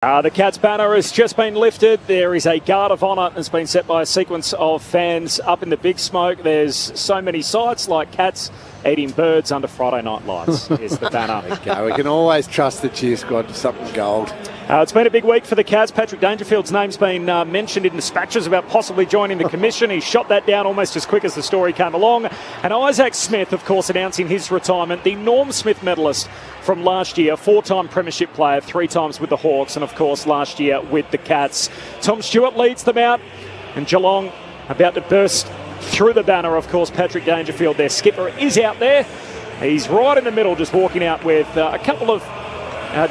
The Cats banner has just been lifted. There is a guard of honour that's been set by a sequence of fans up in the big smoke. There's so many sights like cats eating birds under Friday night lights. Is the banner. Okay, we can always trust the cheer squad to something gold. It's been a big week for the Cats. Patrick Dangerfield's name's been mentioned in dispatches about possibly joining the commission. He shot that down almost as quick as the story came along. And Isaac Smith, of course, announcing his retirement. The Norm Smith medalist from last year, 4-time premiership player, 3 times with the Hawks, and of course last year with the Cats. Tom Stewart leads them out, and Geelong about to burst through the banner. Of course, Patrick Dangerfield, their skipper, is out there. He's right in the middle, just walking out with a couple of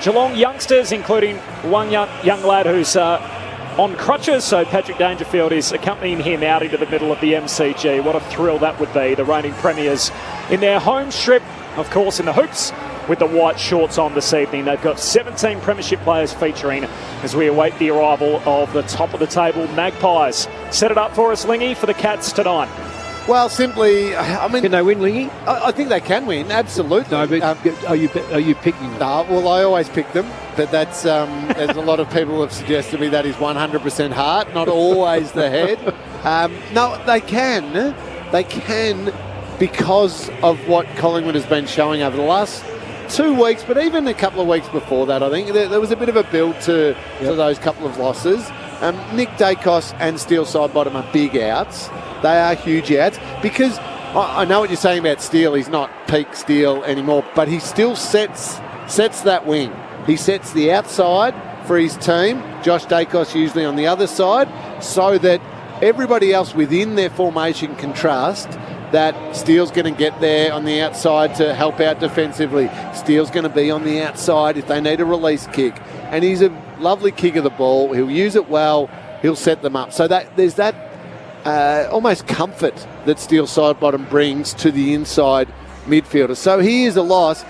Geelong youngsters, including one young lad who's on crutches. So Patrick Dangerfield is accompanying him out into the middle of the MCG. What a thrill that would be. The reigning premiers in their home strip, of course, in the hoops, with the white shorts on this evening. They've got 17 premiership players featuring as we await the arrival of the top of the table Magpies. Set it up for us, Lingy, for the Cats tonight. Well, simply, I mean... Can they win, Lingy? I think they can win, absolutely. No, but are you picking them? No, well, I always pick them, but that's there's a lot of people who have suggested to me that is 100% heart, not always the head. No, they can. They can because of what Collingwood has been showing over the last 2 weeks, but even a couple of weeks before that, I think there was a bit of a build to those couple of losses. Nick Dacos and Steele Sidebottom are big outs. They are huge outs because I know what you're saying about Steele. He's not peak Steele anymore, but he still sets that wing. He sets the outside for his team. Josh Dacos usually on the other side, so that everybody else within their formation can trust that Steele's going to get there on the outside to help out defensively. Steele's going to be on the outside if they need a release kick. And he's a lovely kick of the ball. He'll use it well. He'll set them up. So that there's that almost comfort that Steele Sidebottom brings to the inside midfielder. So he is a loss.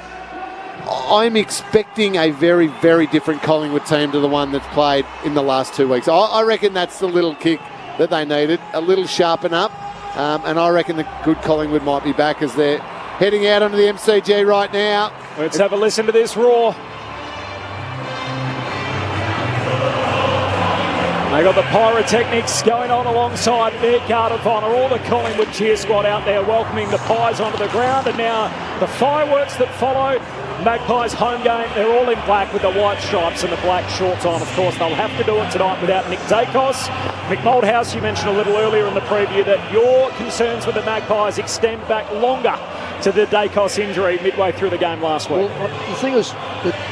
I'm expecting a very, very different Collingwood team to the one that's played in the last 2 weeks. I reckon that's the little kick that they needed, a little sharpen up. And I reckon the good Collingwood might be back as they're heading out onto the MCG right now. Let's have a listen to this roar. They got the pyrotechnics going on alongside their guard of honour. All the Collingwood cheer squad out there welcoming the Pies onto the ground. And now the fireworks that follow. Magpies home game, they're all in black with the white stripes and the black shorts on. Of course, they'll have to do it tonight without Nick Dacos. Mick Moldhouse, you mentioned a little earlier in the preview that your concerns with the Magpies extend back longer to the Dacos injury midway through the game last week. Well, the thing is,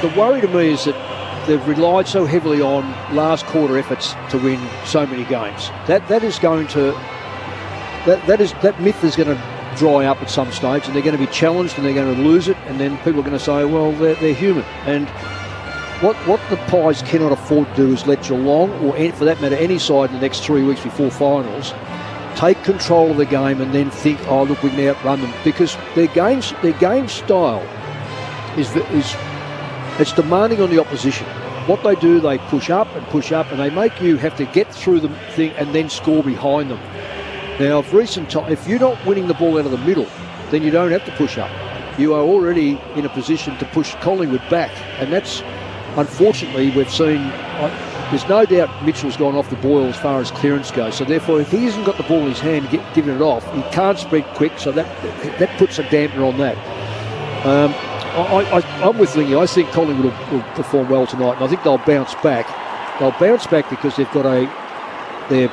the worry to me is that they've relied so heavily on last quarter efforts to win so many games. That myth is going to dry up at some stage, and they're going to be challenged and they're going to lose it, and then people are going to say, well, they're human. And what the Pies cannot afford to do is let Geelong, or for that matter any side in the next 3 weeks before finals, take control of the game and then think, oh look, we can outrun them, because their game style is it's demanding on the opposition. What they do, they push up, and they make you have to get through the thing and then score behind them. Now, if you're not winning the ball out of the middle, then you don't have to push up. You are already in a position to push Collingwood back, and that's, unfortunately, we've seen. There's no doubt Mitchell's gone off the boil as far as clearance goes. So therefore, if he hasn't got the ball in his hand, giving it off, he can't spread quick. So that puts a dampener on that. I'm with Lingy. I think Collingwood will perform well tonight, and I think they'll bounce back. They'll bounce back because they've got their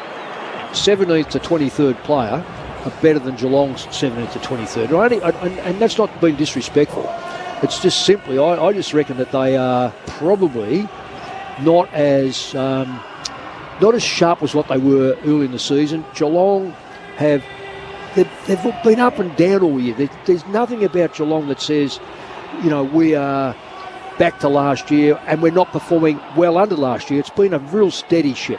17th to 23rd player are better than Geelong's 17th to 23rd. And that's not being disrespectful. It's just simply, I just reckon that they are probably not as sharp as what they were early in the season. Geelong they've been up and down all year. There's nothing about Geelong that says, we are back to last year and we're not performing well under last year. It's been a real steady ship.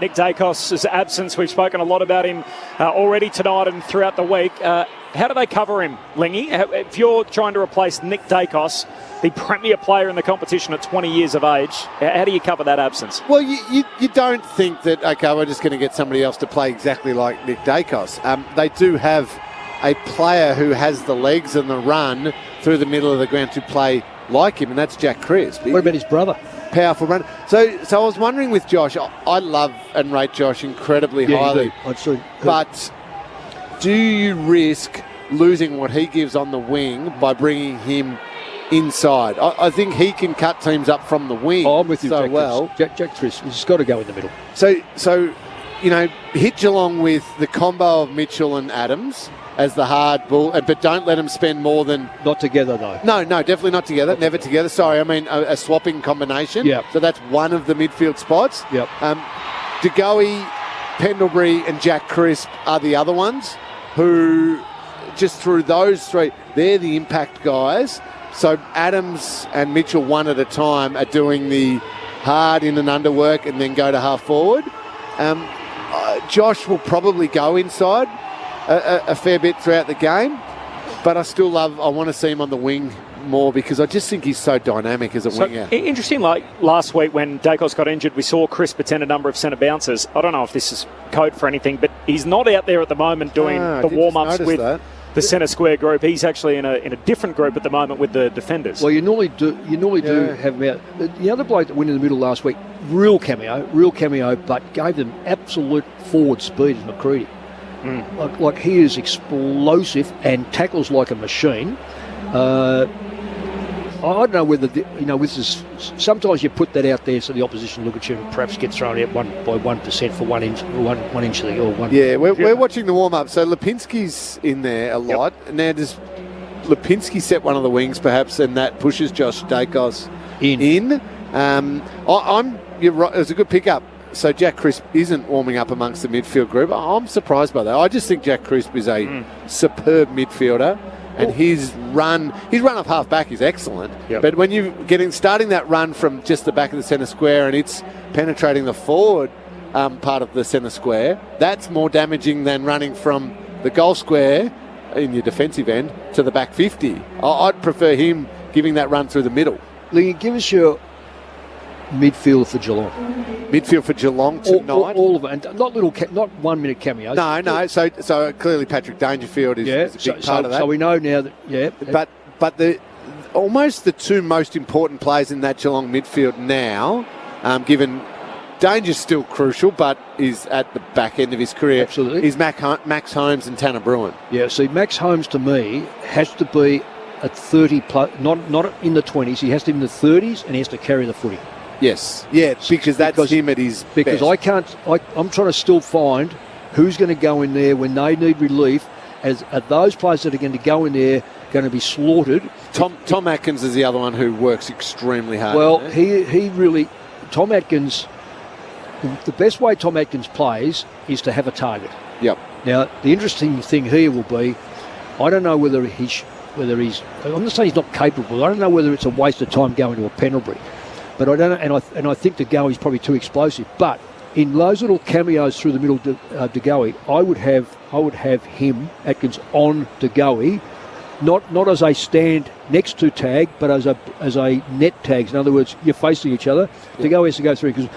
Nick Dacos' absence, we've spoken a lot about him already tonight and throughout the week. How do they cover him, Lingy? If you're trying to replace Nick Dacos, the premier player in the competition at 20 years of age, how do you cover that absence? Well, you don't think that, okay, we're just going to get somebody else to play exactly like Nick Dacos. They do have a player who has the legs and the run through the middle of the ground to play like him, and that's Jack Crisp. What about his brother? powerful run. So I was wondering with Josh, I love and rate Josh incredibly highly. I'd say, But do you risk losing what he gives on the wing by bringing him inside? I think he can cut teams up from the wing. I'm with you, so Jack well. Jack Triss has got to go in the middle. So hit Geelong with the combo of Mitchell and Adams as the hard bull, but don't let them spend more than... Not together, though. No, definitely not together. Never together. Sorry, I mean a swapping combination. Yep. So that's one of the midfield spots. Yep. DeGoey, Pendlebury and Jack Crisp are the other ones who, just through those three, they're the impact guys. So Adams and Mitchell one at a time are doing the hard in and under work and then go to half forward. Josh will probably go inside a fair bit throughout the game, but I want to see him on the wing more because I just think he's so dynamic as a winger. Interesting, like last week when Dacos got injured, we saw Chris attend a number of centre bounces. I don't know if this is code for anything, but he's not out there at the moment doing the warm-ups with the centre square group. He's actually in a different group at the moment with the defenders. Well, you normally do have about the other bloke that went in the middle last week. Real cameo, but gave them absolute forward speed as McCready. Like he is explosive and tackles like a machine. I don't know whether with this. Sometimes you put that out there so the opposition look at you and perhaps get thrown out by 1% for 1 inch, one inch of the or one. Yeah, we're watching the warm up. So Lipinski's in there a lot. Yep. Now does Lipinski set one of the wings perhaps, and that pushes Josh Dacos in? You're right. It was a good pickup. So Jack Crisp isn't warming up amongst the midfield group. I'm surprised by that. I just think Jack Crisp is a superb midfielder. And his run off half back is excellent. Yep. But when you're starting that run from just the back of the centre square and it's penetrating the forward part of the centre square, that's more damaging than running from the goal square in your defensive end to the back 50. I'd prefer him giving that run through the middle. Lee, give us your midfield for Geelong. Midfield for Geelong tonight? All of it. And not 1 minute cameos. No. So clearly Patrick Dangerfield is a big part of that. So we know now that, But almost the two most important players in that Geelong midfield now, given Danger's still crucial, but is at the back end of his career, absolutely, is Max Holmes and Tanner Bruin. Yeah, see, Max Holmes to me has to be at 30 plus, not in the 20s. He has to be in the 30s and he has to carry the footy. Yes, yeah, because him at his because best. I'm trying to still find who's going to go in there when they need relief. Are those players that are going to go in there going to be slaughtered? Tom Atkins is the other one who works extremely hard. Well, he really, Tom Atkins, the best way Tom Atkins plays is to have a target. Yep. Now, the interesting thing here will be, I don't know whether he's, I'm not saying he's not capable. I don't know whether it's a waste of time going to a Pendlebury. But I don't know, and I think DeGoey's probably too explosive. But in those little cameos through the middle, DeGoey, I would have him, Atkins, on DeGoey, not as a stand next to tag, but as a net tags. In other words, you're facing each other. Yep. DeGoey has to go through because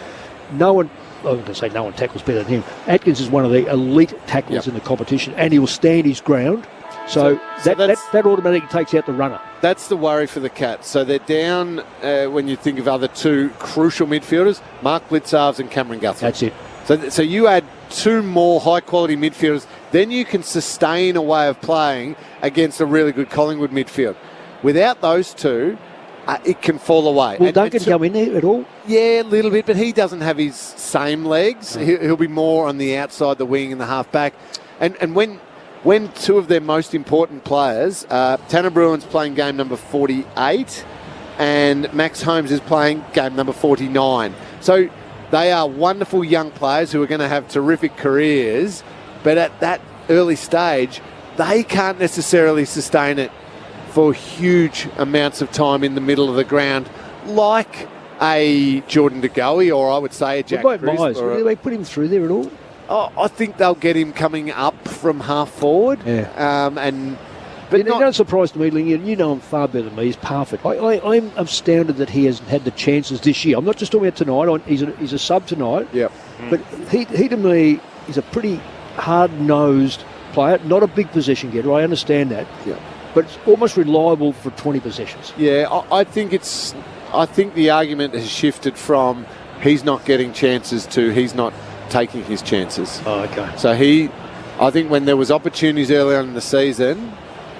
I was going to say no one tackles better than him. Atkins is one of the elite tacklers in the competition, and he will stand his ground. So that automatically takes out the runner. That's the worry for the Cats. So they're down, when you think of other two crucial midfielders, Mark Blitzarves and Cameron Guthrie. That's it. So you add two more high-quality midfielders, then you can sustain a way of playing against a really good Collingwood midfield. Without those two, it can fall away. Will Duncan go in there at all? Yeah, a little bit, but he doesn't have his same legs. He'll be more on the outside, the wing and the half-back. And when two of their most important players, Tanner Bruin's playing game number 48 and Max Holmes is playing game number 49. So they are wonderful young players who are going to have terrific careers, but at that early stage, they can't necessarily sustain it for huge amounts of time in the middle of the ground, like a Jordan DeGoey or I would say a Jack Crisp. Will they put him through there at all? I think they'll get him coming up from half forward. Yeah. But it doesn't surprise me, you know him far better than me. He's perfect. I'm astounded that he hasn't had the chances this year. I'm not just talking about tonight. He's a sub tonight. Yep. But he to me is a pretty hard-nosed player. Not a big possession getter. I understand that. Yeah. But it's almost reliable for 20 possessions. Yeah, I think it's I think the argument has shifted from he's not getting chances to he's not taking his chances. Oh, okay. So I think when there was opportunities earlier in the season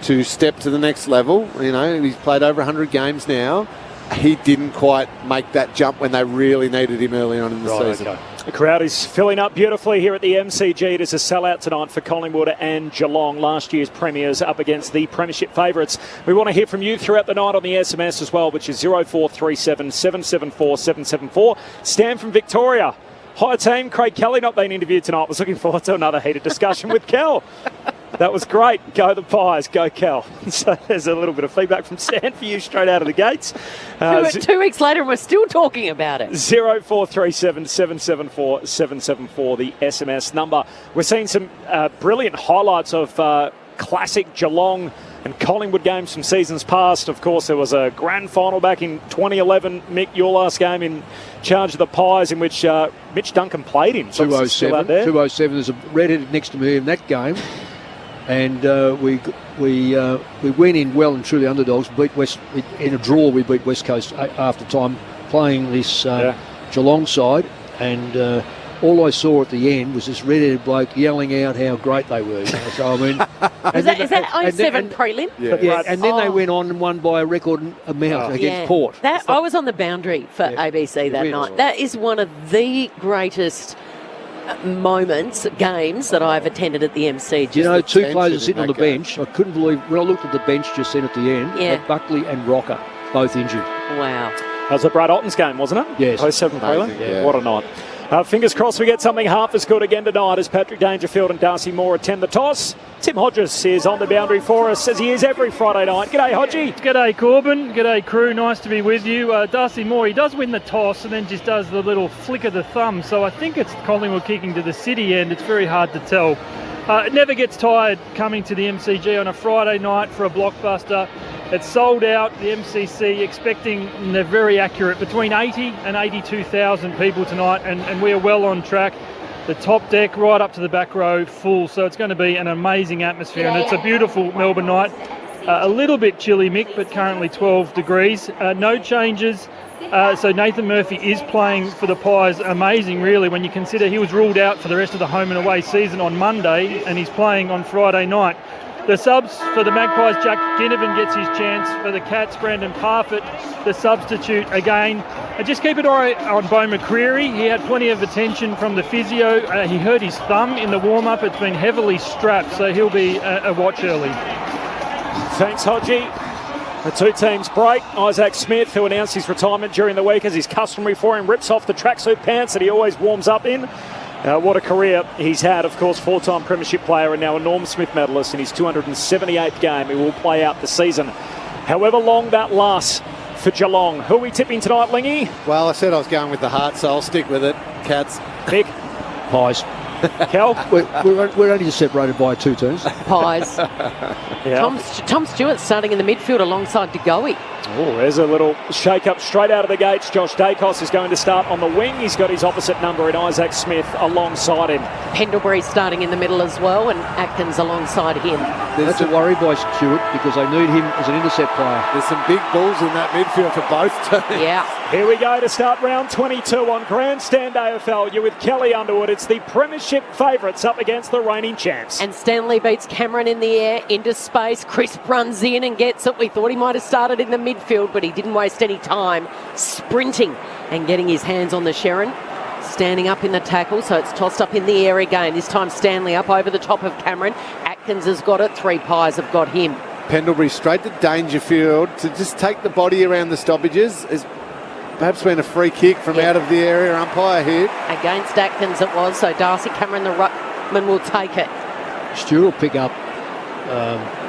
to step to the next level, he's played over 100 games now, he didn't quite make that jump when they really needed him early on in the season. Okay. The crowd is filling up beautifully here at the MCG. It is a sellout tonight for Collingwood and Geelong, last year's premiers up against the premiership favourites. We want to hear from you throughout the night on the SMS as well, which is 0437 774 774. Stan from Victoria. Hi team, Craig Kelly not being interviewed tonight. Was looking forward to another heated discussion with Kel. That was great. Go the Pies. Go Kel. So there's a little bit of feedback from Stan for you straight out of the gates. 2 weeks later and we're still talking about it. 0437 774 774, the SMS number. We're seeing some brilliant highlights of classic Geelong and Collingwood games from seasons past. Of course, there was a grand final back in 2011. Mick, your last game in charge of the Pies, in which Mitch Duncan played in. 207. 207. There's a redhead next to me in that game. And we went in well and truly underdogs. Beat West in a draw. We beat West Coast after time playing this Geelong side, and all I saw at the end was this red-headed bloke yelling out how great they were. So I mean, is that 07 prelim? Yeah, and then they went on and won by a record amount against Port. I was on the boundary for ABC that night. That is one of the greatest games that I've attended at the MCG. Two players sitting on the bench. I couldn't believe when I looked at the bench just then at the end. Buckley and Rocker both injured. Wow. That was a Brad Otten's game, wasn't it? Yes. 07 prelim. Yeah. What a night. Fingers crossed we get something half as good again tonight as Patrick Dangerfield and Darcy Moore attend the toss. Tim Hodges is on the boundary for us, as he is every Friday night. G'day, Hodgie. G'day, Corbin. G'day, crew. Nice to be with you. Darcy Moore, he does win the toss and then just does the little flick of the thumb. So I think it's Collingwood kicking to the city end. It's very hard to tell. It never gets tired coming to the MCG on a Friday night for a blockbuster. It's sold out, the MCC, expecting, and they're very accurate, between 80 and 82,000 people tonight, and we are well on track. The top deck right up to the back row full, so it's going to be an amazing atmosphere, and it's a beautiful Melbourne night. A little bit chilly, Mick, but currently 12 degrees. No changes. So Nathan Murphy is playing for the Pies. Amazing, really, when you consider he was ruled out for the rest of the home and away season on Monday, and he's playing on Friday night. The subs for the Magpies, Jack Ginnivan gets his chance. For the Cats, Brandon Parfitt, the substitute again. And just keep an eye on Bo McCreary. He had plenty of attention from the physio. He hurt his thumb in the warm-up. It's been heavily strapped, so he'll be a watch early. Thanks, Hodgie. The two teams break. Isaac Smith, who announced his retirement during the week as is customary for him, rips off the tracksuit pants that he always warms up in. What a career he's had. Of course, four-time premiership player and now a Norm Smith medalist in his 278th game. He will play out the season, however long that lasts for Geelong. Who are we tipping tonight, Lingy? Well, I said I was going with the heart, so I'll stick with it. Cats. Mick? Pies. Kel? We're only just separated by two turns. Pies. Tom Stewart starting in the midfield alongside De Goey. Oh, there's a little shake-up straight out of the gates. Josh Dacos is going to start on the wing. He's got his opposite number in Isaac Smith alongside him. Pendlebury starting in the middle as well, and Atkins alongside him. That's a worry by Stewart because they need him as an intercept player. There's some big balls in that midfield for both teams. Yeah. Here we go to start round 22 on Grandstand AFL. You're with Kelly Underwood. It's the premiership favourites up against the reigning champs. And Stanley beats Cameron in the air, into space. Crisp runs in and gets it. We thought he might have started in the midfield, but he didn't waste any time sprinting and getting his hands on the Sherrin. Standing up in the tackle, so it's tossed up in the air again. This time Stanley up over the top of Cameron. Atkins has got it. Three Pies have got him. Pendlebury straight to Dangerfield to just take the body around the stoppages. Is perhaps been a free kick from out of the area. Umpire here. Against Atkins it was, so Darcy Cameron, the ruckman, will take it. Stewart will pick up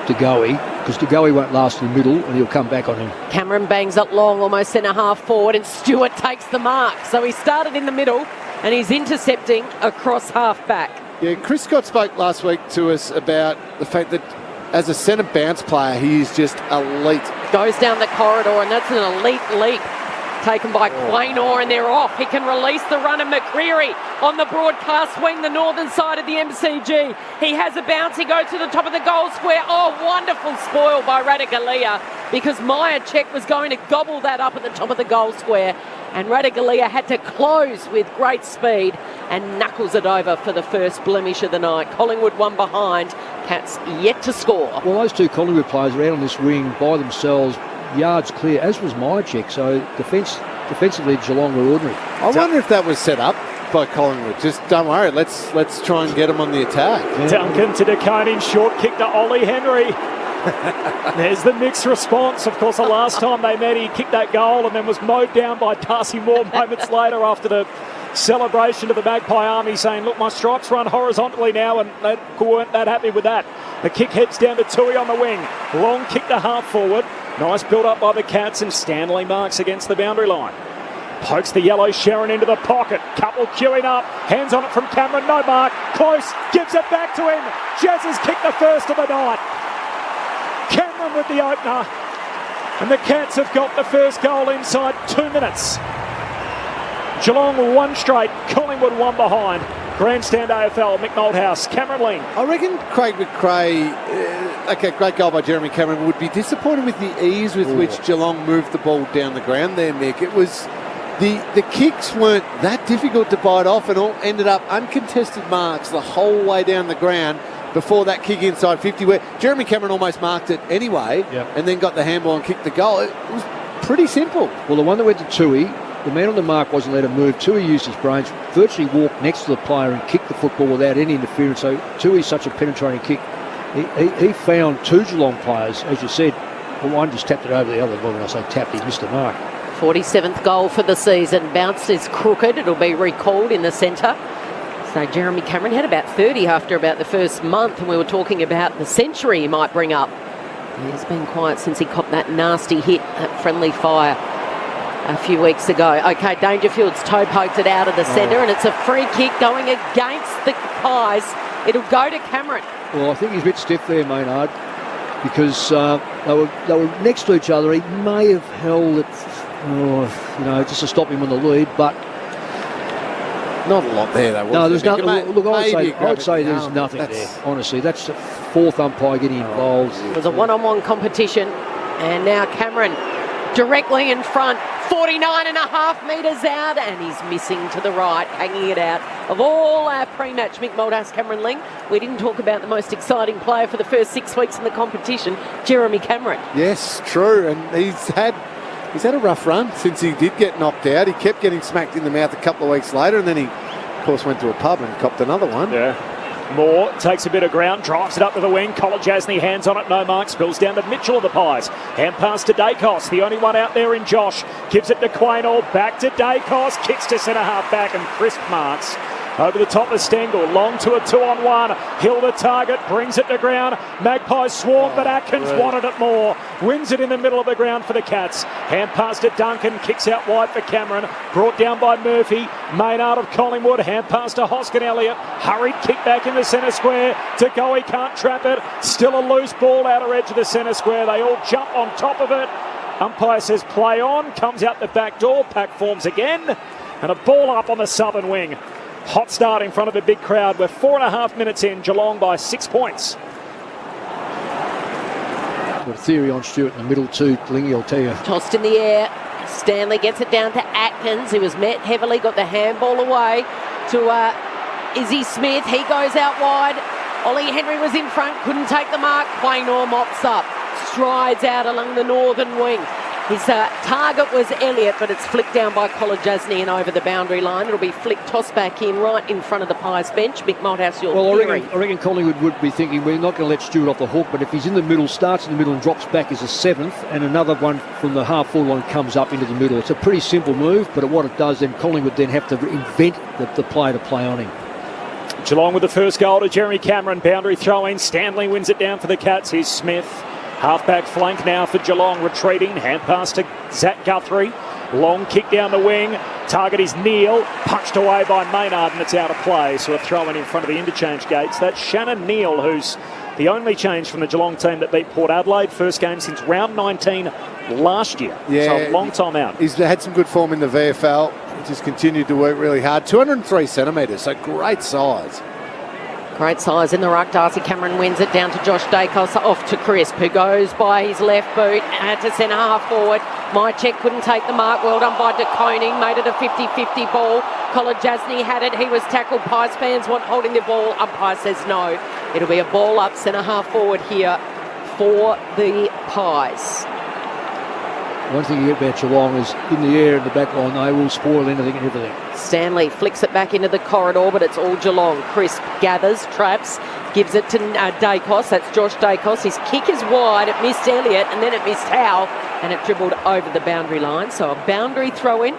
De Goey because De Goey won't last in the middle and he'll come back on him. Cameron bangs it long, almost centre half forward, and Stewart takes the mark. So he started in the middle and he's intercepting across half back. Yeah, Chris Scott spoke last week to us about the fact that as a centre bounce player, he is just elite. Goes down the corridor, and that's an elite leap taken by Quaynor, and they're off. He can release the run of McCreary on the broadcast wing, the northern side of the MCG. He has a bounce. He goes to the top of the goal square. Oh, wonderful spoil by Ratugolea. because Myercheck was going to gobble that up at the top of the goal square, and Radaglia had to close with great speed and knuckles it over for the first blemish of the night. Collingwood one behind, Cats yet to score. Well, those two Collingwood players are out on this wing by themselves, yards clear, as was Myercheck. So defensively, Geelong were ordinary. I wonder if that was set up by Collingwood. Just don't worry. Let's try and get them on the attack. Yeah. Duncan to DeConing, short kick to Ollie Henry. There's the mixed response. Of course, the last time they met, he kicked that goal and then was mowed down by Darcy Moore moments later after the celebration of the Magpie Army, saying, look, my stripes run horizontally now, and they weren't that happy with that. The kick heads down to Tui on the wing. Long kick to half forward. Nice build up by the Cats, and Stanley marks against the boundary line. Pokes the yellow Sharon into the pocket. Couple queuing up. Hands on it from Cameron. No mark. Close. Gives it back to him. Jazz has kicked the first of the night. Cameron with the opener. And the Cats have got the first goal inside 2 minutes. Geelong one straight. Collingwood one behind. Grandstand AFL, Mick Malthouse, Cameron Ling. I reckon Craig McRae, okay, great goal by Jeremy Cameron, would be disappointed with the ease with which Geelong moved the ball down the ground there, Mick. It was the kicks weren't that difficult to bite off, and all ended up uncontested marks the whole way down the ground before that kick inside 50, where Jeremy Cameron almost marked it anyway, and then got the handball and kicked the goal. It was pretty simple. Well, the one that went to Tui, the man on the mark wasn't let him move. Tui used his brains, virtually walked next to the player and kicked the football without any interference. So Tui's such a penetrating kick. He found two Geelong players, as you said. Well, one just tapped it over the other. Well, when I say tapped, he missed the mark. 47th goal for the season. Bounce is crooked. It'll be recalled in the centre. So Jeremy Cameron had about 30 after about the first month, and we were talking about the century he might bring up. He's been quiet since he copped that nasty hit at friendly fire a few weeks ago. Okay, Dangerfield's toe poked it out of the centre, and it's a free kick going against the Pies. It'll go to Cameron. Well, I think he's a bit stiff there, Maynard, because they were next to each other. He may have held it, just to stop him on the lead, but not a lot there, though. No, there's nothing. Look, I'd say there's nothing there. Honestly, that's the fourth umpire getting involved. It was a one-on-one competition, and now Cameron directly in front, 49.5 metres out, and he's missing to the right, hanging it out. Of all our pre-match Mick Malthouse, Cameron Ling, we didn't talk about the most exciting player for the first 6 weeks in the competition, Jeremy Cameron. Yes, true, and he's had a rough run since he did get knocked out. He kept getting smacked in the mouth a couple of weeks later, and then he, of course, went to a pub and copped another one. Yeah. Moore takes a bit of ground, drives it up to the wing. Kolodjasny hands on it, no mark, spills down to Mitchell of the Pies. Hand pass to Dacos, the only one out there in Josh. Gives it to Quaynor, back to Dacos, kicks to centre half back, and crisp marks. Over the top of Stengel, long to a 2-on-1. Hill the target, brings it to ground. Magpies swarm, but Atkins wanted it more. Wins it in the middle of the ground for the Cats. Hand pass to Duncan, kicks out wide for Cameron. Brought down by Murphy. Maynard of Collingwood, hand pass to Hoskin Elliott. Hurried kick back in the centre square. To go, he can't trap it. Still a loose ball outer edge of the centre square. They all jump on top of it. Umpire says play on, comes out the back door. Pack forms again. And a ball up on the southern wing. Hot start in front of a big crowd. We're 4.5 minutes in. Geelong by 6 points. Got a theory on Stewart in the middle too, Lingy, I'll tell you. Tossed in the air. Stanley gets it down to Atkins, who was met heavily, got the handball away to Izzy Smith. He goes out wide. Ollie Henry was in front, couldn't take the mark. Quaynor mops up, strides out along the northern wing. His target was Elliott, but it's flicked down by Kolodjasny and over the boundary line. It'll be flicked, tossed back in right in front of the Pies bench. Mick Malthouse, your theory. I reckon Collingwood would be thinking we're not going to let Stewart off the hook, but if he's in the middle, starts in the middle and drops back as a seventh, and another one from the half-forward line comes up into the middle. It's a pretty simple move, but what it does, then Collingwood then have to invent the play to play on him. Geelong with the first goal to Jeremy Cameron. Boundary throw-in. Stanley wins it down for the Cats. Here's Smith. Half-back flank now for Geelong, retreating. Hand pass to Zach Guthrie. Long kick down the wing. Target is Neal. Punched away by Maynard, and it's out of play. So a throw-in in front of the interchange gates. That's Shannon Neal, who's the only change from the Geelong team that beat Port Adelaide. First game since round 19 last year. Yeah, so a long time out. He's had some good form in the VFL. He just continued to work really hard. 203 centimetres, so great size. Great size in the ruck. Darcy Cameron wins it down to Josh Dacos, off to Crisp, who goes by his left boot to centre half forward. Mycheck couldn't take the mark. Well done by De Koning. Made it a 50-50 ball. Colin Jasny had it. He was tackled. Pies fans want holding the ball. Umpire says no. It'll be a ball up centre half forward here for the Pies. One thing you get about Geelong is in the air and the back line, they will spoil anything and everything. Stanley flicks it back into the corridor, but it's all Geelong. Crisp gathers, traps, gives it to Dacos. That's Josh Dacos. His kick is wide. It missed Elliott, and then it missed Howe, and it dribbled over the boundary line. So a boundary throw-in,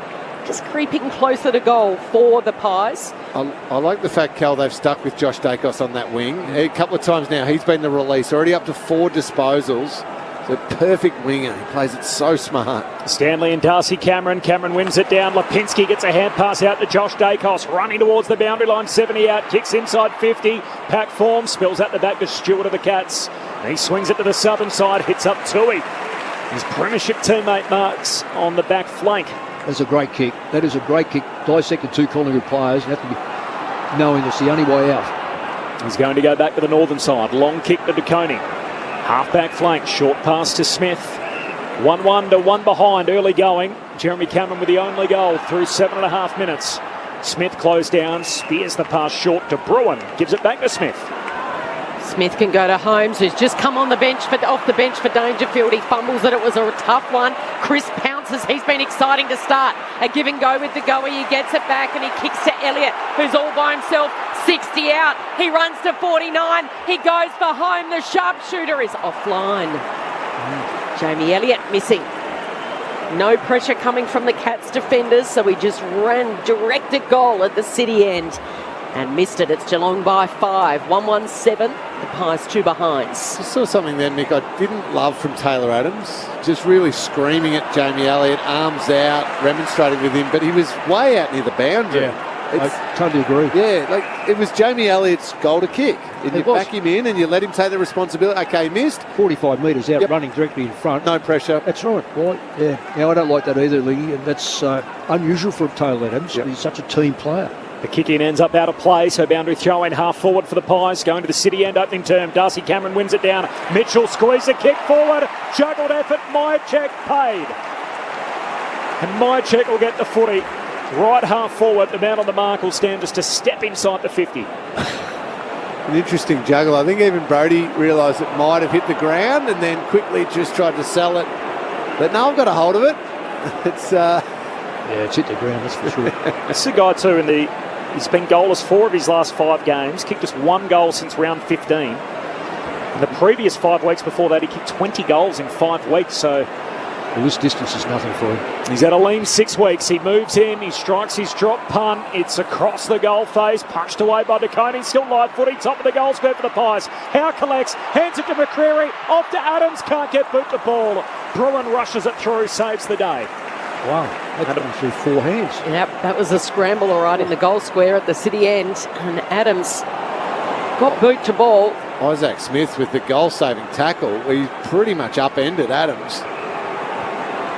just creeping closer to goal for the Pies. I like the fact, Cal, they've stuck with Josh Dacos on that wing. A couple of times now, he's been the release, already up to 4 disposals. The perfect winger. He plays it so smart. Stanley and Darcy Cameron. Cameron wins it down. Lipinski gets a hand pass out to Josh Dacos. Running towards the boundary line. 70 out. Kicks inside 50. Pack form. Spills out the back to Stewart of the Cats. And he swings it to the southern side. Hits up Tui. His premiership teammate Marks on the back flank. That's a great kick. That is a great kick. Dissected 2 Collingwood players. You have to be knowing it's the only way out. He's going to go back to the northern side. Long kick to De Koning. Half-back flank, short pass to Smith. 1-1 to 1 behind, early going. Jeremy Cameron with the only goal through 7.5 minutes. Smith closed down, spears the pass short to Bruin. Gives it back to Smith. Smith can go to Holmes, who's just come on the bench off the bench for Dangerfield. He fumbles it. It was a tough one. Chris pounces. He's been exciting to start. A give and go with the goer. He gets it back and he kicks to Elliott, who's all by himself. 60 out. He runs to 49. He goes for home. The sharpshooter is offline. Jamie Elliott missing. No pressure coming from the Cats defenders, so he just ran direct at goal at the City end and missed it. It's Geelong by 5. 1-1-7. The Pies 2 behinds. Just saw something there, Nick, I didn't love from Taylor Adams. Just really screaming at Jamie Elliott, arms out, remonstrating with him, but he was way out near the boundary. Yeah. I totally agree. Yeah, like it was Jamie Elliott's goal to kick. And you back him in and you let him take the responsibility. Okay, he missed. 45 metres out, running directly in front. No pressure. That's right. Right. Yeah. Now, I don't like that either, Lee, and that's unusual for Taylor Adams. Yep. He's such a team player. The kick-in ends up out of play, so boundary throw-in half forward for the Pies. Going to the City end opening term. Darcy Cameron wins it down. Mitchell squeezes a kick forward. Juggled effort. Mycheck paid. And Mycheck will get the footy. Right half forward, the man on the mark will stand just a step inside the 50. An interesting juggle. I think even Brody realised it might have hit the ground and then quickly just tried to sell it. But no, I've got a hold of it. It's it's hit the ground, that's for sure. This is a guy too he's been goalless 4 of his last 5 games, kicked just 1 goal since round 15. In the previous 5 weeks before that, he kicked 20 goals in 5 weeks, so... Well, this distance is nothing for him. He's had a lean 6 weeks. He moves in, he strikes his drop punt. It's across the goal face, punched away by De Koning. Still live footy, top of the goal square for the Pies. Howe collects, hands it to McCreary, off to Adams, can't get boot to ball. Bruin rushes it through, saves the day. Wow, that's gone through 4 hands. Yep, that was a scramble all right in the goal square at the City end. And Adams got boot to ball. Isaac Smith with the goal-saving tackle. He pretty much upended Adams.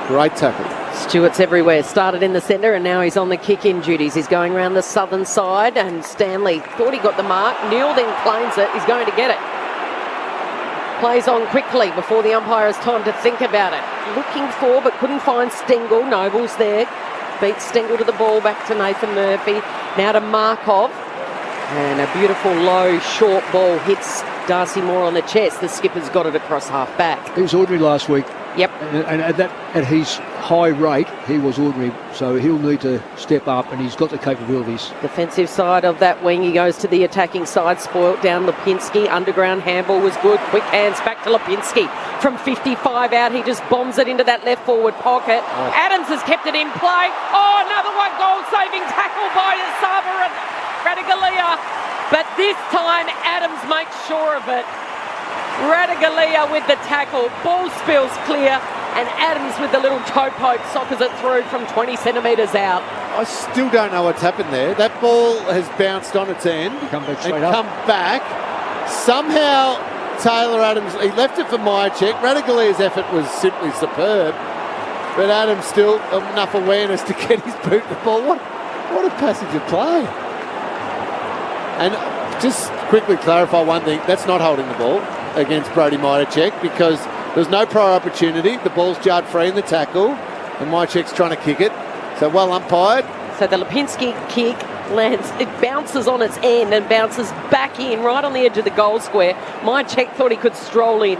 Great tackle. Stewart's everywhere. Started in the centre and now he's on the kick-in duties. He's going around the southern side and Stanley thought he got the mark. Neil then claims it. He's going to get it. Plays on quickly before the umpire has time to think about it. Looking for but couldn't find Stengel. Noble's there. Beats Stengel to the ball. Back to Nathan Murphy. Now to Markov. And a beautiful low short ball hits Darcy Moore on the chest. The skipper's got it across half back. He was ordinary last week. Yep. And at his high rate, he was ordinary. So he'll need to step up, and he's got the capabilities. Defensive side of that wing, he goes to the attacking side, spoilt down Lipinski. Underground handball was good. Quick hands back to Lipinski. From 55 out, he just bombs it into that left forward pocket. Oh. Adams has kept it in play. Oh, another one goal-saving tackle by Asava and Radigalia. But this time, Adams makes sure of it. Radigalia with the tackle, ball spills clear, and Adams with the little toe poke sockers it through from 20 centimetres out. I still don't know what's happened there. That ball has bounced on its end come back straight and up. come back. Somehow Taylor Adams, he left it for Mycheck. Radagalia's effort was simply superb, but Adams still enough awareness to get his boot to the ball. What a passage of play. And just quickly clarify one thing, that's not holding the ball against Brody Mitacek because there's no prior opportunity. The ball's jarred free in the tackle, and Mitacek's trying to kick it. So well umpired. So the Lipinski kick lands, it bounces on its end and bounces back in right on the edge of the goal square. Mitacek thought he could stroll in.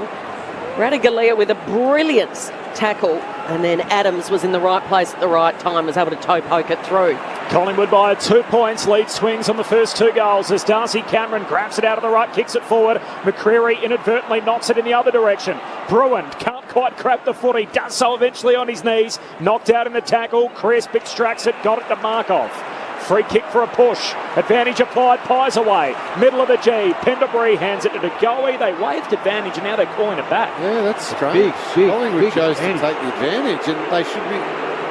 Ratugolea with a brilliant tackle, and then Adams was in the right place at the right time, was able to toe poke it through. Collingwood by 2 points, lead swings on the first 2 goals as Darcy Cameron grabs it out of the right, kicks it forward. McCreary inadvertently knocks it in the other direction. Bruin can't quite grab the foot, he does so eventually on his knees. Knocked out in the tackle, Crisp extracts it, got it to Markov. Free kick for a push. Advantage applied, Pies away. Middle of the G. Pendlebury hands it to DeGoey. They waved advantage and now they're calling it back. Yeah, that's strange. Collingwood chose to take the advantage and they should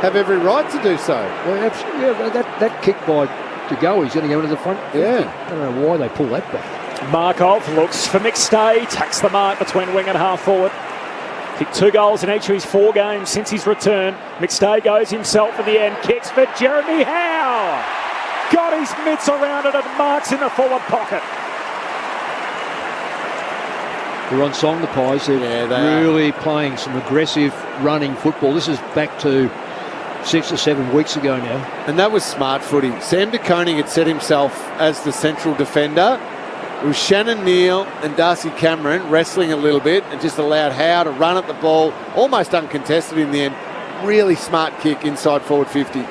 have every right to do so. Well, absolutely. Yeah, that kick by DeGoey's going to go into the front. Yeah. I don't know why they pull that back. Markov looks for McStay. Takes the mark between wing and half forward. Kicked 2 goals in each of his 4 games since his return. McStay goes himself in the end. Kicks for Jeremy Howe. Got his mitts around it and marks in the forward pocket. They're on song, the Pies. They're really playing some aggressive running football. This is back to 6 or 7 weeks ago now. And that was smart footy. Sam De Koning had set himself as the central defender. It was Shannon Neal and Darcy Cameron wrestling a little bit and just allowed Howe to run at the ball, almost uncontested in the end. Really smart kick inside forward 50.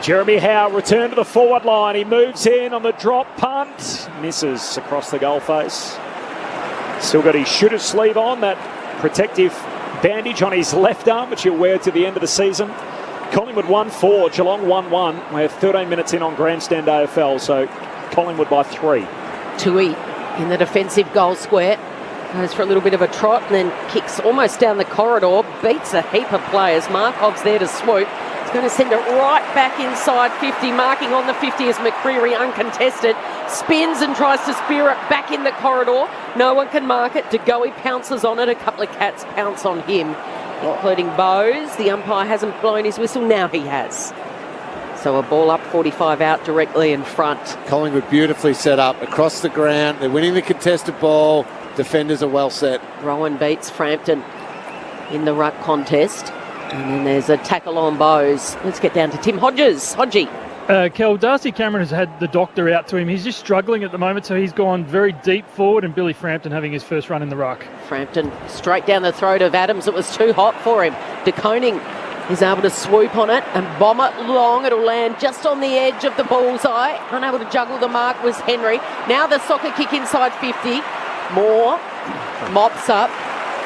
Jeremy Howe returned to the forward line. He moves in on the drop punt. Misses across the goal face. Still got his shooter's sleeve on, that protective bandage on his left arm, which he'll wear to the end of the season. Collingwood 1-4, Geelong 1-1. We're 13 minutes in on Grandstand AFL, so Collingwood by 3. Tui in the defensive goal square. Goes for a little bit of a trot and then kicks almost down the corridor. Beats a heap of players. Markov's there to swoop. He's going to send it right back inside 50. Marking on the 50 is McCreary, uncontested. Spins and tries to spear it back in the corridor. No one can mark it. DeGoey pounces on it. A couple of Cats pounce on him, including Bowes. The umpire hasn't blown his whistle. Now he has. So a ball up 45 out directly in front. Collingwood beautifully set up across the ground. They're winning the contested ball. Defenders are well set. Rowan beats Frampton in the ruck contest. And then there's a tackle on Bowes. Let's get down to Tim Hodges. Hodgie. Kel, Darcy Cameron has had the doctor out to him. He's just struggling at the moment, so he's gone very deep forward, and Billy Frampton having his first run in the ruck. Frampton straight down the throat of Adams. It was too hot for him. De Koning is able to swoop on it and bomb it long. It'll land just on the edge of the bullseye. Unable to juggle the mark was Henry. Now the soccer kick inside 50. Moore mops up.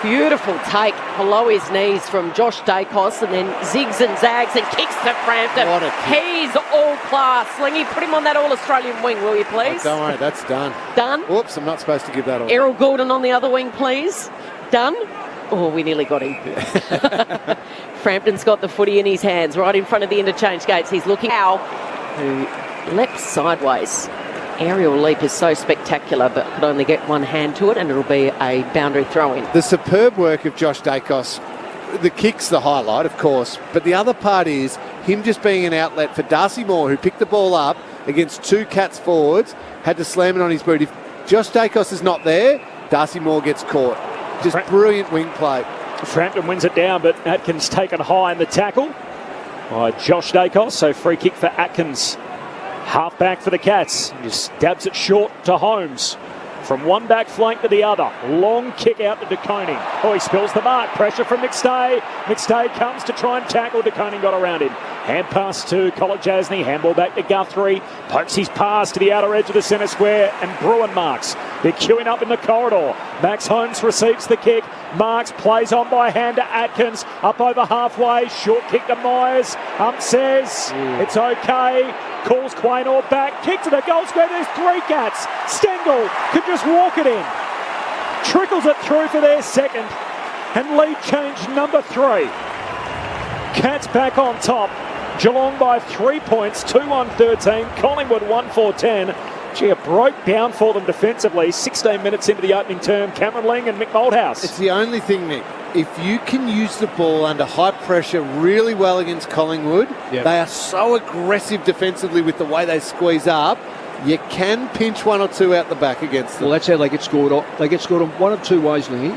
Beautiful take below his knees from Josh Dacos, and then zigs and zags and kicks to Frampton. What a kick. He's all class. Slingy, put him on that All-Australian wing, will you, please? Oh, don't worry, that's done. Done? Whoops, I'm not supposed to give that all. Errol Goulden on the other wing, please. Done? Oh, we nearly got him. Frampton's got the footy in his hands right in front of the interchange gates. He's looking out, who leaps sideways. Aerial leap is so spectacular, but could only get one hand to it, and it'll be a boundary throw-in. The superb work of Josh Dacos. The kick's the highlight, of course, but the other part is him just being an outlet for Darcy Moore, who picked the ball up against 2 Cats forwards, had to slam it on his boot. If Josh Dacos is not there, Darcy Moore gets caught. Just brilliant wing play. Frampton wins it down, but Atkins taken high in the tackle by Josh Dacos, so free kick for Atkins. Half back for the Cats. He just stabs it short to Holmes. From one back flank to the other. Long kick out to De Koning. Oh, he spills the mark. Pressure from McStay. McStay comes to try and tackle. De Koning got around him. Hand pass to Kolodjasny. Handball back to Guthrie. Pokes his pass to the outer edge of the centre square. And Bruin marks. They're queuing up in the corridor. Max Holmes receives the kick. Marks, plays on by hand to Atkins. Up over halfway. Short kick to Myers. Says it's okay. Calls Quaynor back. Kick to the goal square. There's 3 Cats. Stengel could just walk it in. Trickles it through for their second. And lead change number 3. Cats back on top. Geelong by 3 points. 2-1-13. Collingwood 1-4-10. Gee, it broke down for them defensively. 16 minutes into the opening term. Cameron Ling and Mick Moldhouse. It's the only thing, Nick. If you can use the ball under high pressure really well against Collingwood, they are so aggressive defensively with the way they squeeze up. you can pinch one or two out the back against them. Well, that's how they get scored on. They get scored on one of two ways, Lingy.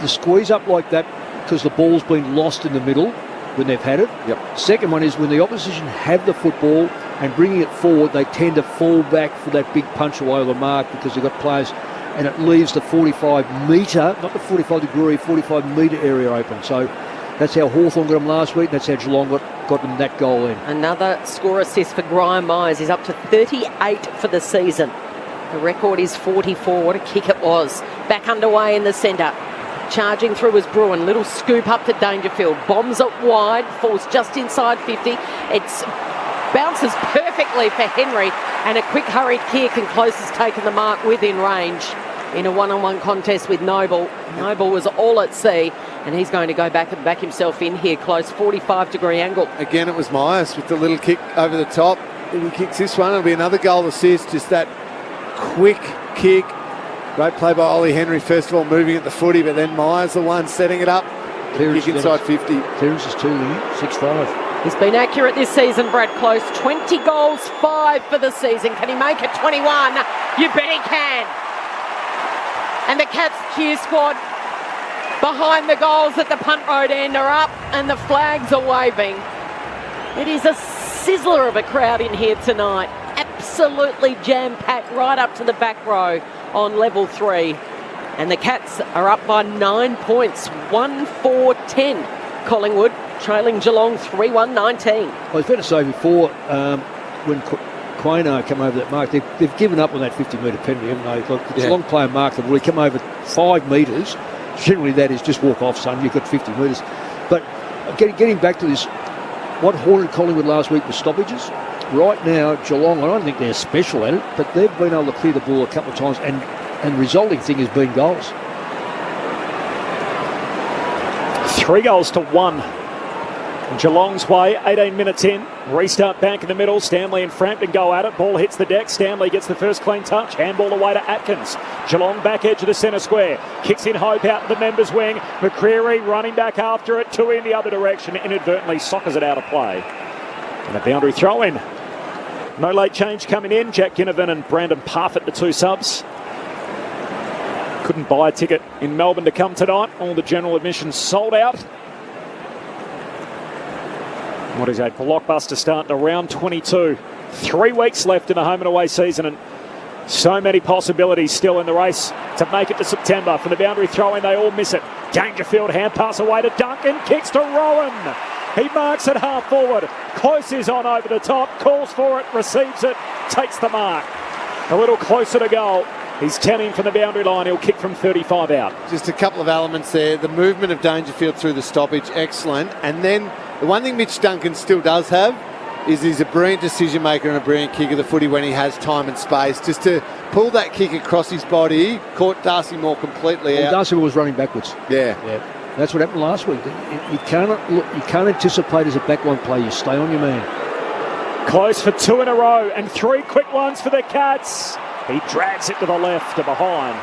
The squeeze up like that because the ball's been lost in the middle when they've had it. Yep. Second one is when the opposition have the football and bringing it forward, they tend to fall back for that big punch away of the mark because they've got players, and it leaves the 45 metre, not the 45 degree, 45 metre area open. So that's how Hawthorn got them last week. That's how Geelong got them that goal in. Another score assist for Graham Myers. He's up to 38 for the season. The record is 44. What a kick it was. Back underway in the centre. Charging through was Bruin. Little scoop up to Dangerfield. Bombs it wide. Falls just inside 50. It's bounces perfectly for Henry. And a quick hurried kick, and Close has taken the mark within range in a one-on-one contest with Noble. Noble was all at sea, and he's going to go back and back himself in here. Close, 45-degree angle. Again, it was Myers with the little kick over the top. If he kicks this one, it'll be another goal assist. Just that quick kick. Great play by Ollie Henry, first of all, moving at the footy, but then Myers the one setting it up. Clearance kick inside 50. Clearance is 2, 6-5. He's been accurate this season, Brad Close. 20 goals, 5 for the season. Can he make it 21? You bet he can. And the Cats cheer squad behind the goals at the punt road end are up, and the flags are waving. It is a sizzler of a crowd in here tonight. Absolutely jam-packed right up to the back row on level 3. And the Cats are up by 9 points, 1-4-10. Collingwood trailing Geelong 3-1-19. Well, it's fair to say before, when Quaino came over that mark, they've given up on that 50-metre penalty, haven't they? Look, it's a long player mark. They've really come over 5 metres. Generally, that is just walk off, son. You've got 50 metres. But getting back to this, what haunted Collingwood last week was stoppages. Right now, Geelong, I don't think they're special at it, but they've been able to clear the ball a couple of times, and the resulting thing has been goals. 3 goals to 1. Geelong's way, 18 minutes in. Restart back in the middle. Stanley and Frampton go at it. Ball hits the deck. Stanley gets the first clean touch. Handball away to Atkins. Geelong back edge of the centre square. Kicks in Hope out the members' wing. McCreery running back after it. 2 in the other direction. Inadvertently soccers it out of play. And a boundary throw in. No late change coming in. Jack Ginnivan and Brandon Parfitt, the 2 subs. Couldn't buy a ticket in Melbourne to come tonight. All the general admissions sold out. What is a blockbuster start to round 22. 3 weeks left in the home and away season, and so many possibilities still in the race to make it to September. From the boundary throw-in, they all miss it. Dangerfield hand pass away to Duncan, kicks to Rowan. He marks it half forward. Close is on over the top, calls for it, receives it, takes the mark. A little closer to goal. He's 10 in from the boundary line. He'll kick from 35 out. Just a couple of elements there. The movement of Dangerfield through the stoppage, excellent. And then the one thing Mitch Duncan still does have is he's a brilliant decision maker and a brilliant kick of the footy when he has time and space. Just to pull that kick across his body, caught Darcy Moore completely out. Darcy Moore was running backwards. Yeah. That's what happened last week. You can't anticipate as a backline player. You stay on your man. Close for 2 in a row and 3 quick ones for the Cats. He drags it to the left to behind.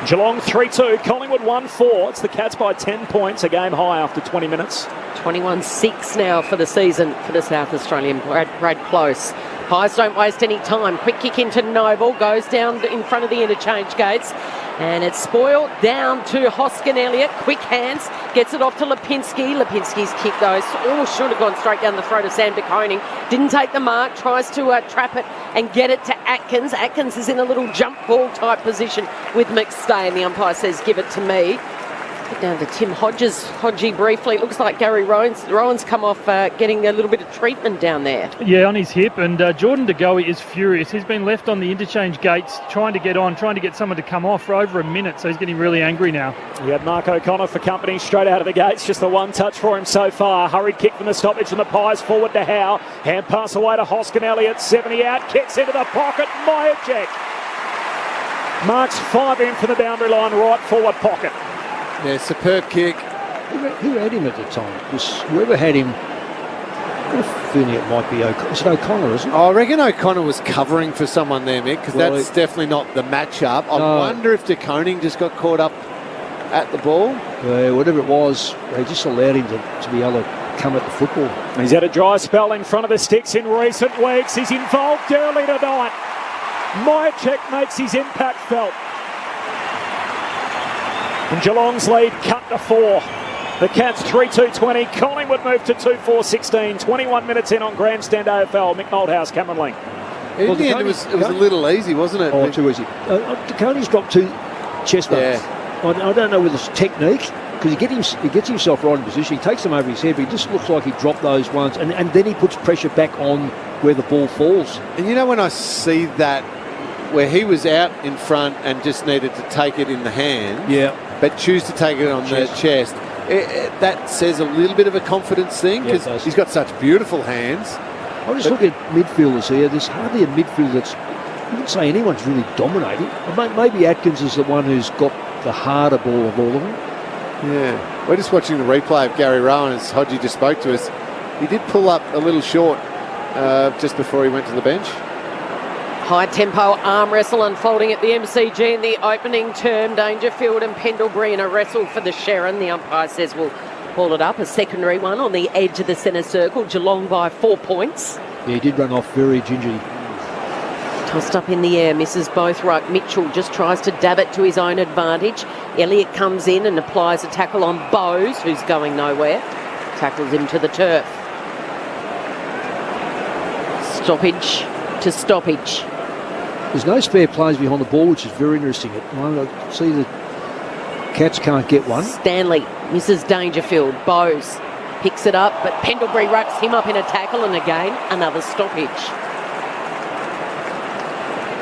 Geelong 3-2, Collingwood 1-4. It's the Cats by 10 points, a game high after 20 minutes. 21-6 now for the season for the South Australian. Brad Close. Pies don't waste any time. Quick kick into Noble. Goes down in front of the interchange gates. And it's spoiled down to Hoskin Elliott. Quick hands. Gets it off to Lipinski. Lipinski's kick goes. Should have gone straight down the throat of Sam de Koning. Didn't take the mark. Tries to trap it and get it to Atkins. Atkins is in a little jump ball type position with McStay. And the umpire says, give it to me. Get down to Tim Hodges. Hodgie briefly. It looks like Gary Rowan's come off getting a little bit of treatment down there. Yeah, on his hip. And Jordan De Goey is furious. He's been left on the interchange gates trying to get someone to come off for over a minute. So he's getting really angry now. We had Mark O'Connor for company straight out of the gates. Just the one touch for him so far. Hurried kick from the stoppage from the Pies forward to Howe. Hand pass away to Hoskin Elliott. 70 out. Kicks into the pocket. Myercheck marks 5 in from the boundary line, right forward pocket. Yeah, superb kick. Who had him at the time? Because whoever had him, I've got a feeling it might be O'Connor. Is it O'Connor, isn't it? I reckon O'Connor was covering for someone there, Mick, because that's definitely not the matchup. I wonder if De Koning just got caught up at the ball. Whatever it was, they just allowed him to be able to come at the football. He's had a dry spell in front of the sticks in recent weeks. He's involved early tonight. Myercheck makes his impact felt. And Geelong's lead cut to 4. The Cats 3-2-20. Collingwood moved to 2-4-16. 21 minutes in on Grandstand AFL. Mick Moldhouse, Cameron Ling. In the end, it was a little easy, wasn't it? Oh, too easy. Coney's dropped 2 chest marks. I don't know whether it's technique, because he gets himself right in position. He takes them over his head, but he just looks like he dropped those ones. And then he puts pressure back on where the ball falls. And you know, when I see that, where he was out in front and just needed to take it in the hand, but choose to take it on the chest, that says a little bit of a confidence thing, because he's got such beautiful hands. I just look at midfielders here. There's hardly a midfielder that's, you wouldn't say anyone's really dominating. Maybe Atkins is the one who's got the harder ball of all of them. Yeah. We're just watching the replay of Gary Rowan, as Hodgie just spoke to us. He did pull up a little short just before he went to the bench. High-tempo arm wrestle unfolding at the MCG in the opening term. Dangerfield and Pendlebury in a wrestle for the Sharon. The umpire says we'll call it up. A secondary one on the edge of the centre circle. Geelong by 4 points. Yeah, he did run off very gingerly. Tossed up in the air, misses both ruck. Mitchell just tries to dab it to his own advantage. Elliott comes in and applies a tackle on Bowes, who's going nowhere. Tackles him to the turf. Stoppage to stoppage. There's no spare plays behind the ball, which is very interesting. I see the Cats can't get one. Stanley misses Dangerfield. Bowes picks it up, but Pendlebury rucks him up in a tackle, and again, another stoppage.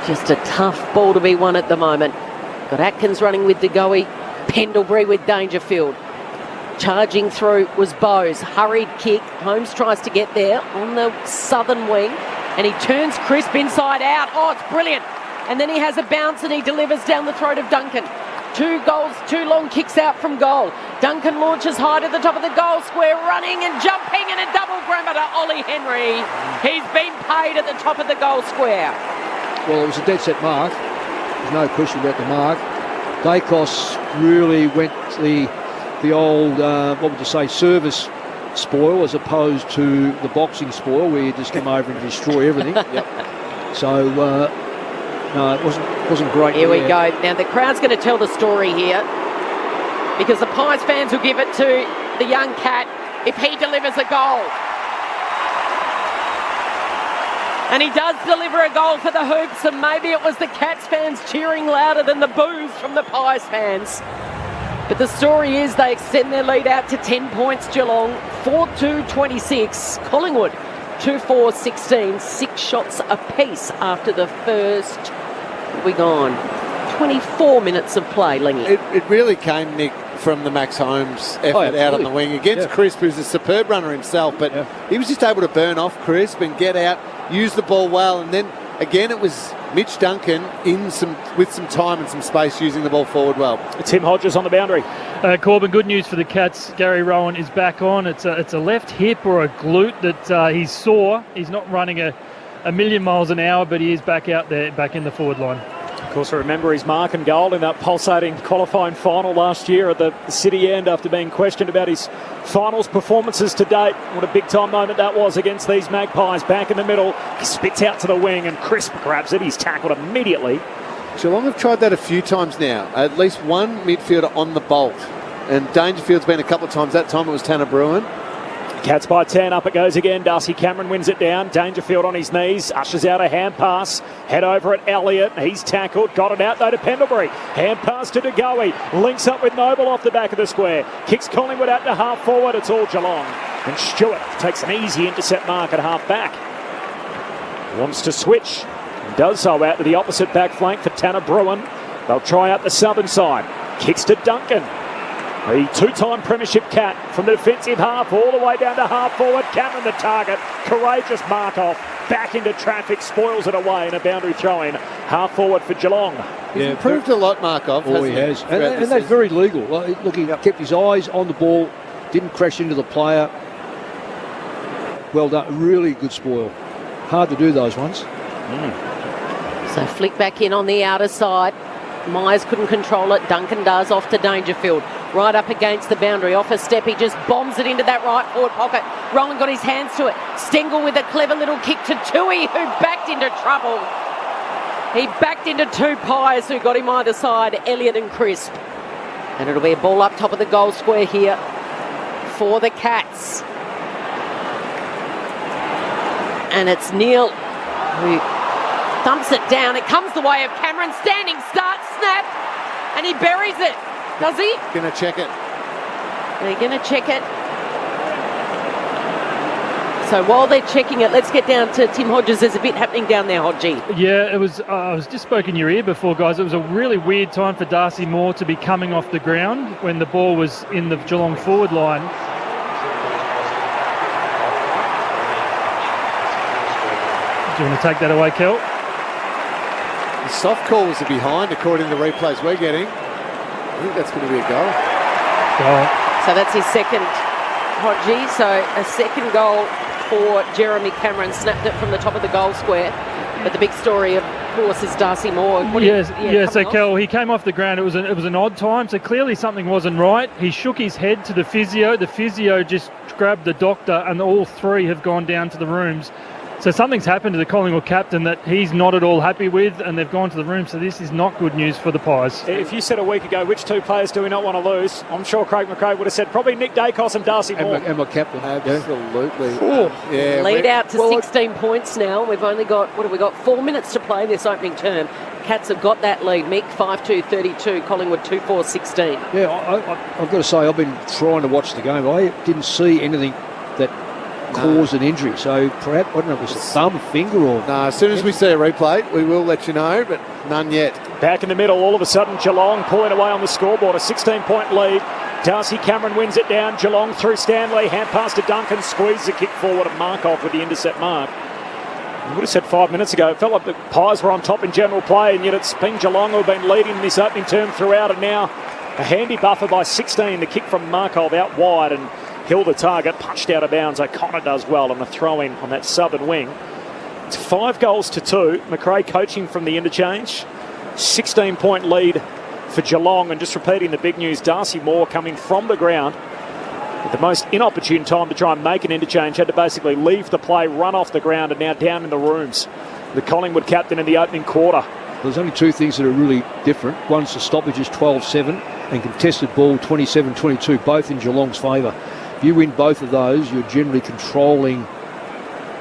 Just a tough ball to be won at the moment. Got Atkins running with DeGoey, Pendlebury with Dangerfield. Charging through was Bowes. Hurried kick. Holmes tries to get there on the southern wing, and he turns crisp inside out. Oh, it's brilliant. And then he has a bounce and he delivers down the throat of Duncan. 2 goals, 2 long kicks out from goal. Duncan launches high to the top of the goal square, running and jumping, and a double grabber to Ollie Henry. He's been paid at the top of the goal square. Well, it was a dead set mark. There's no question about the mark. Dacos really went the old, what would you say, service spoil, as opposed to the boxing spoil, where you just come over and destroy everything. So, no, it wasn't great. Here we go. Now, the crowd's going to tell the story here, because the Pies fans will give it to the young Cat if he delivers a goal. And he does deliver a goal for the Hoops, and maybe it was the Cats fans cheering louder than the boos from the Pies fans. But the story is they extend their lead out to 10 points, Geelong. 4-2-26. Collingwood 2-4-16. 6 shots apiece after the first, we gone, 24 minutes of play, Lingy. It really came, Nick, from the Max Holmes effort out on the wing against Crisp, who's a superb runner himself, but he was just able to burn off Crisp and get out, use the ball well, and then again it was Mitch Duncan with some time and some space, using the ball forward well. Tim Hodges on the boundary. Corbin, good news for the Cats. Gary Rowan is back on. It's a left hip or a glute that he's sore. He's not running a million miles an hour, but he is back out there, back in the forward line. Of course, I remember his mark and goal in that pulsating qualifying final last year at the City end, after being questioned about his finals performances to date. What a big-time moment that was against these Magpies. Back in the middle, he spits out to the wing, and Crisp grabs it. He's tackled immediately. Geelong have tried that a few times now. At least one midfielder on the bolt. And Dangerfield's been a couple of times. That time it was Tanner Bruin. Cats by 10, up it goes again. Darcy Cameron wins it down. Dangerfield on his knees, ushers out a hand pass. Head over at Elliott. He's tackled. Got it out though to Pendlebury. Hand pass to DeGoey. Links up with Noble off the back of the square. Kicks Collingwood out to half forward. It's all Geelong. And Stewart takes an easy intercept mark at half back. Wants to switch. Does so out to the opposite back flank for Tanner Bruin. They'll try out the southern side. Kicks to Duncan. The 2-time premiership Cat from the defensive half all the way down to half forward. Cameron the target. Courageous mark off. Back into traffic. Spoils it away in a boundary throw-in. Half forward for Geelong. He's improved a lot, Markov. Oh, he has. And that's very legal. Look, he kept his eyes on the ball. Didn't crash into the player. Well done. Really good spoil. Hard to do those ones. So flick back in on the outer side. Myers couldn't control it. Duncan does, off to Dangerfield. right up against the boundary. Off a step, he just bombs it into that right forward pocket. Rowan got his hands to it. Stengel with a clever little kick to Tui, who backed into trouble. He backed into two Pies who got him either side, Elliott and Crisp. And it'll be a ball up top of the goal square here for the Cats. And it's Neil who thumps it down. It comes the way of Cameron. Standing start, snap, and he buries it. Does he? Going to check it. They're going to check it. So while they're checking it, let's get down to Tim Hodges. There's a bit happening down there, Hodgie. Yeah, it was. I was just spoke in your ear before, guys. It was a really weird time for Darcy Moore to be coming off the ground when the ball was in the Geelong forward line. Do you want to take that away, Kel? The soft call was a behind, according to the replays we're getting. I think that's going to be a goal. So that's his second, Hodgie. So a second goal for Jeremy Cameron. Snapped it from the top of the goal square. But the big story, of course, is Darcy Moore. So Kel, he came off the ground. It was an odd time. So clearly something wasn't right. He shook his head to the physio. The physio just grabbed the doctor, and all three have gone down to the rooms. So something's happened to the Collingwood captain that he's not at all happy with, and they've gone to the room. So this is not good news for the Pies. If you said a week ago, which two players do we not want to lose, I'm sure Craig McRae would have said probably Nick Dacos and Darcy Moore. And my captain. Absolutely. Yeah. Lead out to 16 points now. We've only got, 4 minutes to play this opening term. Cats have got that lead, Mick, 5-2-32, Collingwood 2-4-16. Yeah, I've got to say, I've been trying to watch the game. I didn't see anything that caused an injury. So perhaps, I don't know if it was a thumb, finger, or... No, as soon as we see a replay, we will let you know, but none yet. Back in the middle, all of a sudden, Geelong pulling away on the scoreboard, a 16-point lead. Darcy Cameron wins it down. Geelong through Stanley, hand pass to Duncan, squeezes a kick forward of Markov with the intercept mark. I would have said 5 minutes ago, it felt like the Pies were on top in general play, and yet it's been Geelong who have been leading this opening term throughout, and now a handy buffer by 16. The kick from Markov out wide, and Hill the target, punched out of bounds. O'Connor does well on the throw-in on that southern wing. It's 5-2. McRae coaching from the interchange. 16-point lead for Geelong. And just repeating the big news, Darcy Moore coming from the ground at the most inopportune time to try and make an interchange. Had to basically leave the play, run off the ground, and now down in the rooms. The Collingwood captain in the opening quarter. There's only two things that are really different. One's the stoppages 12-7 and contested ball 27-22, both in Geelong's favour. If you win both of those, you're generally controlling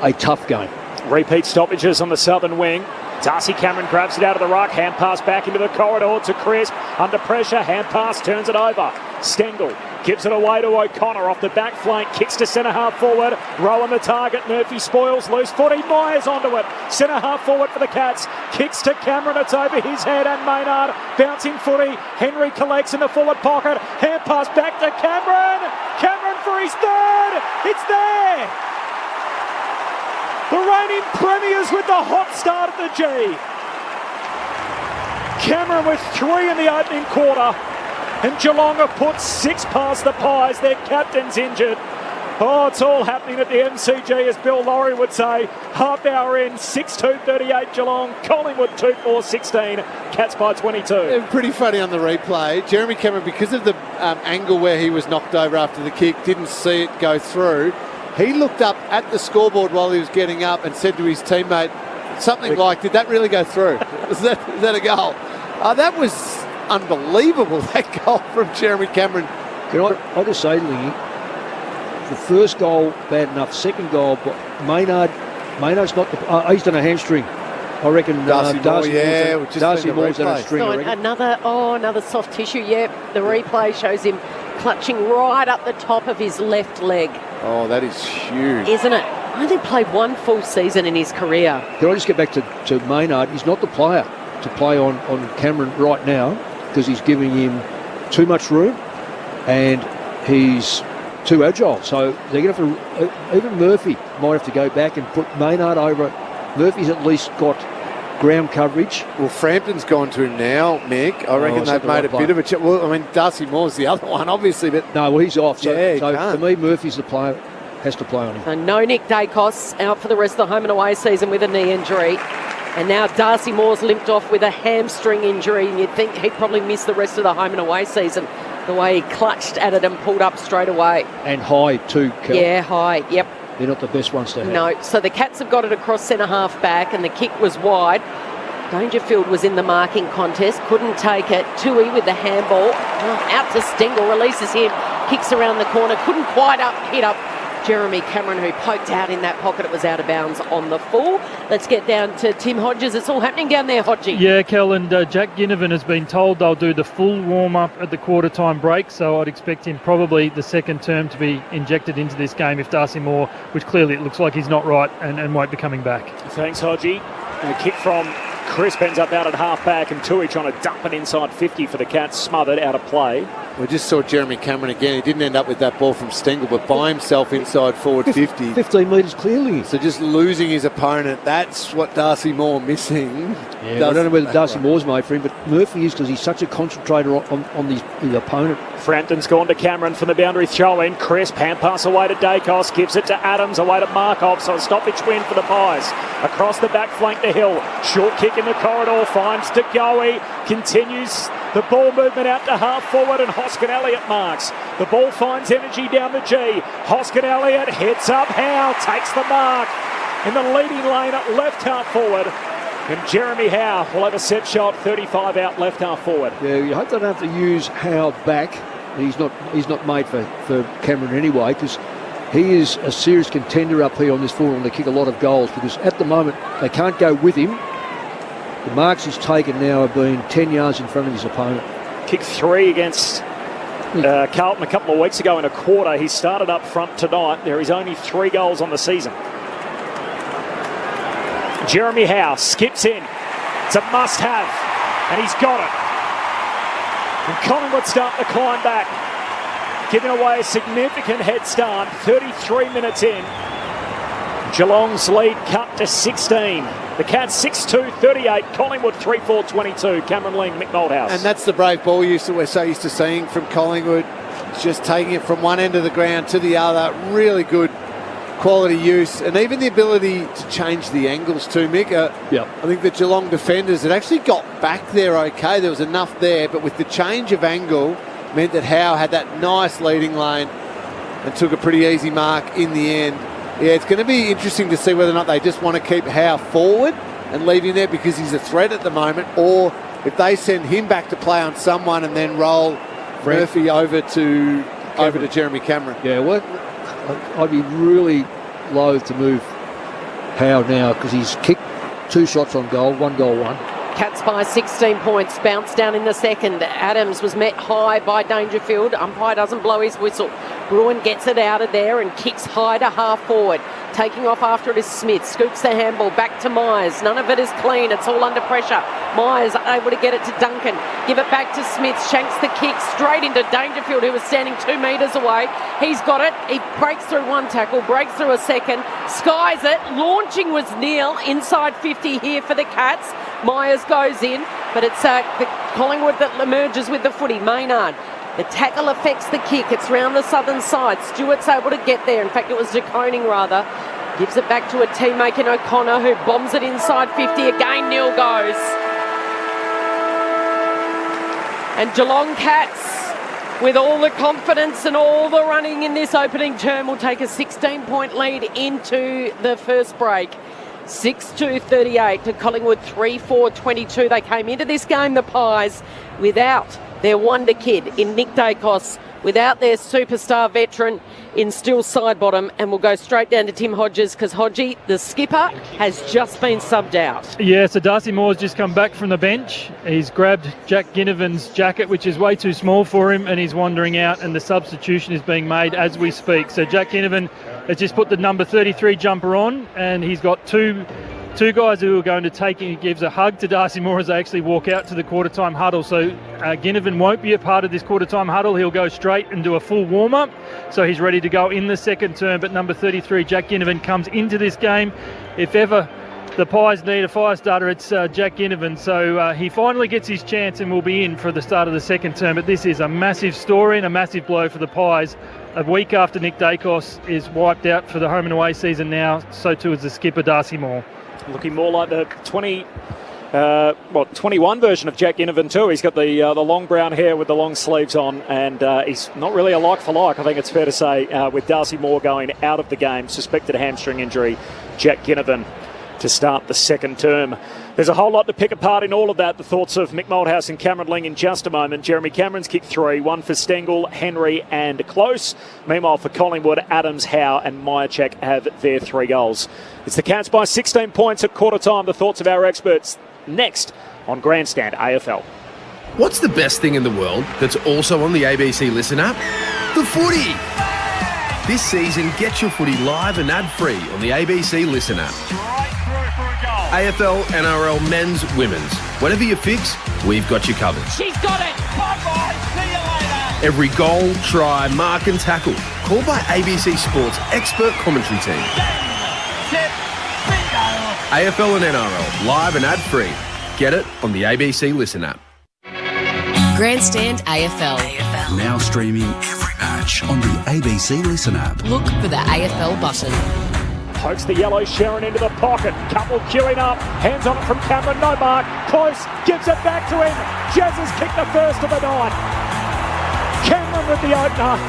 a tough game. Repeat stoppages on the southern wing. Darcy Cameron grabs it out of the ruck. Hand pass back into the corridor to Crisp. Under pressure, hand pass, turns it over. Stengel gives it away to O'Connor off the back flank. Kicks to centre half forward. Rowan the target. Murphy spoils loose footy. Myers onto it. Centre half forward for the Cats. Kicks to Cameron. It's over his head and Maynard. Bouncing footy. Henry collects in the forward pocket. Hand pass back to Cameron. Cameron for his third. It's there. The reigning premiers with the hot start at the G. Cameron with 3 in the opening quarter. And Geelong have put 6 past the Pies. Their captain's injured. Oh, it's all happening at the MCG, as Bill Laurie would say. Half hour in, 6-2-38 Geelong. Collingwood 2-4-16. Cats by 22. Pretty funny on the replay. Jeremy Cameron, because of the angle where he was knocked over after the kick, didn't see it go through. He looked up at the scoreboard while he was getting up and said to his teammate something like, "Did that really go through? Is that a goal?" That was unbelievable, that goal from Jeremy Cameron. Can I just say, Lingy, the first goal, bad enough. Second goal, but Maynard's not he's done a hamstring. I reckon Darcy Moore's done a string. Another soft tissue. Yep, the replay shows him clutching right up the top of his left leg. Oh, that is huge. Isn't it? Only played one full season in his career. Can I just get back to Maynard? He's not the player to play on Cameron right now because he's giving him too much room and he's too agile. So they're going to have to, even Murphy might have to go back and put Maynard over it. Murphy's at least got ground coverage. Well, Frampton's gone to him now, Mick. I reckon they've made a bit of a... Well, I mean, Darcy Moore's the other one, obviously, but... No, well, he's off. So for me, Murphy's the player, has to play on him. So no Nick Dacos, out for the rest of the home and away season with a knee injury. And now Darcy Moore's limped off with a hamstring injury, and you'd think he'd probably miss the rest of the home and away season. The way he clutched at it and pulled up straight away. And high too, Kel. Yeah, high. Yep. They're not the best ones to have. No. So the Cats have got it across centre half back, and the kick was wide. Dangerfield was in the marking contest, couldn't take it. Tui with the handball. Out to Stengel, releases him, kicks around the corner, couldn't quite hit up Jeremy Cameron, who poked out in that pocket. It was out of bounds on the full. Let's get down to Tim Hodges. It's all happening down there, Hodgie. Yeah, Kel, and Jack Ginnivan has been told they'll do the full warm-up at the quarter-time break, so I'd expect him probably the second term to be injected into this game if Darcy Moore, which clearly it looks like he's not right and won't be coming back. Thanks, Hodgie. And a kick from Chris ends up out at half-back, and Tui trying to dump it inside 50 for the Cats, smothered out of play. We just saw Jeremy Cameron again. He didn't end up with that ball from Stengel, but by himself inside forward 50. 15 metres clearly. So just losing his opponent, that's what Darcy Moore missing. Yeah, I don't know whether Darcy Moore's made for him, but Murphy is, because he's such a concentrator on his opponent. Frampton's gone to Cameron from the boundary throw-in. Crisp, hand pass away to Dacos, gives it to Adams, away to Markov, so a stoppage win for the Pies. Across the back flank to Hill. Short kick in the corridor, finds De Goey, continues the ball movement out to half forward, and Hoskin Elliott marks. The ball finds energy down the G. Hoskin Elliott hits up Howe, takes the mark in the leading lane at left half forward. And Jeremy Howe will have a set shot, 35 out left half forward. Yeah, you hope they don't have to use Howe back. He's not made for Cameron anyway, because he is a serious contender up here on this forward and they kick a lot of goals, because at the moment they can't go with him. The marks he's taken now have been 10 yards in front of his opponent. Kicked 3 against Carlton a couple of weeks ago in a quarter. He started up front tonight. There is only 3 goals on the season. Jeremy Howe skips in. It's a must-have, and he's got it. And Collingwood start to climb back, giving away a significant head start. 33 minutes in. Geelong's lead cut to 16. The Cats 6-2-38. Collingwood 3-4-22. Cameron Ling, Mick Malthouse. And that's the brave ball we're so used to seeing from Collingwood. Just taking it from one end of the ground to the other. Really good quality use, and even the ability to change the angles too, Mick. I think the Geelong defenders had actually got back there okay. There was enough there, but with the change of angle meant that Howe had that nice leading lane and took a pretty easy mark in the end. Yeah, it's going to be interesting to see whether or not they just want to keep Howe forward and leave him there because he's a threat at the moment, or if they send him back to play on someone and then roll Murphy over to Jeremy Cameron. Yeah, well, I'd be really loath to move Howe now, because he's kicked 2 shots on goal, 1 goal, 1. Cats by 16 points, bounced down in the second. Adams was met high by Dangerfield. Umpire doesn't blow his whistle. Bruin gets it out of there and kicks high to half forward. Taking off after it is Smith. Scoops the handball back to Myers. None of it is clean. It's all under pressure. Myers able to get it to Duncan. Give it back to Smith. Shanks the kick straight into Dangerfield, who was standing 2 metres away. He's got it. He breaks through 1 tackle, breaks through a second, skies it. Launching was Neil inside 50 here for the Cats. Myers goes in, but it's the Collingwood that emerges with the footy. Maynard. The tackle affects the kick. It's round the southern side. Stewart's able to get there. In fact, it was De Koning rather. Gives it back to a teammate in O'Connor, who bombs it inside 50. Again, Neil goes. And Geelong Cats, with all the confidence and all the running in this opening term, will take a 16-point lead into the first break. 6-2-38 to Collingwood 3-4-22. They came into this game, the Pies, without their wonder kid in Nick Dacos, without their superstar veteran in Still Sidebottom, and we'll go straight down to Tim Hodges, because Hodgie, the skipper, has just been subbed out. Yeah, so Darcy Moore's just come back from the bench. He's grabbed Jack Ginnivan's jacket, which is way too small for him, and he's wandering out, and the substitution is being made as we speak. So Jack Ginnivan has just put the number 33 jumper on, and he's got two guys who are going to take him. He gives a hug to Darcy Moore as they actually walk out to the quarter-time huddle. So Ginnivan won't be a part of this quarter-time huddle. He'll go straight and do a full warm-up. So he's ready to go in the second term. But number 33, Jack Ginnivan, comes into this game. If ever the Pies need a fire starter, it's Jack Ginnivan. So he finally gets his chance and will be in for the start of the second term. But this is a massive story and a massive blow for the Pies. A week after Nick Dacos is wiped out for the home and away season now, so too is the skipper, Darcy Moore. Looking more like the 21 version of Jack Ginnivan too. He's got the long brown hair with the long sleeves on, and he's not really a like for like, I think it's fair to say, with Darcy Moore going out of the game, suspected hamstring injury. Jack Ginnivan to start the second term. There's a whole lot to pick apart in all of that. The thoughts of Mick Malthouse and Cameron Ling in just a moment. Jeremy Cameron's kicked 3, one for Stengel, Henry and Close. Meanwhile, for Collingwood, Adams, Howe and Myercheck have their 3 goals. It's the Cats by 16 points at quarter time. The thoughts of our experts next on Grandstand AFL. What's the best thing in the world that's also on the ABC Listen app? The footy! This season, get your footy live and ad-free on the ABC Listen app. AFL, NRL, men's, women's. Whatever you fix, we've got you covered. She's got it! Bye-bye! See you later! Every goal, try, mark and tackle. Called by ABC Sports' expert commentary team. Set, bingo! AFL and NRL, live and ad-free. Get it on the ABC Listen app. Grandstand AFL. Now streaming every match on the ABC Listen app. Look for the AFL button. Pokes the yellow Sharon into the pocket. Couple queuing up. Hands on it from Cameron. No mark. Close. Gives it back to him. Jazz has kicked the first of the night. Cameron with the opener.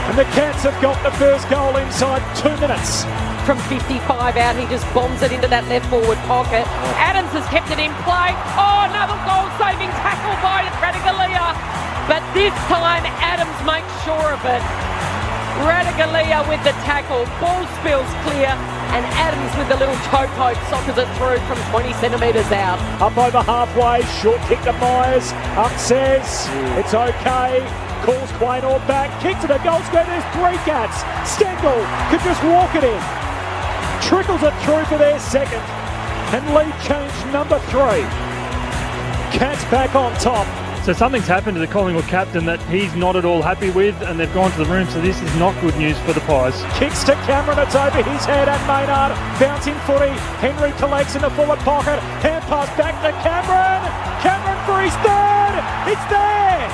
And the Cats have got the first goal inside 2 minutes. From 55 out, he just bombs it into that left forward pocket. Adams has kept it in play. Oh, another goal-saving tackle by Rattigalia. But this time, Adams makes sure of it. Rattigalia with the tackle. Ball spills clear. And Adams with the little toe poke sockers it through from 20 centimetres out. Up over halfway. Short kick to Myers. Up says it's okay. Calls Quaynor back. Kick to the goal square. There's 3 Cats. Stengel could just walk it in. Trickles it through for their second. And lead change number 3. Cats back on top. So something's happened to the Collingwood captain that he's not at all happy with, and they've gone to the room, so this is not good news for the Pies. Kicks to Cameron, it's over his head and Maynard. Bouncing footy, Henry collects in the forward pocket. Hand pass back to Cameron. Cameron for his third. It's there.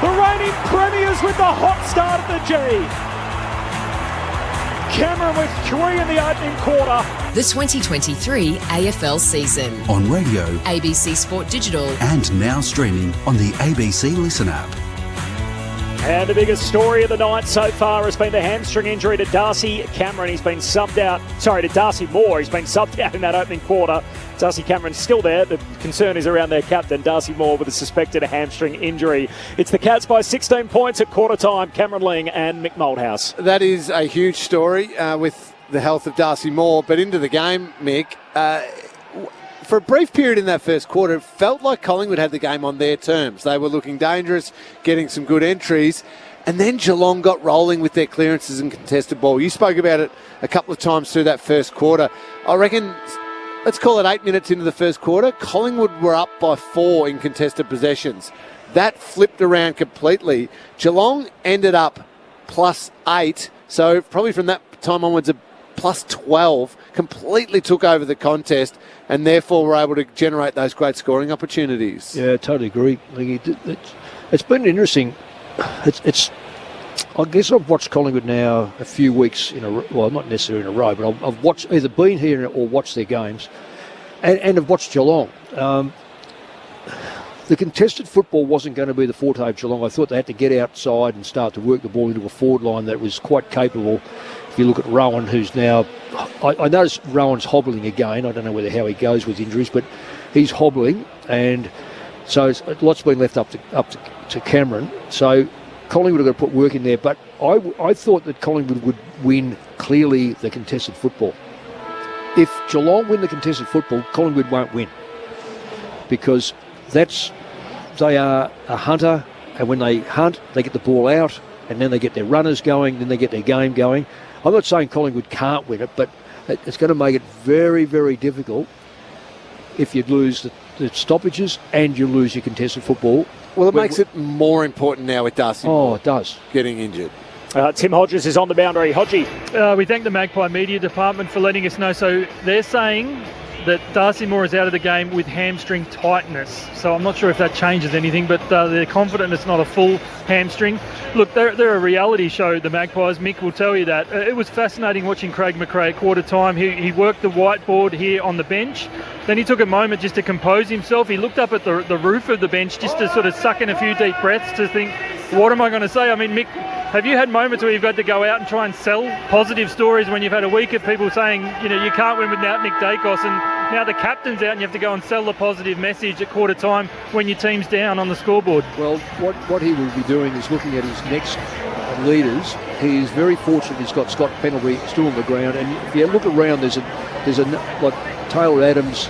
The reigning premiers with the hot start at the G. Cameron with 3 in the opening quarter. The 2023 AFL season. On radio, ABC Sport Digital. and now streaming on the ABC Listen app. And the biggest story of the night so far has been the hamstring injury to Darcy Cameron. He's been subbed out, to Darcy Moore. He's been subbed out in that opening quarter. Darcy Cameron's still there. The concern is around their captain, Darcy Moore, with a suspected hamstring injury. It's the Cats by 16 points at quarter time. Cameron Ling and Mick Malthouse. That is a huge story with the health of Darcy Moore. But into the game, Mick, for a brief period in that first quarter, it felt like Collingwood had the game on their terms. They were looking dangerous, getting some good entries. And then Geelong got rolling with their clearances and contested ball. You spoke about it a couple of times through that first quarter. I reckon, let's call it 8 minutes into the first quarter, Collingwood were up by 4 in contested possessions. That flipped around completely. Geelong ended up +8. So probably from that time onwards, a +12, completely took over the contest and therefore were able to generate those great scoring opportunities. Yeah, I totally agree. It's been interesting. I guess I've watched Collingwood now a few weeks in a row. Well, not necessarily in a row, but I've watched, either been here or watched their games, and have watched Geelong. The contested football wasn't going to be the forte of Geelong. I thought they had to get outside and start to work the ball into a forward line that was quite capable. If you look at Rowan, who's now... I noticed Rowan's hobbling again. I don't know how he goes with injuries, but he's hobbling, and so lots been left up to Cameron. So Collingwood have got to put work in there, but I thought that Collingwood would win clearly the contested football. If Geelong win the contested football, Collingwood won't win, because they are a hunter, and when they hunt, they get the ball out, and then they get their runners going, then they get their game going. I'm not saying Collingwood can't win it, but it's going to make it very, very difficult if you lose the stoppages and you lose your contested football. Well, it makes it more important now with Darcy Moore it does. getting injured. Tim Hodges is on the boundary. Hodgie. We thank the Magpie Media Department for letting us know. So they're saying that Darcy Moore is out of the game with hamstring tightness. So I'm not sure if that changes anything, but they're confident it's not a full hamstring. Look, they're a reality show, the Magpies. Mick will tell you that. It was fascinating watching Craig McRae at quarter time. He worked the whiteboard here on the bench. Then he took a moment just to compose himself. He looked up at the roof of the bench just to sort of suck in a few deep breaths to think, what am I going to say? I mean, Mick, have you had moments where you've got to go out and try and sell positive stories when you've had a week of people saying, you can't win without Nick Dacos, and now the captain's out and you have to go and sell the positive message at quarter time when your team's down on the scoreboard? Well, what he will be doing is looking at his next leaders. He is very fortunate he's got Scott Pendlebury still on the ground, and if you look around, there's a like Taylor Adams.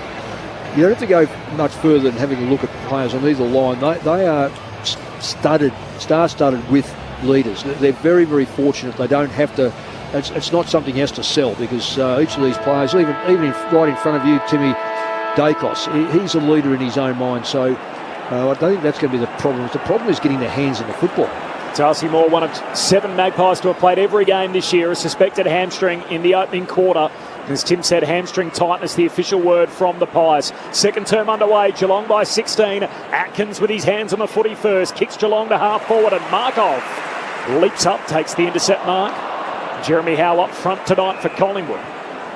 You don't have to go much further than having a look at players on either line. They are star-studded with leaders. They're very, very fortunate. They don't have to. It's not something he has to sell, because each of these players, even right in front of you, Timmy Dacos, he's a leader in his own mind. So I don't think that's going to be the problem. The problem is getting their hands in the football. Darcy Moore, one of 7 Magpies to have played every game this year, a suspected hamstring in the opening quarter. As Tim said, hamstring tightness, the official word from the Pies. Second term underway, Geelong by 16. Atkins with his hands on the footy first, kicks Geelong to half forward, and Markov leaps up, takes the intercept mark. Jeremy Howe up front tonight for Collingwood.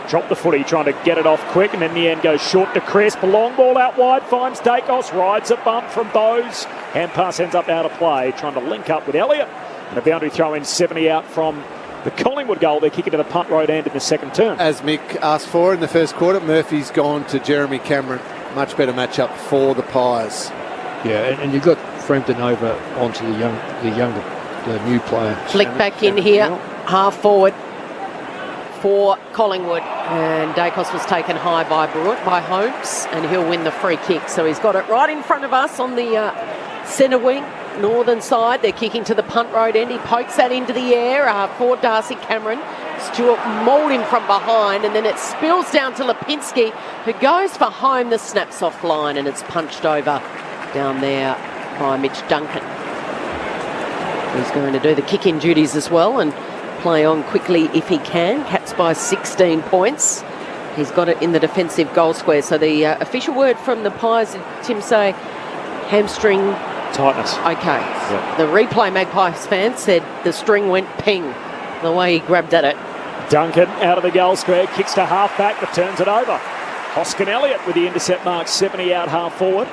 Dropped the footy, trying to get it off quick, and in the end goes short to Crisp. Long ball out wide, finds Dacos, rides a bump from Bowes. Hand pass ends up out of play, trying to link up with Elliott. And a boundary throw in, 70 out from the Collingwood goal. They're kicking to the punt road end in the second term. As Mick asked for in the first quarter, Murphy's gone to Jeremy Cameron. Much better matchup for the Pies. Yeah, and you've got Frampton over onto the new player. Flick back in here, half forward for Collingwood, and Dacos was taken high by Holmes, and he'll win the free kick. So he's got it right in front of us on the centre wing, northern side. They're kicking to the punt road end. He pokes that into the air for Darcy Cameron. Stewart mauled him from behind, and then it spills down to Lipinski, who goes for home. The snap's off line, and it's punched over down there by Mitch Duncan. He's going to do the kick-in duties as well and play on quickly if he can. Cats by 16 points. He's got it in the defensive goal square. So the official word from the Pies, Tim, say hamstring tightness. Okay. Yep. The replay Magpies fan said the string went ping the way he grabbed at it. Duncan out of the goal square, kicks to half back, but turns it over. Hoskin Elliott with the intercept mark, 70 out half forward.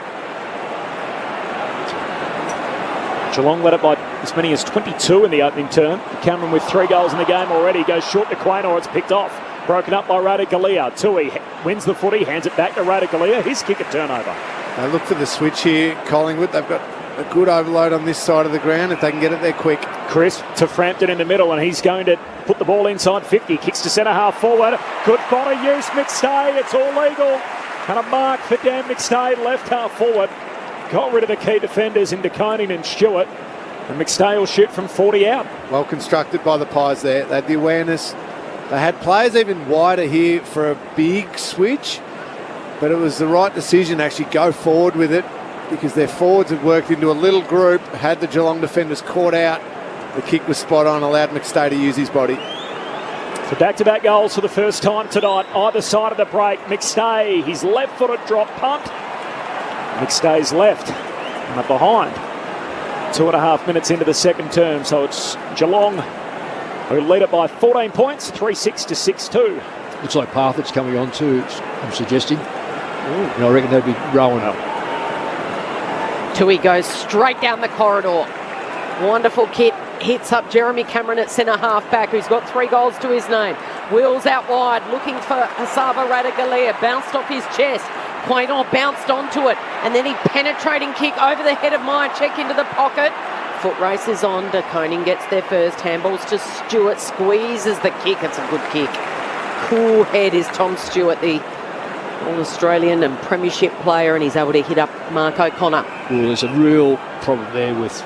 Geelong led it by as many as 22 in the opening term. Cameron with 3 goals in the game already goes short to Quaynor. It's picked off. Broken up by Ratugolea. Tui wins the footy, hands it back to Ratugolea. His kick at turnover. They look for the switch here, Collingwood. They've got a good overload on this side of the ground if they can get it there quick. Crisp to Frampton in the middle, and he's going to put the ball inside 50. Kicks to centre half forward. Good body use, McStay. It's all legal. And a mark for Dan McStay, left half forward. Got rid of the key defenders into Koning and Stewart. And McStay will shoot from 40 out. Well constructed by the Pies there. They had the awareness. They had players even wider here for a big switch. But it was the right decision to actually go forward with it, because their forwards had worked into a little group, had the Geelong defenders caught out. The kick was spot on, allowed McStay to use his body. So back-to-back goals for the first time tonight. Either side of the break. McStay, his left-footed drop punt. McStay's left and up behind. 2.5 minutes into the second term, so it's Geelong who lead it by 14 points, 3-6 to 6-2. Looks like Parfitt's coming on too, I'm suggesting. And I reckon they'd be rowing up. Tui goes straight down the corridor. Wonderful kit. Hits up Jeremy Cameron at centre half back, who's got 3 goals to his name. Wheels out wide, looking for Hasaba Ratugolea. Bounced off his chest. Quaynor bounced onto it, and then he penetrating kick over the head of Myercheck into the pocket. Foot races on. De Koning gets there first. Handballs to Stewart. Squeezes the kick. It's a good kick. Cool head is Tom Stewart, the All-Australian and Premiership player, and he's able to hit up Mark O'Connor. Well, there's a real problem there with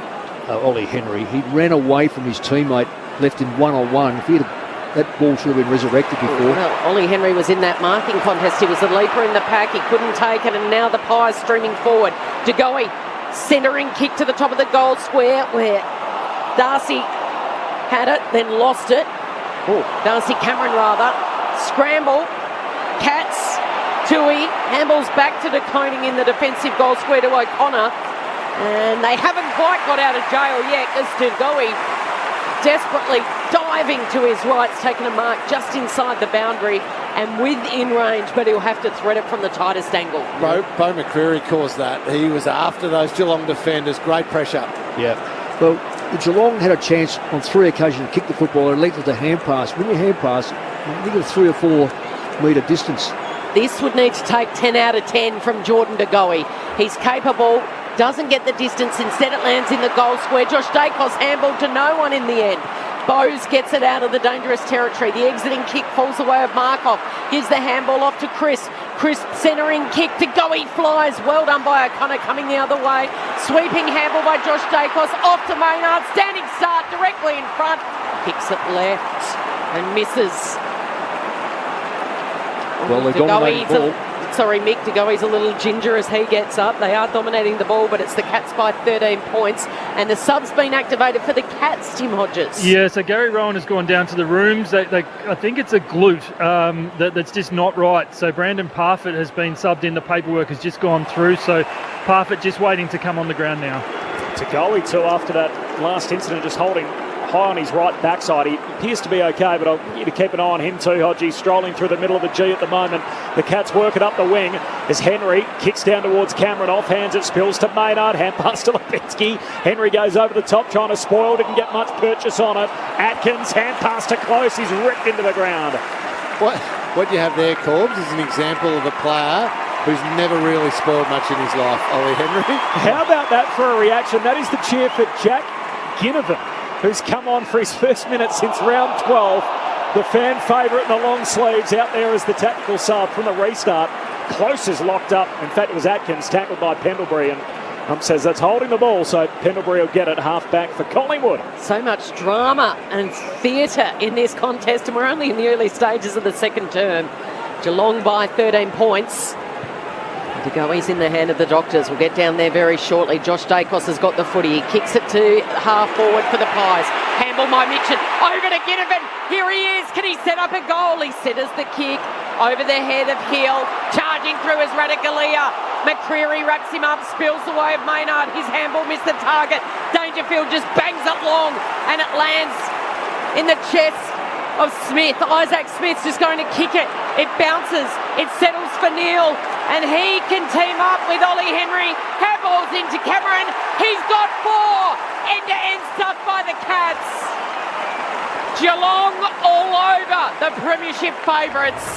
Ollie Henry. He ran away from his teammate, left him one-on-one. If he had that ball should have been resurrected before. Well, Ollie Henry was in that marking contest. He was the leaper in the pack. He couldn't take it, and now the Pies streaming forward. De Goey, centering kick to the top of the goal square, where Darcy had it, then lost it. Darcy Cameron, rather. Scramble. Cats Tui handballs back to De Koning in the defensive goal square to O'Connor. And they haven't quite got out of jail yet as Degoe desperately diving to his right, taking a mark just inside the boundary and within range, but he'll have to thread it from the tightest angle. Bo McCreary caused that. He was after those Geelong defenders. Great pressure. Yeah. Well, Geelong had a chance on 3 occasions to kick the football and length of the hand pass. When you hand pass, you get a 3 or 4 metre distance. This would need to take 10 out of 10 from Jordan DeGoey. He's capable, doesn't get the distance, instead it lands in the goal square. Josh Dacos handballed to no one in the end. Bowes gets it out of the dangerous territory. The exiting kick falls away of Markov. Gives the handball off to Chris. Chris centering kick. DeGoey flies. Well done by O'Connor coming the other way. Sweeping handball by Josh Dacos. Off to Maynard. Standing start directly in front. Kicks it left and misses. Well, they're dominating the ball. Mick DeGoey's a little ginger as he gets up. They are dominating the ball, but it's the Cats by 13 points. And the sub's been activated for the Cats, Tim Hodges. Yeah, so Gary Rowan has gone down to the rooms. I think it's a glute that's just not right. So Brandon Parfitt has been subbed in. The paperwork has just gone through. So Parfitt just waiting to come on the ground now. DeGoey too, after that last incident, just holding high on his right backside. He appears to be okay, but I want you to keep an eye on him too, Hodgie, strolling through the middle of the G at the moment. The Cats work it up the wing as Henry kicks down towards Cameron, offhands it, spills to Maynard, hand pass to Lipinski. Henry goes over the top trying to spoil, didn't get much purchase on it. Atkins, hand pass to Close, he's ripped into the ground. What you have there, Corbs, is an example of a player who's never really spoiled much in his life, Ollie Henry. How about that for a reaction? That is the cheer for Jack Ginnivan, who's come on for his first minute since round 12. The fan favourite in the long sleeves out there as the tactical sub from the restart. Close is locked up. In fact, it was Atkins tackled by Pendlebury, and says that's holding the ball, so Pendlebury will get it half back for Collingwood. So much drama and theatre in this contest, and we're only in the early stages of the second term. Geelong by 13 points. DeGoey's in the hand of the Doctors. We'll get down there very shortly. Josh Dacos has got the footy. He kicks it to half forward for the Pies. Handball by Mitchell. Over to Ginnivan. Here he is. Can he set up a goal? He centres the kick over the head of Hill. Charging through is Radicalea. McCreary wraps him up. Spills the way of Maynard. His handball missed the target. Dangerfield just bangs it long and it lands in the chest of Smith. Isaac Smith's just going to kick it. It bounces. It settles for Neil. And he can team up with Ollie Henry. Handballs into Cameron. He's got 4. End-to-end stuff by the Cats. Geelong all over the premiership favourites.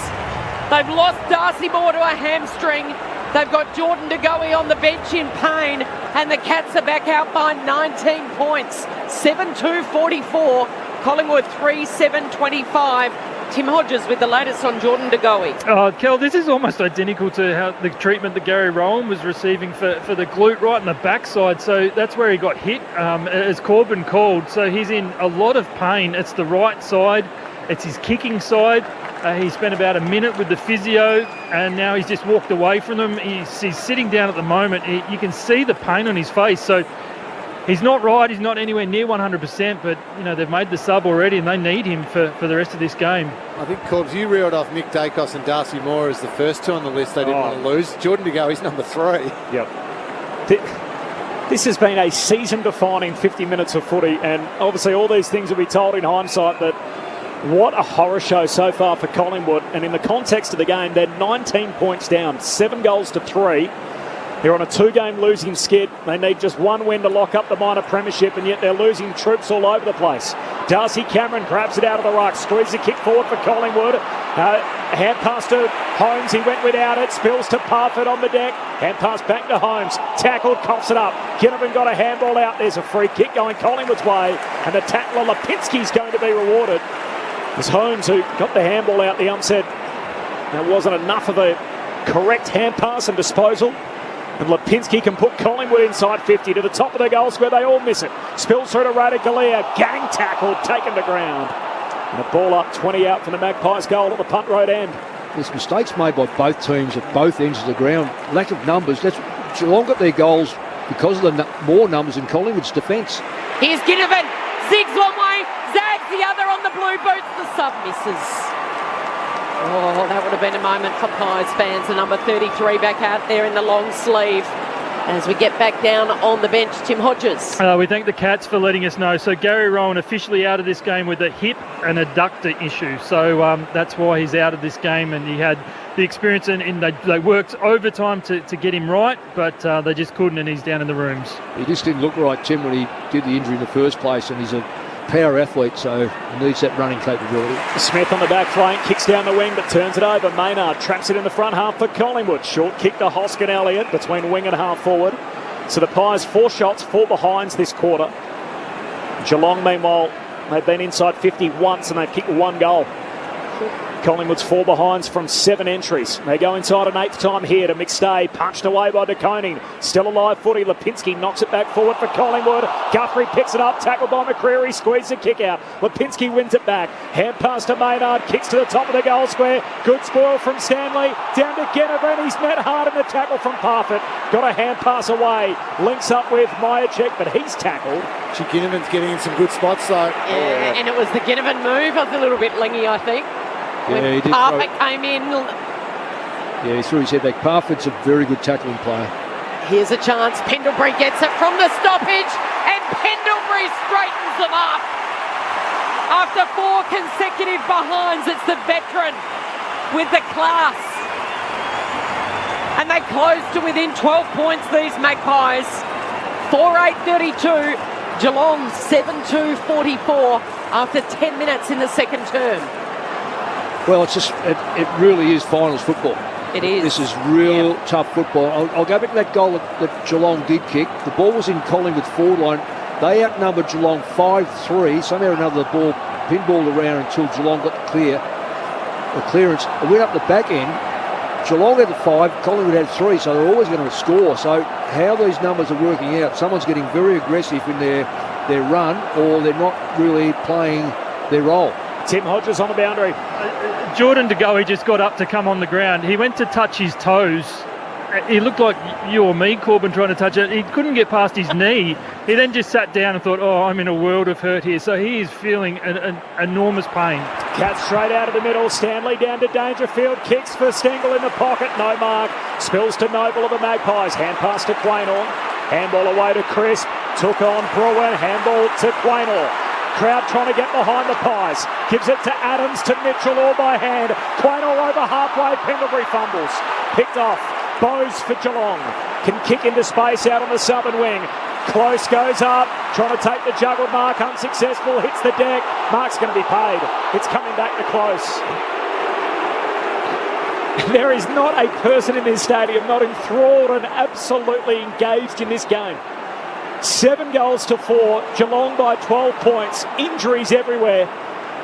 They've lost Darcy Moore to a hamstring. They've got Jordan DeGoey on the bench in pain. And the Cats are back out by 19 points. 7-2-44. Collingwood 3-7-25. Tim Hodges with the latest on Jordan DeGoey. Kel, this is almost identical to how the treatment that Gary Rowan was receiving for the glute right in the backside. So that's where he got hit, as Corbin called. So he's in a lot of pain. It's the right side. It's his kicking side. He spent about a minute with the physio, and now he's just walked away from them. He's sitting down at the moment. You can see the pain on his face. So he's not right. He's not anywhere near 100%, but they've made the sub already, and they need him for the rest of this game. I think, Corbs, you reeled off Nick Dacos and Darcy Moore as the first two on the list they didn't want to lose. Jordan DeGoey's number 3. Yep. This has been a season-defining 50 minutes of footy, and obviously all these things will be told in hindsight, but what a horror show so far for Collingwood. And in the context of the game, they're 19 points down, 7 goals to 3. They're on a 2-game losing skid. They need just 1 win to lock up the minor premiership, and yet they're losing troops all over the place. Darcy Cameron grabs it out of the ruck, squeezes a kick forward for Collingwood. Hand pass to Holmes, he went without it. Spills to Parfitt on the deck. Hand pass back to Holmes. Tackled, coughs it up. Ginnivan got a handball out. There's a free kick going Collingwood's way, and the tackler Lipinski's going to be rewarded. It's Holmes who got the handball out. The ump said there wasn't enough of a correct hand pass and disposal. And Lipinski can put Collingwood inside 50 to the top of the goal square. They all miss it. Spills through to Radicalea. Gang tackle, taken to ground. And a ball up, 20 out from the Magpies' goal at the punt road end. There's mistakes made by both teams at both ends of the ground. Lack of numbers. Geelong got their goals because of the more numbers in Collingwood's defence. Here's Ginnivan. Zigs one way, zags the other on the blue boots. The sub misses. Oh, that would have been a moment for Pies fans. The number 33 back out there in the long sleeve. As we get back down on the bench, Tim Hodges. We thank the Cats for letting us know. So Gary Rowan officially out of this game with a hip and adductor issue. So that's why he's out of this game, and he had the experience and they worked overtime to get him right, but they just couldn't, and he's down in the rooms. He just didn't look right, Tim, when he did the injury in the first place, and he's a power athlete, so he needs that running capability. Smith on the back flank, kicks down the wing but turns it over. Maynard traps it in the front half for Collingwood. Short kick to Hoskin Elliott between wing and half forward. So the Pies 4 shots, 4 behinds this quarter. Geelong, meanwhile, they've been inside 50 once and they've kicked 1 goal. Collingwood's 4 behinds from 7 entries. They go inside an 8th time here to McStay, punched away by De Koning. Still alive footy. Lipinski knocks it back forward for Collingwood. Guthrie picks it up, tackled by McCreary, squeezes a kick out. Lipinski wins it back. Hand pass to Maynard, kicks to the top of the goal square. Good spoil from Stanley. Down to Ginnivan. He's met hard in the tackle from Parfitt. Got a hand pass away. Links up with Myercheck, but he's tackled. Ginnivan's getting in some good spots though. Yeah, and it was the Ginnivan move. It was a little bit lingy, I think. Yeah, when he did Parfitt came in. Yeah, he threw his head back. Parfitt's a very good tackling player. Here's a chance. Pendlebury gets it from the stoppage, and Pendlebury straightens them up. After 4 consecutive behinds, it's the veteran with the class. And they close to within 12 points, these Magpies. 4-8-32. Geelong 7-2-44 after 10 minutes in the second term. Well, it's just it really is finals football. It is. This is real tough football. I'll go back to that goal that Geelong did kick. The ball was in Collingwood's forward line. They outnumbered Geelong 5-3. Somehow or another, the ball pinballed around until Geelong got the clearance. It went up the back end. Geelong had 5, Collingwood had 3, so they're always going to score. So how these numbers are working out, someone's getting very aggressive in their run, or they're not really playing their role. Tim Hodges on the boundary. Jordan De Goey just got up to come on the ground. He went to touch his toes. He looked like you or me, Corbin, trying to touch it. He couldn't get past his knee. He then just sat down and thought, I'm in a world of hurt here. So he is feeling an enormous pain. Cat straight out of the middle. Stanley down to Dangerfield. Kicks for Stengel in the pocket. No mark. Spills to Noble of the Magpies. Hand pass to Quaynor. Handball away to Crisp. Took on Bruin. Handball to Quaynor. Crowd trying to get behind the Pies. Gives it to Adams, to Mitchell, all by hand. Quaynor over halfway. Pendlebury fumbles. Picked off. Bowes for Geelong. Can kick into space out on the southern wing. Close goes up. Trying to take the juggled mark. Unsuccessful. Hits the deck. Mark's going to be paid. It's coming back to Close. There is not a person in this stadium not enthralled and absolutely engaged in this game. 7 goals to 4. Geelong by 12 points. Injuries everywhere.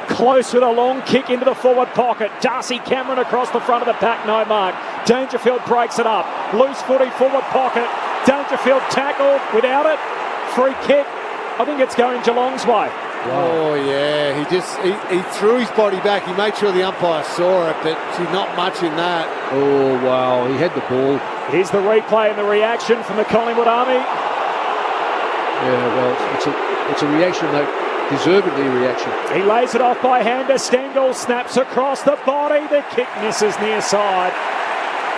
Close with a long kick into the forward pocket. Darcy Cameron across the front of the pack. No mark. Dangerfield breaks it up. Loose footy forward pocket. Dangerfield tackled without it. Free kick. I think it's going Geelong's way. Oh, yeah. He threw his body back. He made sure the umpire saw it, but not much in that. Oh, wow. He had the ball. Here's the replay and the reaction from the Collingwood Army. Yeah, well, it's a reaction, though. Deservedly a reaction. He lays it off by hand to Stengel. Snaps across the body. The kick misses near side.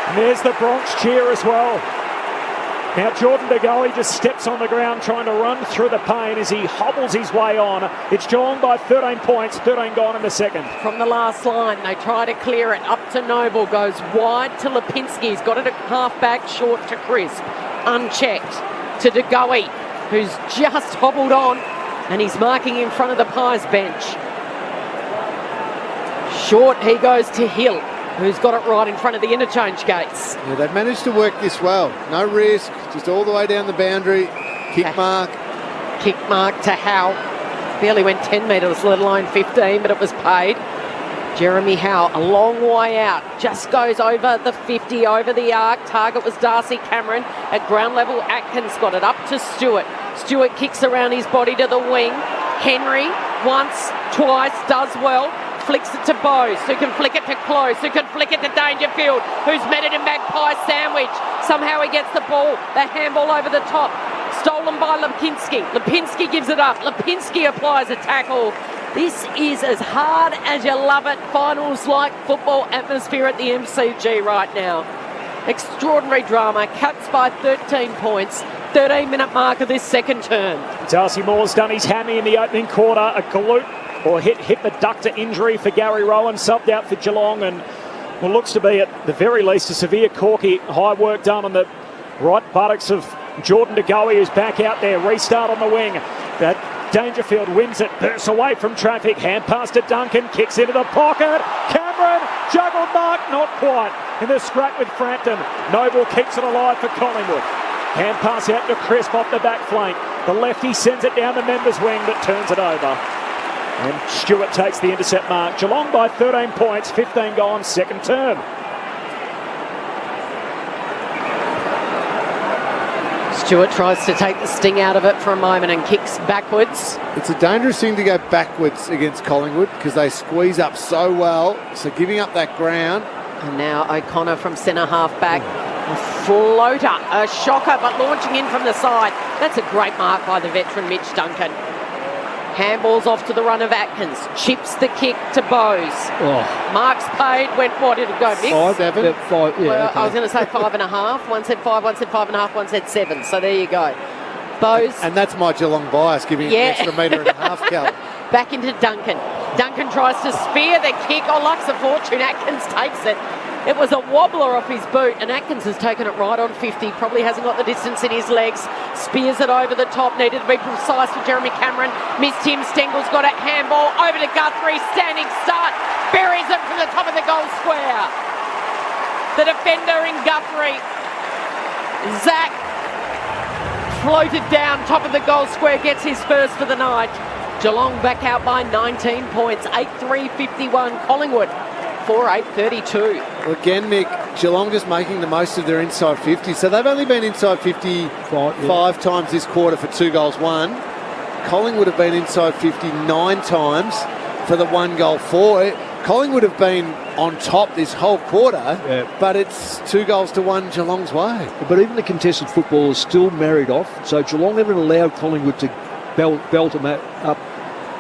And there's the Bronx cheer as well. Now Jordan De Goey just steps on the ground trying to run through the pain as he hobbles his way on. It's Geelong by 13 points, 13 gone in the second. From the last line, they try to clear it. Up to Noble, goes wide to Lipinski. He's got it at half back, short to Crisp. Unchecked to De Goey, who's just hobbled on, and he's marking in front of the Pies bench. Short, he goes to Hill, who's got it right in front of the interchange gates. Yeah, they've managed to work this well. No risk, just all the way down the boundary. Kick mark. Kick mark to Howe. Barely went 10 metres, let alone 15, but it was paid. Jeremy Howe, a long way out, just goes over the 50, over the arc. Target was Darcy Cameron. At ground level, Atkins got it up to Stewart. Stewart kicks around his body to the wing. Henry, once, twice, does well. Flicks it to Bowes, who can flick it to Close, who can flick it to Dangerfield, who's met it in Magpie sandwich. Somehow he gets the ball, the handball over the top. Stolen by Lipinski. Lipinski gives it up. Lipinski applies a tackle. This is as hard as you love it. Finals like football atmosphere at the MCG right now. Extraordinary drama. Caps by 13 points. 13-minute mark of this second term. Darcy Moore's done his hammy in the opening quarter. A glute or hip adductor injury for Gary Rowan, subbed out for Geelong, and what looks to be at the very least a severe corky. High work done on the right buttocks of Jordan De Goey, who's back out there. Restart on the wing. That Dangerfield wins it, bursts away from traffic. Hand pass to Duncan, kicks into the pocket. Cameron, juggled mark, not quite. In the scrap with Frampton. Noble keeps it alive for Collingwood. Hand pass out to Crisp off the back flank. The lefty sends it down the members' wing, but turns it over. And Stewart takes the intercept mark. Geelong by 13 points, 15 gone, second term. Stewart tries to take the sting out of it for a moment and kicks backwards. It's a dangerous thing to go backwards against Collingwood because they squeeze up so well. So giving up that ground. And now O'Connor from centre half back. A floater, a shocker, but launching in from the side. That's a great mark by the veteran Mitch Duncan. Handballs off to the run of Atkins. Chips the kick to Bowes. Oh. Marks paid. Went, what did it go, Mick? 5, 7. 5, yeah, Well, okay. I was going to say 5.5. One said 5, one said 5.5, one said 7. So there you go. Bowes. And that's my Geelong bias, giving it an extra metre and a half, Cal. Back into Duncan. Duncan tries to spear the kick. Oh, luck's a fortune. Atkins takes it. It was a wobbler off his boot, and Atkins has taken it right on 50. Probably hasn't got the distance in his legs. Spears it over the top. Needed to be precise for Jeremy Cameron. Missed him. Stengel's got it. Handball over to Guthrie. Standing start. Buries it from the top of the goal square. The defender in Guthrie. Zach floated down top of the goal square. Gets his first for the night. Geelong back out by 19 points. 8-3-51. Collingwood 4-8-32. Well, again, Mick, Geelong just making the most of their inside 50. So they've only been inside 50 five times this quarter for 2 goals won. Collingwood have been inside 50 9 times for the 1 goal for. Collingwood have been on top this whole quarter, but it's 2 goals to 1 Geelong's way. But even the contested football is still married off. So Geelong haven't allowed Collingwood to belt them up.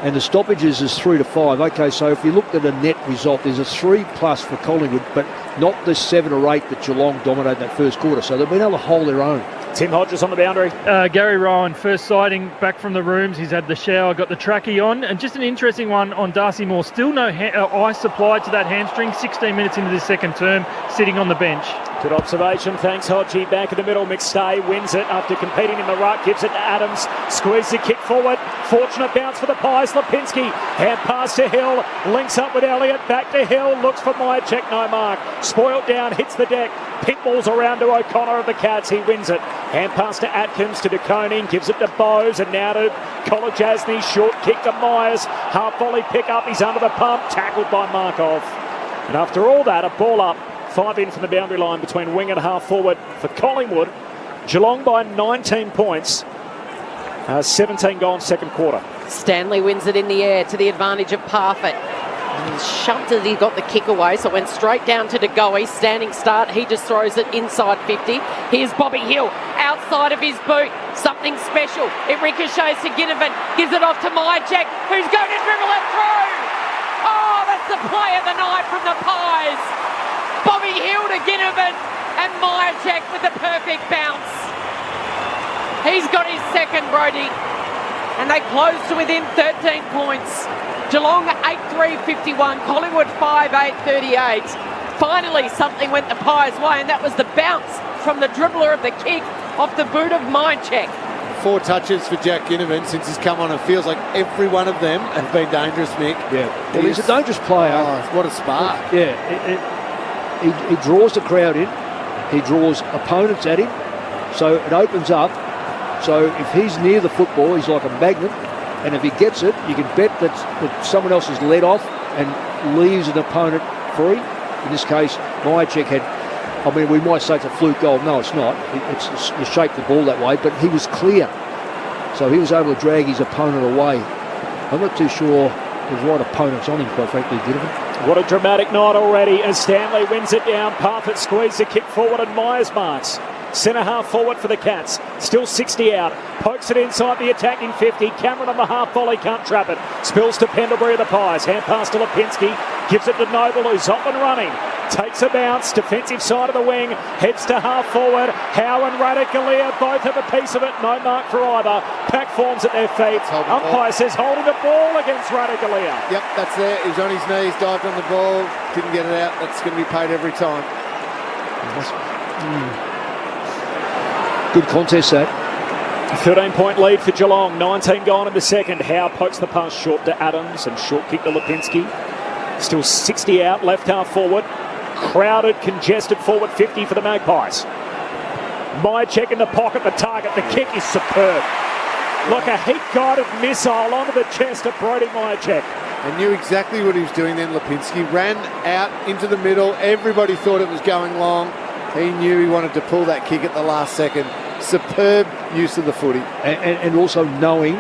And the stoppages is 3 to 5. Okay, so if you looked at a net result, there's a 3+ for Collingwood, but not the 7 or 8 that Geelong dominated that first quarter. So they've been able to hold their own. Tim Hodges on the boundary. Gary Rowan, first sighting back from the rooms. He's had the shower, got the trackie on. And just an interesting one on Darcy Moore. Still no ice supplied to that hamstring. 16 minutes into this second term, sitting on the bench. Good observation. Thanks, Hodgie. Back in the middle. McStay wins it after competing in the ruck. Gives it to Adams. Squeezes the kick forward. Fortunate bounce for the Pies. Lipinski. Hand pass to Hill. Links up with Elliott. Back to Hill. Looks for Myercheck. No mark. Spoiled down. Hits the deck. Pinballs around to O'Connor of the Cats. He wins it. Hand pass to Atkins to DeConing. Gives it to Bowes. And now to Kolajasny. Short kick to Myers. Half volley pick up. He's under the pump. Tackled by Markov. And after all that, a ball up. 5 in from the boundary line between wing and half forward for Collingwood. Geelong by 19 points. 17 gone second quarter. Stanley wins it in the air to the advantage of Parfitt. Shoved as he got the kick away, so it went straight down to De Goey. Standing start, he just throws it inside 50. Here's Bobby Hill, outside of his boot. Something special. It ricochets to Ginnivan, gives it off to Myercheck, who's going to dribble it through. Oh, that's the play of the night from the Pies. Bobby Hill to Ginnivan, and Myercheck with the perfect bounce. He's got his second, Brody. And they close to within 13 points. Geelong 8-3-51, Collingwood 5-8-38. Finally, something went the Pies' way, and that was the bounce from the dribbler of the kick off the boot of Myercheck. 4 touches for Jack Ginnivan since he's come on. It feels like every one of them has been dangerous, Mick. Yeah, well, he's a dangerous player. Oh, what a spark. Yeah, he draws the crowd in. He draws opponents at him. So it opens up. So if he's near the football, he's like a magnet. And if he gets it, you can bet that someone else is led off and leaves an opponent free. In this case, Myercheck had, I mean, we might say it's a fluke goal. No, it's not. It's you shape the ball that way, but he was clear. So he was able to drag his opponent away. I'm not too sure the right opponents on him, quite frankly, Ginnivan. What a dramatic night already as Stanley wins it down. Parfitt squeezes a kick forward and Myers marks. Centre half forward for the Cats. Still 60 out. Pokes it inside the attacking 50. Cameron on the half volley, can't trap it. Spills to Pendlebury of the Pies. Hand pass to Lipinski. Gives it to Noble, who's off and running. Takes a bounce. Defensive side of the wing. Heads to half forward. Howe and Radicalier both have a piece of it. No mark for either. Pack forms at their feet. Umpire says holding the ball against Radicalier. Yep, that's there. He's on his knees, dived on the ball. Didn't get it out. That's going to be paid every time. Good contest, that. 13-point lead for Geelong. 19 gone in the second. Howe pokes the pass short to Adams and short kick to Lipinski. Still 60 out, left half forward. Crowded, congested forward 50 for the Magpies. Myercheck in the pocket, the target. The kick is superb. Like a heat-guided missile onto the chest of Brodie Myercheck. And knew exactly what he was doing then, Lipinski. Ran out into the middle. Everybody thought it was going long. He knew he wanted to pull that kick at the last second. Superb use of the footy. And also knowing,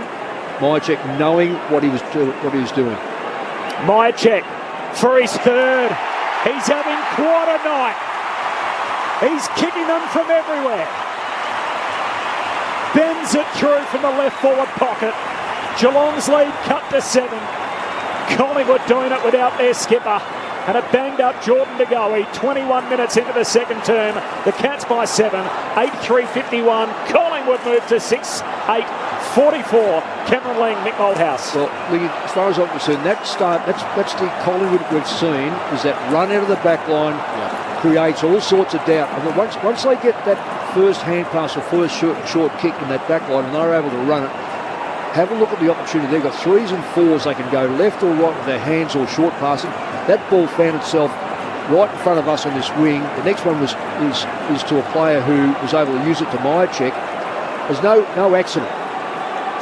Myercheck knowing what he was doing. Myercheck for his third. He's having quite a night. He's kicking them from everywhere. Bends it through from the left forward pocket. Geelong's lead cut to 7. Collingwood doing it without their skipper. And a banged-up Jordan De Goey, 21 minutes into the second term. The Cats by 7, 8-3-51. Collingwood moved to 6-8-44. Cameron Lang, Mick Malthouse. Well, as far as I'm concerned, that's the Collingwood we've seen, is that run out of the back line creates all sorts of doubt. And once they get that first hand pass or first short kick in that back line and they're able to run it, have a look at the opportunity. They've got 3s and 4s. They can go left or right with their hands or short passing. That ball found itself right in front of us on this wing. The next one is to a player who was able to use it to Myercheck. There's no accident.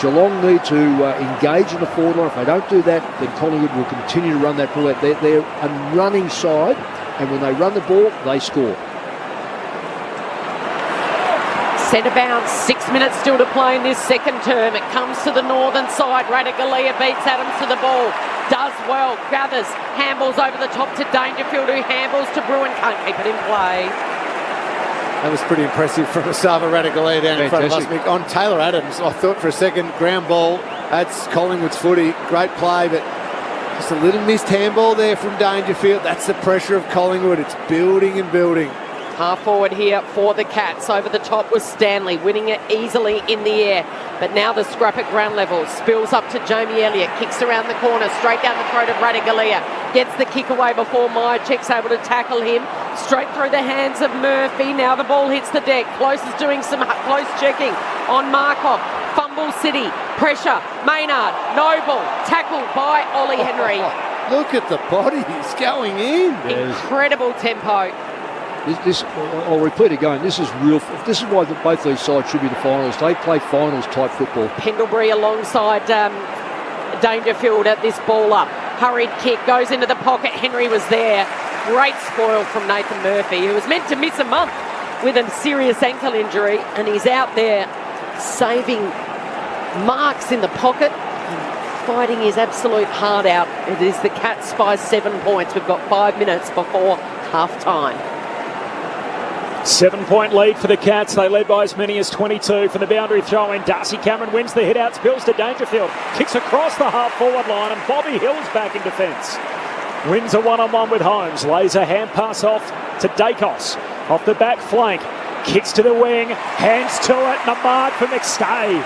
Geelong need to engage in the forward line. If they don't do that, then Collingwood will continue to run that ball out. They're a running side, and when they run the ball, they score. Centre bounce, 6 minutes still to play in this second term. It comes to the northern side. Radicalier beats Adams to the ball. Does well, gathers, handballs over the top to Dangerfield, who handballs to Bruin, can't keep it in play. That was pretty impressive from Asava Radicalier down in front of us. On Taylor Adams, I thought for a second, ground ball, that's Collingwood's footy. Great play, but just a little missed handball there from Dangerfield. That's the pressure of Collingwood. It's building and building. Half forward here for the Cats. Over the top was Stanley, winning it easily in the air. But now the scrap at ground level. Spills up to Jamie Elliott. Kicks around the corner, straight down the throat of Radicalier. Gets the kick away before Myercheck's able to tackle him. Straight through the hands of Murphy. Now the ball hits the deck. Close is doing some close checking on Markov. Fumble City. Pressure. Maynard. Noble. Tackled by Ollie Henry. Look at the body. He's going in. Incredible tempo. I'll repeat again. This is real. This is why both these sides should be the finals. They play finals type football. Pendlebury alongside Dangerfield at this ball up. Hurried kick goes into the pocket. Henry was there. Great spoil from Nathan Murphy, who was meant to miss a month with a serious ankle injury, and he's out there saving marks in the pocket, fighting his absolute heart out. It is the Cats by 7 points. We've got 5 minutes before half time. 7-point lead for the Cats. They led by as many as 22 from the boundary throw in. Darcy Cameron wins the hit out, spills to Dangerfield, kicks across the half forward line, and Bobby Hill's back in defence. Wins a one-on-one with Holmes, lays a hand pass off to Dacos off the back flank, kicks to the wing, hands to it, and a mark for McStay.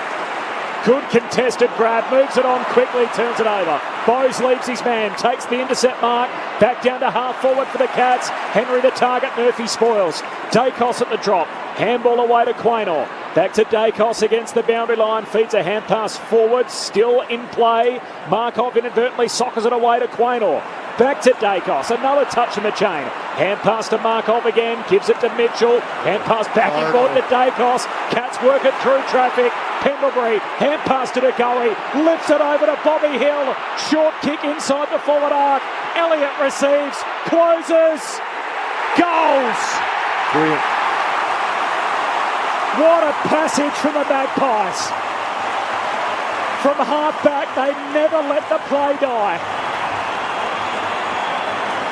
Good contested grab, moves it on quickly, turns it over. Bowes leaves his man, takes the intercept mark, back down to half forward for the Cats. Henry the target, Murphy spoils. Dacos at the drop, handball away to Quaynor. Back to Dacos against the boundary line, feeds a hand pass forward, still in play. Markov inadvertently soccers it away to Quaynor. Back to Dacos, another touch in the chain. Hand pass to Markov again, gives it to Mitchell. Hand pass back and forth to Dacos. Cats work it through traffic. Pendlebury, hand pass to De Goey, lifts it over to Bobby Hill. Short kick inside the forward arc. Elliott receives, closes, goals. Brilliant. What a passage from the Magpies. From half back, they never let the play die.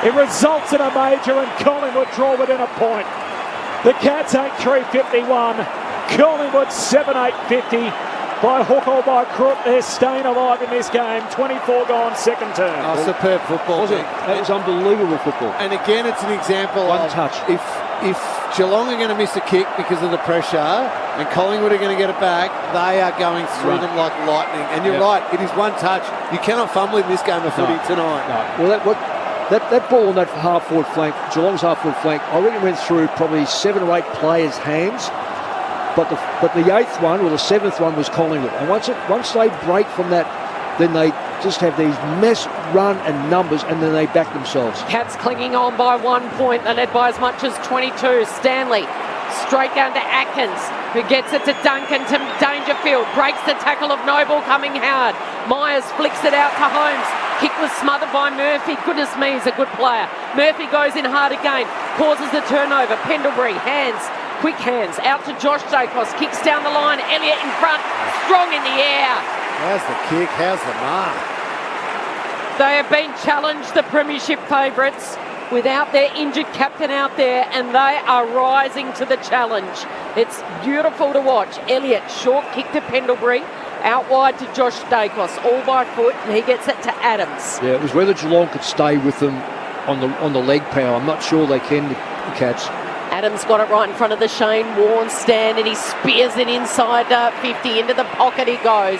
It results in a major and Collingwood draw within a point. The Cats 8-3-51. Collingwood 7-8-50. By hook or by crook, they're staying alive in this game. 24 gone, second term. Oh, superb football. Was it? That was unbelievable football. And again, it's an example One of touch. If Geelong are going to miss a kick because of the pressure and Collingwood are going to get it back, they are going through them like lightning. And you're right, it is one touch. You cannot fumble in this game of footy tonight. No. Well, that ball on that half-forward flank, Geelong's half-forward flank, I reckon went through probably 7 or 8 players' hands. But the 8th one or the 7th one was Collingwood. And once they break from that, then they just have these mass run and numbers, and then they back themselves. Cats clinging on by 1 point. They're led by as much as 22. Stanley straight down to Atkins, who gets it to Duncan, to Dangerfield. Breaks the tackle of Noble, coming hard. Myers flicks it out to Holmes. Kick was smothered by Murphy. Goodness me, he's a good player. Murphy goes in hard again. Causes the turnover. Pendlebury, hands. Quick hands out to Josh Dacos, kicks down the line, Elliott in front, strong in the air. How's the kick? How's the mark? They have been challenged, the premiership favourites, without their injured captain out there, and they are rising to the challenge. It's beautiful to watch. Elliott, short kick to Pendlebury, out wide to Josh Dacos, all by foot, and he gets it to Adams. Yeah, it was whether Geelong could stay with them on the leg power. I'm not sure they can, the Cats. Adams got it right in front of the Shane Warne stand, and he spears it inside 50. Into the pocket he goes.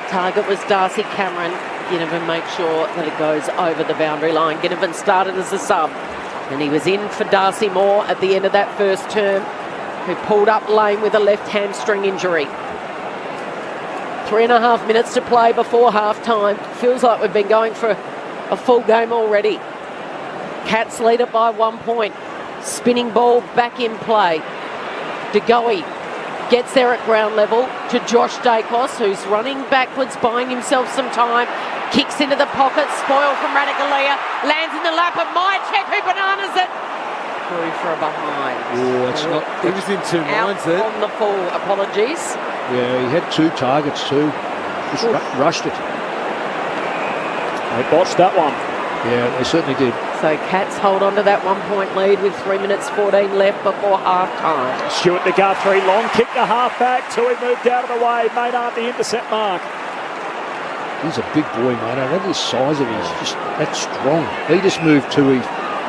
Target was Darcy Cameron. Ginnivan makes sure that it goes over the boundary line. Ginnivan started as a sub, and he was in for Darcy Moore at the end of that first term, who pulled up lame with a left hamstring injury. 3.5 minutes to play before half-time. Feels like we've been going for a full game already. Cats lead it by 1 point. Spinning ball back in play. De Goey gets there at ground level to Josh Dacos, who's running backwards, buying himself some time. Kicks into the pocket, spoil from Radicalea, lands in the lap of Mychek, who bananas it. Through for a behind. Oh, it's not. He was in 2 minds there. On the full, apologies. Yeah, he had 2 targets too. Just rushed it. They botched that one. Yeah, they certainly did. So Cats hold on to that 1 point lead with 3 minutes 14 left before half-time. Stewart to Guthrie, long kick to half-back. Tui moved out of the way. Maynard the intercept mark. He's a big boy, mate. Look at the size of him. He's just that strong. He just moved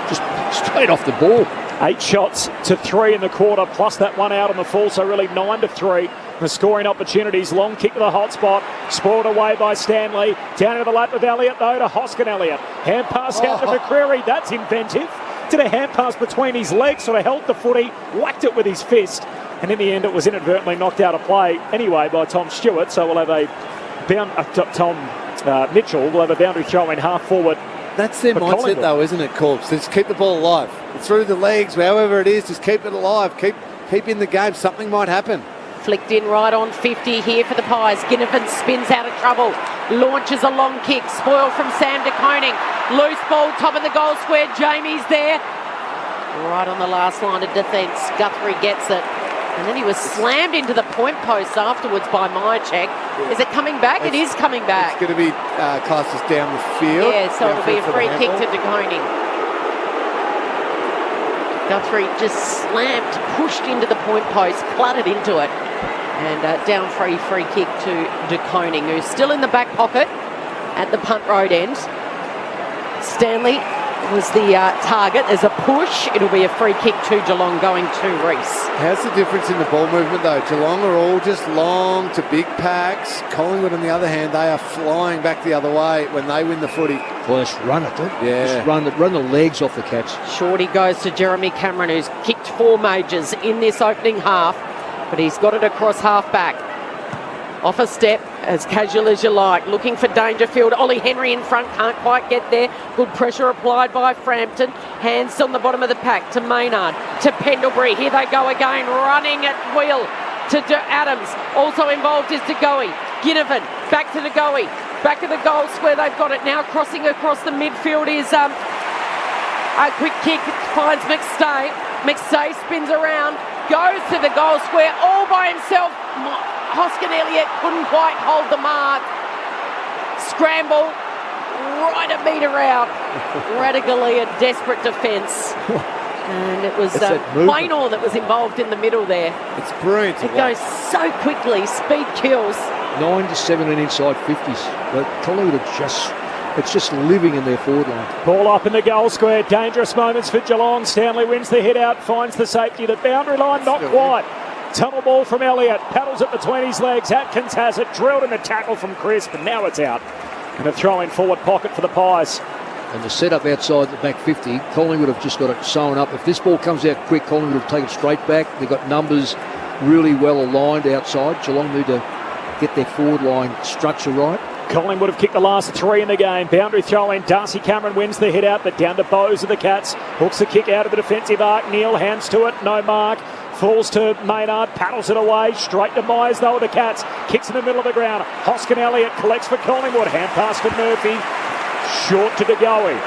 just straight off the ball. 8 shots to 3 in the quarter, plus that one out on the full, so really 9-3. The scoring opportunities, long kick to the hot spot, spoiled away by Stanley. Down into the lap of Elliott, though, to Hoskin Elliott. Hand pass out to McCreary, that's inventive. Did a hand pass between his legs, sort of held the footy, whacked it with his fist, and in the end it was inadvertently knocked out of play anyway by Tom Stewart, so we'll have a Tom Mitchell will have a boundary throw in half forward. That's their mindset, though, isn't it, Corps? Just keep the ball alive. Through the legs, however it is, just keep it alive. Keep in the game. Something might happen. Flicked in right on 50 here for the Pies. Ginnivan spins out of trouble. Launches a long kick. Spoil from Sam de Koning. Loose ball, top of the goal square. Jamie's there. Right on the last line of defence. Guthrie gets it. And then he was slammed into the point post afterwards by Mychek. Is it coming back? It is coming back. It's going to be classed as down the field. Yeah, so it'll be a free kick to de Koning. Guthrie just slammed, pushed into the point post, cluttered into it. And down free kick to de Koning, who's still in the back pocket at the punt road end. Stanley was the target. There's a push. It'll be a free kick to Geelong going to Reese. How's the difference in the ball movement, though? Geelong are all just long to big packs. Collingwood, on the other hand, they are flying back the other way when they win the footy. Well, just run it, don't Yeah. Just run the legs off the Cats. Shorty goes to Jeremy Cameron, who's kicked 4 majors in this opening half, but he's got it across half-back. Off a step, as casual as you like. Looking for Dangerfield. Ollie Henry in front, can't quite get there. Good pressure applied by Frampton. Hands on the bottom of the pack to Maynard, to Pendlebury. Here they go again, running at wheel to Adams. Also involved is De Goey. Ginnivan, back to De Goey. Back of the goal square, they've got it now. Crossing across the midfield is a quick kick, finds McStay. McStay spins around, goes to the goal square all by himself. Hoskin Elliott couldn't quite hold the mark. Scramble, right a metre out. Radigalia, desperate defence. And it was Wainor that was involved in the middle there. It's brilliant. It goes so quickly. Speed kills. 9 to 17 inside 50s. But Collingwood it's just living in their forward line. Ball up in the goal square. Dangerous moments for Geelong. Stanley wins the hit out, finds the safety. The boundary line, not quite. Tunnel ball from Elliott. Paddles it between his legs. Atkins has it. Drilled in the tackle from Crisp, and now it's out. And a throw in forward pocket for the Pies. And the setup outside the back 50, Collingwood have just got it sewn up. If this ball comes out quick, Collingwood will take it straight back. They've got numbers really well aligned outside. Geelong need to get their forward line structure right. Collingwood have kicked the last 3 in the game. Boundary throw in. Darcy Cameron wins the hit out, but down to Bowes of the Cats. Hooks the kick out of the defensive arc. Neal hands to it. No mark. Falls to Maynard. Paddles it away. Straight to Myers though of the Cats. Kicks in the middle of the ground. Hoskin Elliott collects for Collingwood. Hand pass to Murphy. Short to DeGoey.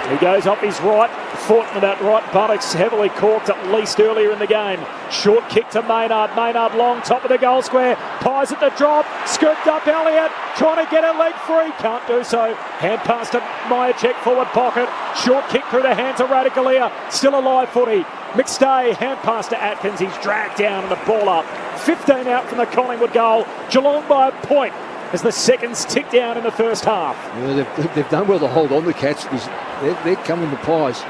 He goes off his right foot, and that right buttock's heavily corked at least earlier in the game. Short kick to Maynard. Maynard long, top of the goal square. Pies at the drop. Scooped up Elliott. Trying to get a leg free. Can't do so. Hand pass to Myercheck, forward pocket. Short kick through the hands of Radigalia. Still a live footy. McStay, hand pass to Atkins. He's dragged down and the ball up. 15 out from the Collingwood goal. Geelong by a point as the seconds tick down in the first half. Yeah, they've done well to hold on the Cats because they're coming to Pies.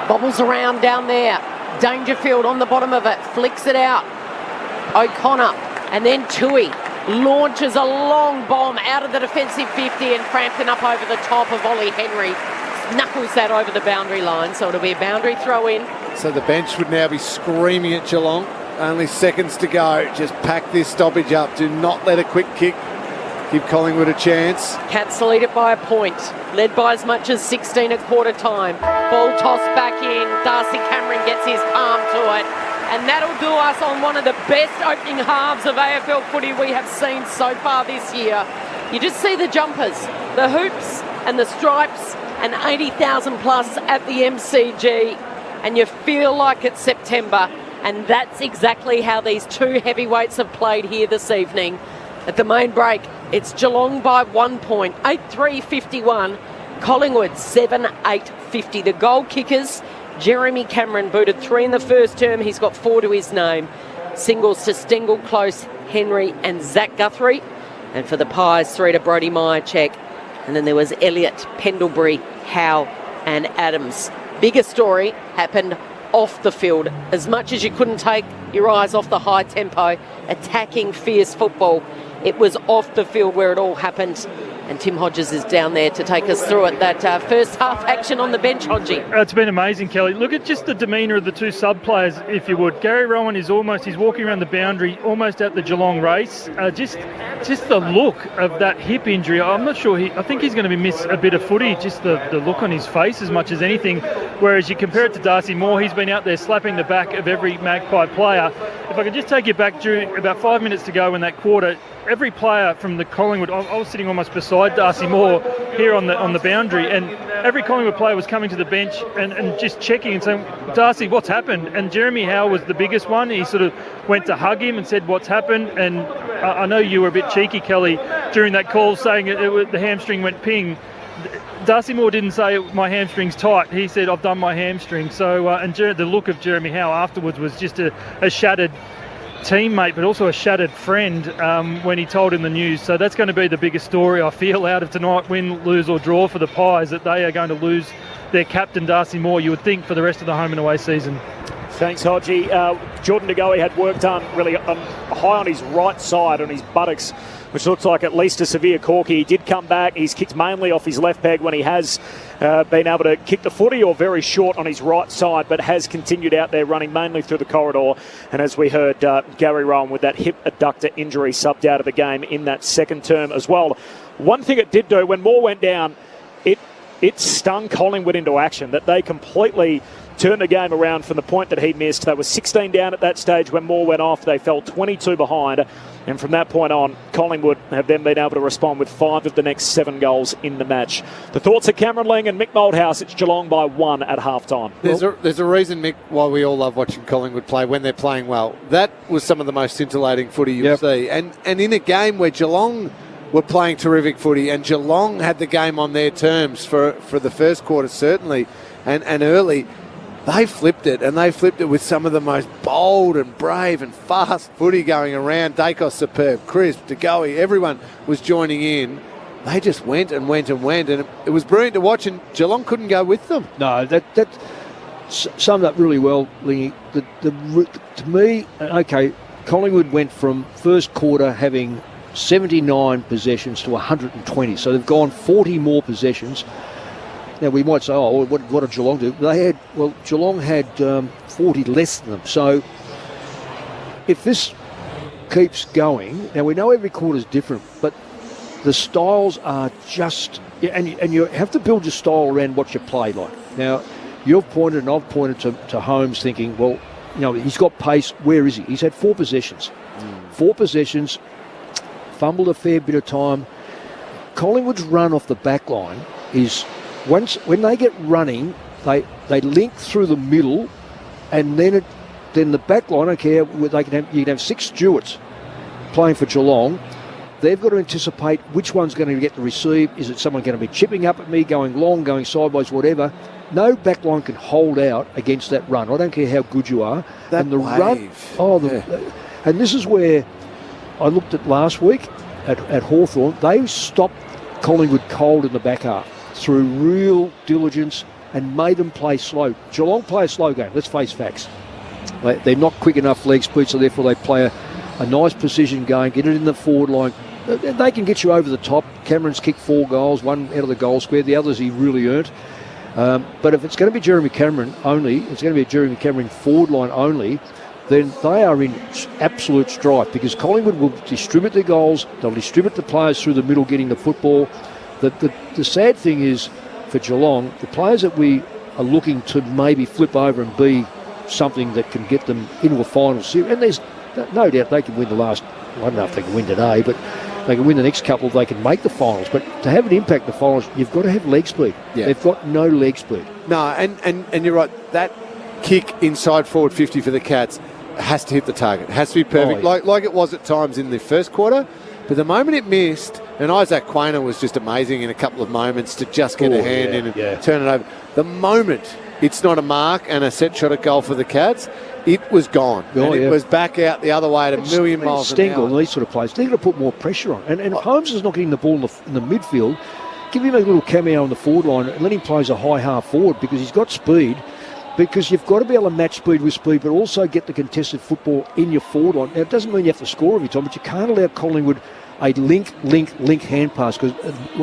Bobbles around down there. Dangerfield on the bottom of it. Flicks it out. O'Connor. And then Tui launches a long bomb out of the defensive 50 and Frampton up over the top of Ollie Henry. Knuckles that over the boundary line. So it'll be a boundary throw in. So the bench would now be screaming at Geelong. Only seconds to go. Just pack this stoppage up. Do not let a quick kick give Collingwood a chance. Cats lead it by a point. Led by as much as 16 at quarter time. Ball tossed back in. Darcy Cameron gets his palm to it. And that'll do us on one of the best opening halves of AFL footy we have seen so far this year. You just see the jumpers, the hoops and the stripes, and 80,000 plus at the MCG. And you feel like it's September. And that's exactly how these two heavyweights have played here this evening. At the main break, it's Geelong by 1 point, 8-3-51. Collingwood 7-8-50. The goal kickers, Jeremy Cameron booted 3 in the first term. He's got 4 to his name. Singles to Stengel, Close, Henry and Zach Guthrie. And for the Pies, 3 to Brodie Myercheck. And then there was Elliott, Pendlebury, Howe and Adams. Bigger story happened off the field. As much as you couldn't take your eyes off the high tempo, attacking, fierce football, it was off the field where it all happened. And Tim Hodges is down there to take us through it. That first half action on the bench, Hodgie. It's been amazing, Kelly. Look at just the demeanour of the two sub-players, if you would. Gary Rowan is he's walking around the boundary, almost at the Geelong race. Just the look of that hip injury. I'm not sure, I think he's going to miss a bit of footy, just the look on his face as much as anything. Whereas you compare it to Darcy Moore, he's been out there slapping the back of every Magpie player. If I could just take you back during about 5 minutes to go in that quarter, every player from the Collingwood, I was sitting almost beside Darcy Moore here on the boundary, and every Collingwood player was coming to the bench and just checking and saying, Darcy, what's happened? And Jeremy Howe was the biggest one. He sort of went to hug him and said, what's happened? And I know you were a bit cheeky, Kelly, during that call, saying the hamstring went ping. Darcy Moore didn't say my hamstring's tight. He said, I've done my hamstring. So, and the look of Jeremy Howe afterwards was just a shattered teammate, but also a shattered friend when he told him the news. So that's going to be the biggest story, I feel, out of tonight, win, lose or draw for the Pies, that they are going to lose their captain, Darcy Moore, you would think, for the rest of the home and away season. Thanks, Hodgie. Jordan DeGoey had work done really high on his right side, on his buttocks, which looks like at least a severe corky. He did come back. He's kicked mainly off his left peg when he has been able to kick the footy, or very short on his right side, but has continued out there running mainly through the corridor. And as we heard, Gary Rowan with that hip adductor injury subbed out of the game in that second term as well. One thing it did do, when Moore went down, it stung Collingwood into action, that they completely turned the game around from the point that he missed. They were 16 down at that stage when Moore went off. They fell 22 behind. And from that point on, Collingwood have then been able to respond with 5 of the next 7 goals in the match. The thoughts of Cameron Ling and Mick Moldhouse. It's Geelong by 1 at half-time. There's a reason, Mick, why we all love watching Collingwood play when they're playing well. That was some of the most scintillating footy you'll see. And in a game where Geelong were playing terrific footy, and Geelong had the game on their terms for the first quarter, certainly, and early. They flipped it, and they flipped it with some of the most bold and brave and fast footy going around. Dacos superb, Crisp, DeGoey, everyone was joining in. They just went and went and went, and it was brilliant to watch, and Geelong couldn't go with them. No, that summed up really well, Lingy. To me, okay, Collingwood went from first quarter having 79 possessions to 120, so they've gone 40 more possessions. Now, we might say, oh, what did Geelong do? Geelong had 40 less than them. So if this keeps going, now we know every quarter is different, but the styles are just, and you have to build your style around what you play like. Now, you've pointed and I've pointed to Holmes thinking, well, he's got pace. Where is he? He's had 4 possessions. 4 possessions, fumbled a fair bit of time. Collingwood's run off the back line is... when they get running, they link through the middle, and then the back line, I don't care, you can have 6 Stewarts playing for Geelong. They've got to anticipate which one's going to get the receive. Is it someone going to be chipping up at me, going long, going sideways, whatever? No back line can hold out against that run. I don't care how good you are. And and this is where I looked at last week at Hawthorn. They stopped Collingwood cold in the back half through real diligence and made them play slow. Geelong play a slow game, let's face facts. They're not quick enough leg speed, so therefore they play a nice precision game, get it in the forward line. They can get you over the top. Cameron's kicked 4 goals, 1 out of the goal square, the others he really earned. But if it's going to be Jeremy Cameron only, it's going to be a Jeremy Cameron forward line only, then they are in absolute strife, because Collingwood will distribute their goals, they'll distribute the players through the middle getting the football. The sad thing is, for Geelong, the players that we are looking to maybe flip over and be something that can get them into a final series, and there's no doubt they can win the last, I don't know if they can win today, but they can win the next couple, they can make the finals. But to have an impact in the finals, you've got to have leg speed. Yeah. They've got no leg speed. No, and you're right, that kick inside forward 50 for the Cats has to hit the target. It has to be perfect, like it was at times in the first quarter. But the moment it missed, and Isaac Quainer was just amazing in a couple of moments to just get a hand in and turn it over. The moment it's not a mark and a set shot at goal for the Cats, it was gone. It was back out the other way at a million miles an hour. Stengel and these sort of players, they've got to put more pressure on. And Holmes is not getting the ball in the midfield. Give him a little cameo on the forward line and let him play as a high half forward, because he's got speed. Because you've got to be able to match speed with speed, but also get the contested football in your forward line. Now, it doesn't mean you have to score every time, but you can't allow Collingwood a link hand pass, because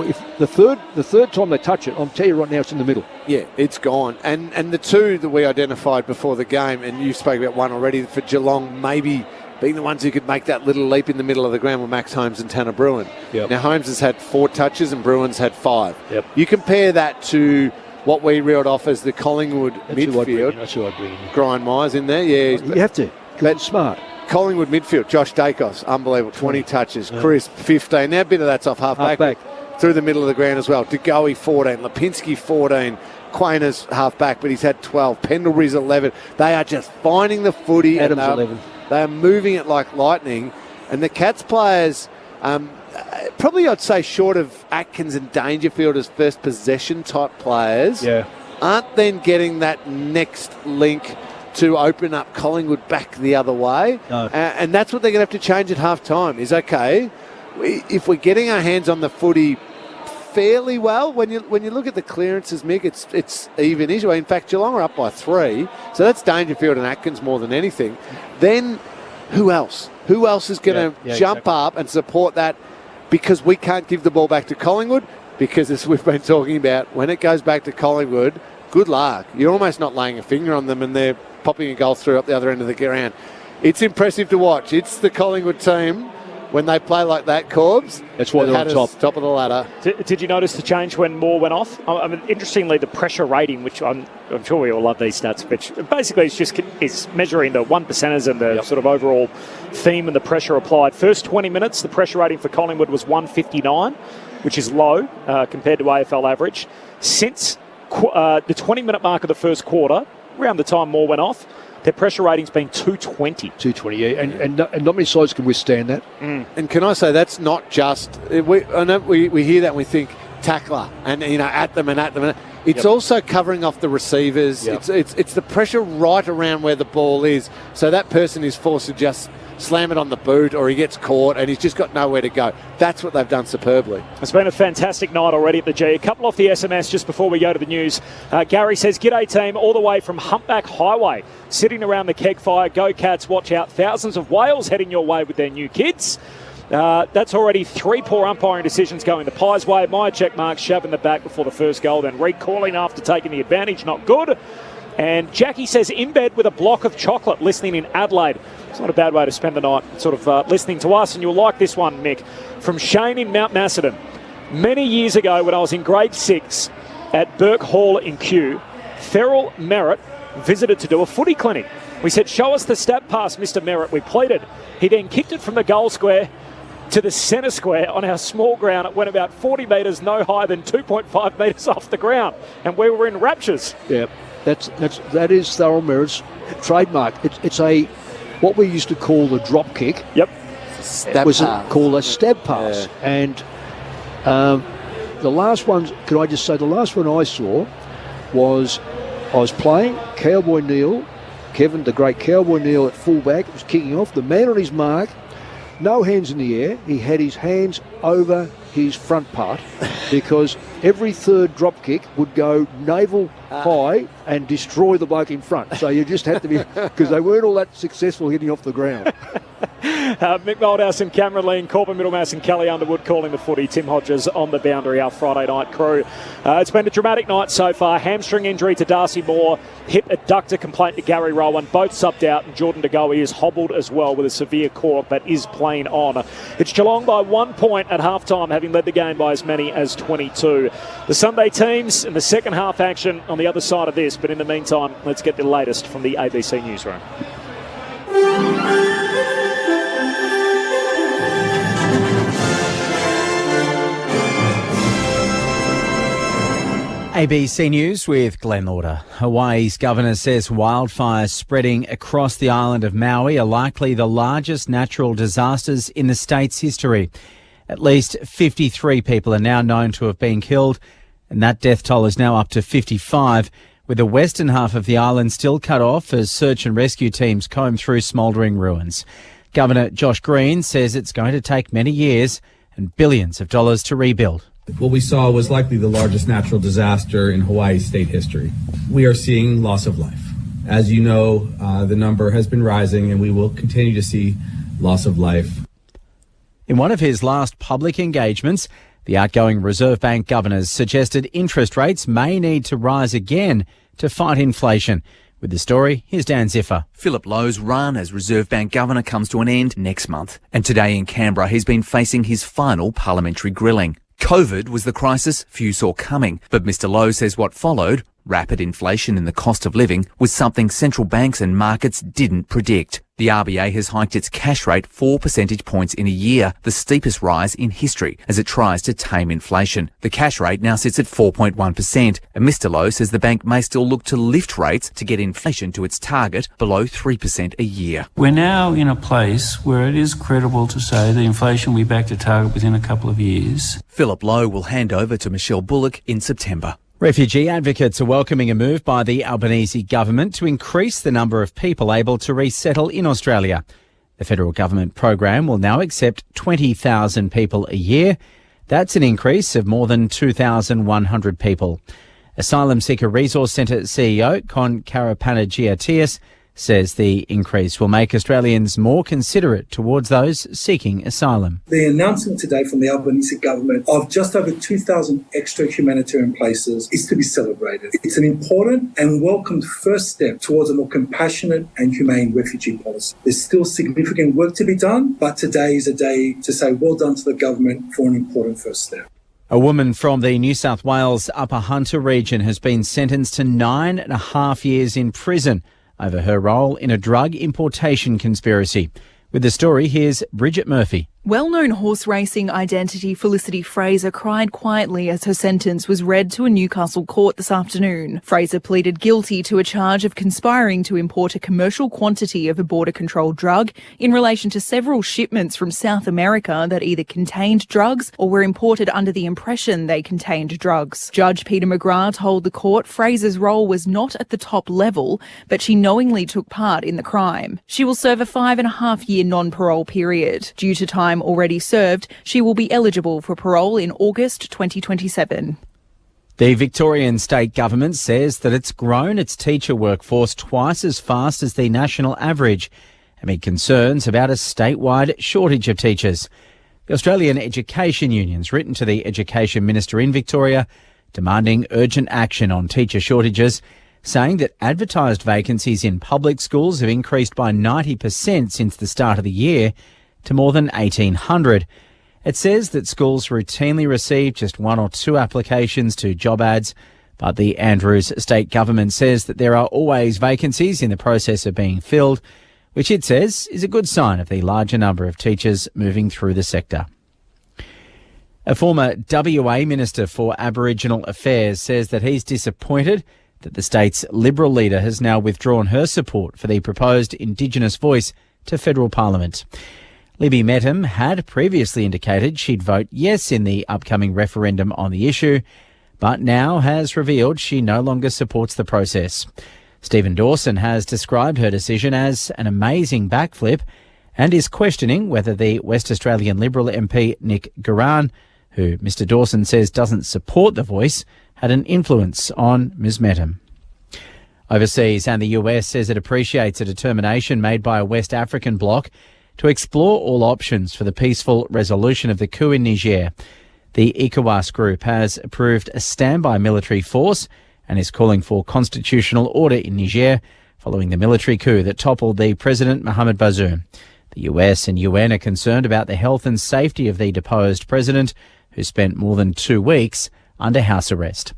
if the third time they touch it, I'll tell you right now, it's in the middle. Yeah, it's gone. And the 2 that we identified before the game, and you spoke about one already, for Geelong maybe being the ones who could make that little leap in the middle of the ground, were Max Holmes and Tanner Bruin. Yep. Now, Holmes has had 4 touches and Bruin's had 5. Yep. You compare that to what we reeled off as the Collingwood midfield. That's who I'd bring in. Grind Myers in there, yeah. You have to, because it's smart. Collingwood midfield, Josh Dacos, unbelievable, 20 touches. Crisp, 15. Now a bit of that's off half-back. Through the middle of the ground as well. DeGoey, 14. Lipinski, 14. Quainer's half-back, but he's had 12. Pendlebury's 11. They are just finding the footy. Adams, 11. They are moving it like lightning. And the Cats players, probably I'd say short of Atkins and Dangerfield as first possession type players, aren't then getting that next link to open up Collingwood back the other way. No. And that's what they're going to have to change at half-time, is, okay, if we're getting our hands on the footy fairly well, when you look at the clearances, Mick, it's even issue. In fact, Geelong are up by 3, so that's Dangerfield and Atkins more than anything. Then who else? Who else is going to jump up and support that? Because we can't give the ball back to Collingwood, because as we've been talking about, when it goes back to Collingwood, good luck. You're almost not laying a finger on them, and they're popping a goal through up the other end of the ground. It's impressive to watch. It's the Collingwood team, when they play like that, Corbs. That's why they're on top of the ladder. Did you notice the change when Moore went off? I mean, interestingly, the pressure rating, which I'm sure we all love these stats, which basically is measuring the 1%ers and the sort of overall theme and the pressure applied. First 20 minutes, the pressure rating for Collingwood was 159, which is low compared to AFL average. Since the 20-minute mark of the first quarter, around the time Moore went off, Their pressure rating's been 220. 220, yeah. And not many sides can withstand that. And can I say, that's not just... I know we hear that and we think tackler and, at them. It's also covering off the receivers. Yep. It's the pressure right around where the ball is. So that person is forced to just slam it on the boot, or he gets caught and he's just got nowhere to go. That's what they've done superbly. It's been a fantastic night already at the G. A couple off the SMS just before we go to the news. Gary says, "G'day team, all the way from Humpback Highway. Sitting around the keg fire. Go Cats, watch out. Thousands of whales heading your way with their new kids." That's already 3 poor umpiring decisions going the Pies' way. My check mark, shoving the back before the first goal, then recalling after taking the advantage. Not good. And Jackie says, "In bed with a block of chocolate, listening in Adelaide." It's not a bad way to spend the night, sort of listening to us. And you'll like this one, Mick, from Shane in Mount Macedon. "Many years ago when I was in grade 6 at Burke Hall in Kew, Ferrell Merritt visited to do a footy clinic. We said, 'Show us the stab pass, Mr. Merritt.' We pleaded. He then kicked it from the goal square to the centre square on our small ground. It went about 40 metres, no higher than 2.5 metres off the ground. And we were in raptures." Yeah, that is Ferrell Merritt's trademark. It's what we used to call the drop kick. Yep. Stab was pass. called a stab pass. Yeah. And the last one, could I just say, the last one I saw was I was playing Cowboy Neil, Kevin, the great Cowboy Neil at fullback, was kicking off. The man on his mark, no hands in the air. He had his hands over his front part because every third drop kick would go navel high and destroy the bloke in front. So you just had to be, because they weren't all that successful hitting off the ground. Mick Moldhouse and Cameron Lee, Corbin Middlemass and Kelly Underwood calling the footy. Tim Hodges on the boundary, our Friday night crew. It's been a dramatic night so far. Hamstring injury to Darcy Moore, hip adductor complaint to Gary Rowan, both subbed out, and Jordan De Goey is hobbled as well with a severe cork but is playing on. It's Geelong by 1 point at halftime, having led the game by as many as 22. The Sunday teams in the second half action on the other side of this, but in the meantime, let's get the latest from the ABC newsroom. ABC News with Glenn Lauder. Hawaii's governor says wildfires spreading across the island of Maui are likely the largest natural disasters in the state's history. At least 53 people are now known to have been killed, and that death toll is now up to 55, with the western half of the island still cut off as search and rescue teams comb through smouldering ruins. Governor Josh Green says it's going to take many years and billions of dollars to rebuild. What we saw was likely the largest natural disaster in Hawaii's state history. We are seeing loss of life. As you know, the number has been rising and we will continue to see loss of life. In one of his last public engagements, the outgoing Reserve Bank governor suggested interest rates may need to rise again to fight inflation. With the story, here's Dan Ziffer. Philip Lowe's run as Reserve Bank Governor comes to an end next month. And today in Canberra, he's been facing his final parliamentary grilling. COVID was the crisis few saw coming, but Mr Lowe says what followed, rapid inflation in the cost of living, was something central banks and markets didn't predict. The RBA has hiked its cash rate 4 percentage points in a year, the steepest rise in history, as it tries to tame inflation. The cash rate now sits at 4.1%, and Mr Lowe says the bank may still look to lift rates to get inflation to its target below 3% a year. We're now in a place where it is credible to say the inflation will be back to target within a couple of years. Philip Lowe will hand over to Michelle Bullock in September. Refugee advocates are welcoming a move by the Albanese government to increase the number of people able to resettle in Australia. The federal government program will now accept 20,000 people a year. That's an increase of more than 2,100 people. Asylum Seeker Resource Centre CEO Con Karapanagiatias says the increase will make Australians more considerate towards those seeking asylum. The announcement today from the Albanese government of just over 2,000 extra humanitarian places is to be celebrated. It's an important and welcomed first step towards a more compassionate and humane refugee policy. There's still significant work to be done, but today is a day to say well done to the government for an important first step. A woman from the New South Wales Upper Hunter region has been sentenced to 9.5 years in prison over her role in a drug importation conspiracy. With the story, here's Bridget Murphy. Well-known horse racing identity Felicity Fraser cried quietly as her sentence was read to a Newcastle court this afternoon. Fraser pleaded guilty to a charge of conspiring to import a commercial quantity of a border-controlled drug in relation to several shipments from South America that either contained drugs or were imported under the impression they contained drugs. Judge Peter McGrath told the court Fraser's role was not at the top level, but she knowingly took part in the crime. She will serve a 5.5-year non-parole period. Due to time already served, she will be eligible for parole in August 2027. The Victorian state government says that it's grown its teacher workforce twice as fast as the national average, amid concerns about a statewide shortage of teachers. The Australian Education Union's written to the Education Minister in Victoria demanding urgent action on teacher shortages, saying that advertised vacancies in public schools have increased by 90% since the start of the year to more than 1,800. It says that schools routinely receive just 1 or 2 applications to job ads, but the Andrews state government says that there are always vacancies in the process of being filled, which it says is a good sign of the larger number of teachers moving through the sector. A former WA Minister for Aboriginal Affairs says that he's disappointed that the state's Liberal leader has now withdrawn her support for the proposed Indigenous voice to federal Parliament. Libby Mettam had previously indicated she'd vote yes in the upcoming referendum on the issue, but now has revealed she no longer supports the process. Stephen Dawson has described her decision as an amazing backflip and is questioning whether the West Australian Liberal MP Nick Guran, who Mr Dawson says doesn't support the voice, had an influence on Ms Mettam. Overseas, and the US says it appreciates a determination made by a West African bloc to explore all options for the peaceful resolution of the coup in Niger. The ECOWAS group has approved a standby military force and is calling for constitutional order in Niger following the military coup that toppled the President Mohamed Bazoum. The US and UN are concerned about the health and safety of the deposed president, who spent more than 2 weeks under house arrest.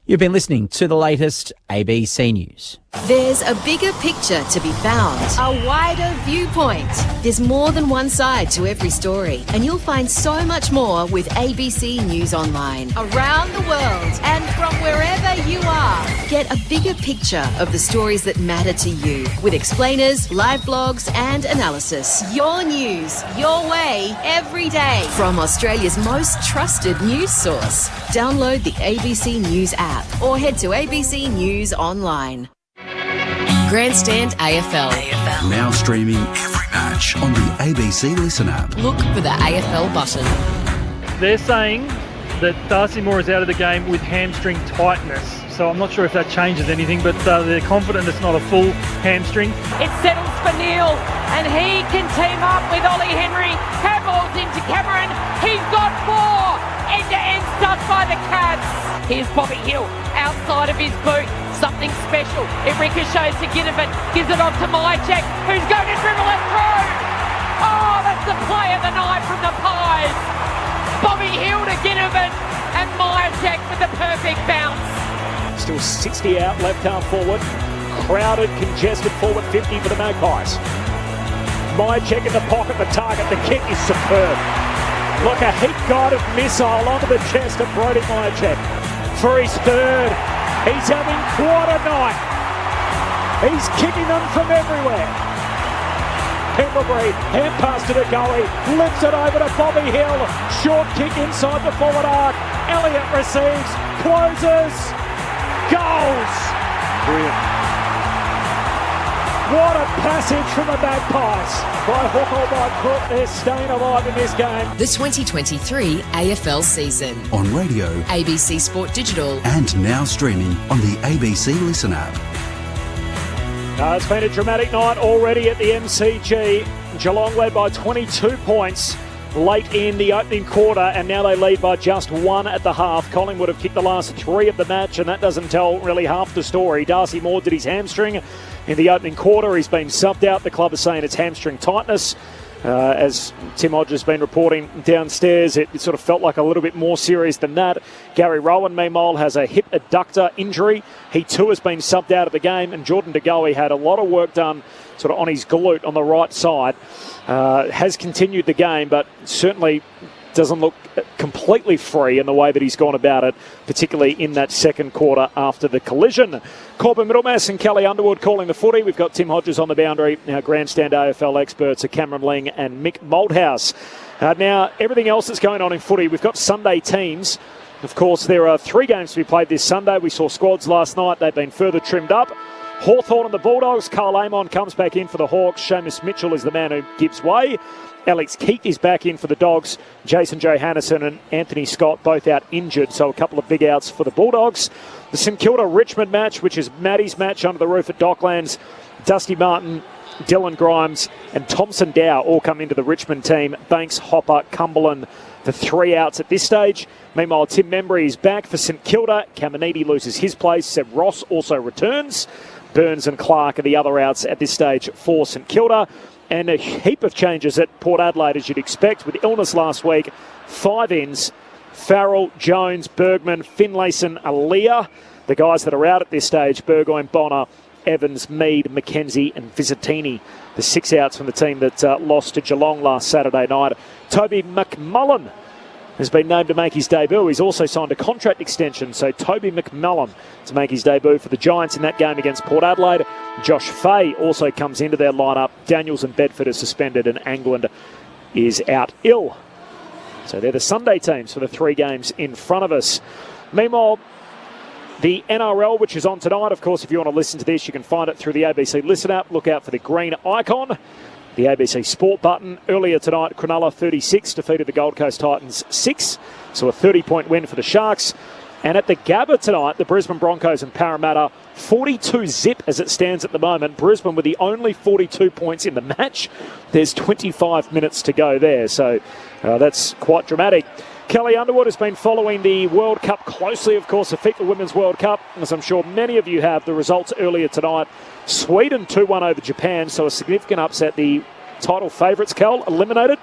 You've been listening to the latest ABC News. There's a bigger picture to be found, a wider viewpoint. There's more than one side to every story, and you'll find so much more with ABC News Online. Around the world and from wherever you are. Get a bigger picture of the stories that matter to you, with explainers, live blogs and analysis. Your news, your way, every day. From Australia's most trusted news source. Download the ABC News app or head to ABC News Online. Grandstand AFL. Now streaming every match on the ABC Listen app. Look for the AFL button. They're saying that Darcy Moore is out of the game with hamstring tightness. So I'm not sure if that changes anything, but they're confident it's not a full hamstring. It settles for Neil, and he can team up with Ollie Henry. Handballs into Cameron. He's got 4. End-to-end stuff by the Cats. Here's Bobby Hill outside of his boot. Something special. It ricochets to Ginnivan. Gives it off to Mychek, who's going to dribble it through. Oh, that's the play of the night from the Pies. Bobby Hill to Ginnivan, and Mychek with the perfect bounce. Still 60 out, left arm forward. Crowded, congested forward 50 for the Magpies. Mychek in the pocket, the target. The kick is superb. Like a heat-guided missile onto the chest of Brodie Mychek for his third. He's having quite a night. He's kicking them from everywhere. Pendlebury, hand pass to De Goey, lifts it over to Bobby Hill. Short kick inside the forward arc. Elliott receives, closes, goals. Brilliant. What a passage from the Magpies. By hook or by crook, they're staying alive in this game. The 2023 AFL season. On radio, ABC Sport Digital, and now streaming on the ABC Listen app. It's been a dramatic night already at the MCG. Geelong led by 22 points late in the opening quarter, and now they lead by just 1 at the half. Collingwood have kicked the last 3 of the match, and that doesn't tell really half the story. Darcy Moore did his hamstring in the opening quarter. He's been subbed out. The club is saying it's hamstring tightness. As Tim Hodge has been reporting downstairs, it sort of felt like a little bit more serious than that. Gary Rowan, meanwhile, has a hip adductor injury. He too has been subbed out of the game, and Jordan De Goey had a lot of work done sort of on his glute on the right side. Has continued the game, but certainly doesn't look completely free in the way that he's gone about it, particularly in that second quarter after the collision. Corbin Middlemass and Kelly Underwood calling the footy. We've got Tim Hodges on the boundary. Now, grandstand AFL experts are Cameron Ling and Mick Malthouse. Now, everything else that's going on in footy, we've got Sunday teams. Of course, there are 3 games to be played this Sunday. We saw squads last night. They've been further trimmed up. Hawthorn and the Bulldogs. Carl Amon comes back in for the Hawks. Seamus Mitchell is the man who gives way. Alex Keith is back in for the Dogs. Jason Johannesson and Anthony Scott both out injured, so a couple of big outs for the Bulldogs. The St Kilda-Richmond match, which is Maddie's match under the roof at Docklands. Dusty Martin, Dylan Grimes and Thompson Dow all come into the Richmond team. Banks, Hopper, Cumberland, the 3 outs at this stage. Meanwhile, Tim Membry is back for St Kilda. Caminiti loses his place. Seb Ross also returns. Burns and Clark are the other outs at this stage for St Kilda. And a heap of changes at Port Adelaide, as you'd expect, with illness last week. 5 ins. Farrell, Jones, Bergman, Finlayson, Aaliyah. The guys that are out at this stage, Burgoyne, Bonner, Evans, Mead, McKenzie and Visitini. The 6 outs from the team that lost to Geelong last Saturday night. Toby McMullen has been named to make his debut. He's also signed a contract extension, so Toby McMullen to make his debut for the Giants in that game against Port Adelaide. Josh Fay also comes into their lineup. Daniels and Bedford are suspended and Angland is out ill. So they're the Sunday teams for the 3 games in front of us. Meanwhile, the NRL, which is on tonight, of course, if you want to listen to this, you can find it through the ABC Listen app. Look out for the green icon. The ABC Sport button. Earlier tonight, Cronulla 36 defeated the Gold Coast Titans 6. So a 30-point win for the Sharks. And at the Gabba tonight, the Brisbane Broncos and Parramatta 42-zip as it stands at the moment. Brisbane with the only 42 points in the match. There's 25 minutes to go there. So that's quite dramatic. Kelly Underwood has been following the World Cup closely, of course, the FIFA Women's World Cup, as I'm sure many of you have. The results earlier tonight, Sweden 2-1 over Japan, so a significant upset. The title favourites, Cal, eliminated?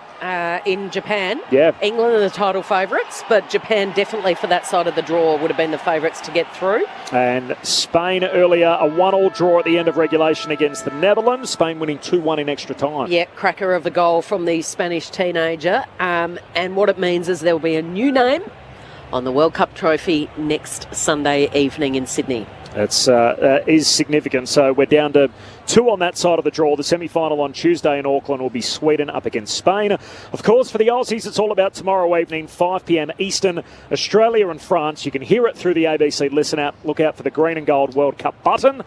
In Japan. Yeah. England are the title favourites, but Japan definitely for that side of the draw would have been the favourites to get through. And Spain earlier, a 1-1 draw at the end of regulation against the Netherlands. Spain winning 2-1 in extra time. Yeah, cracker of the goal from the Spanish teenager. And what it means is there will be a new name on the World Cup trophy next Sunday evening in Sydney. That is significant. So we're down to 2 on that side of the draw. The semi-final on Tuesday in Auckland will be Sweden up against Spain. Of course, for the Aussies, it's all about tomorrow evening, 5 p.m. Eastern, Australia and France. You can hear it through the ABC Listen app. Look out for the green and gold World Cup button.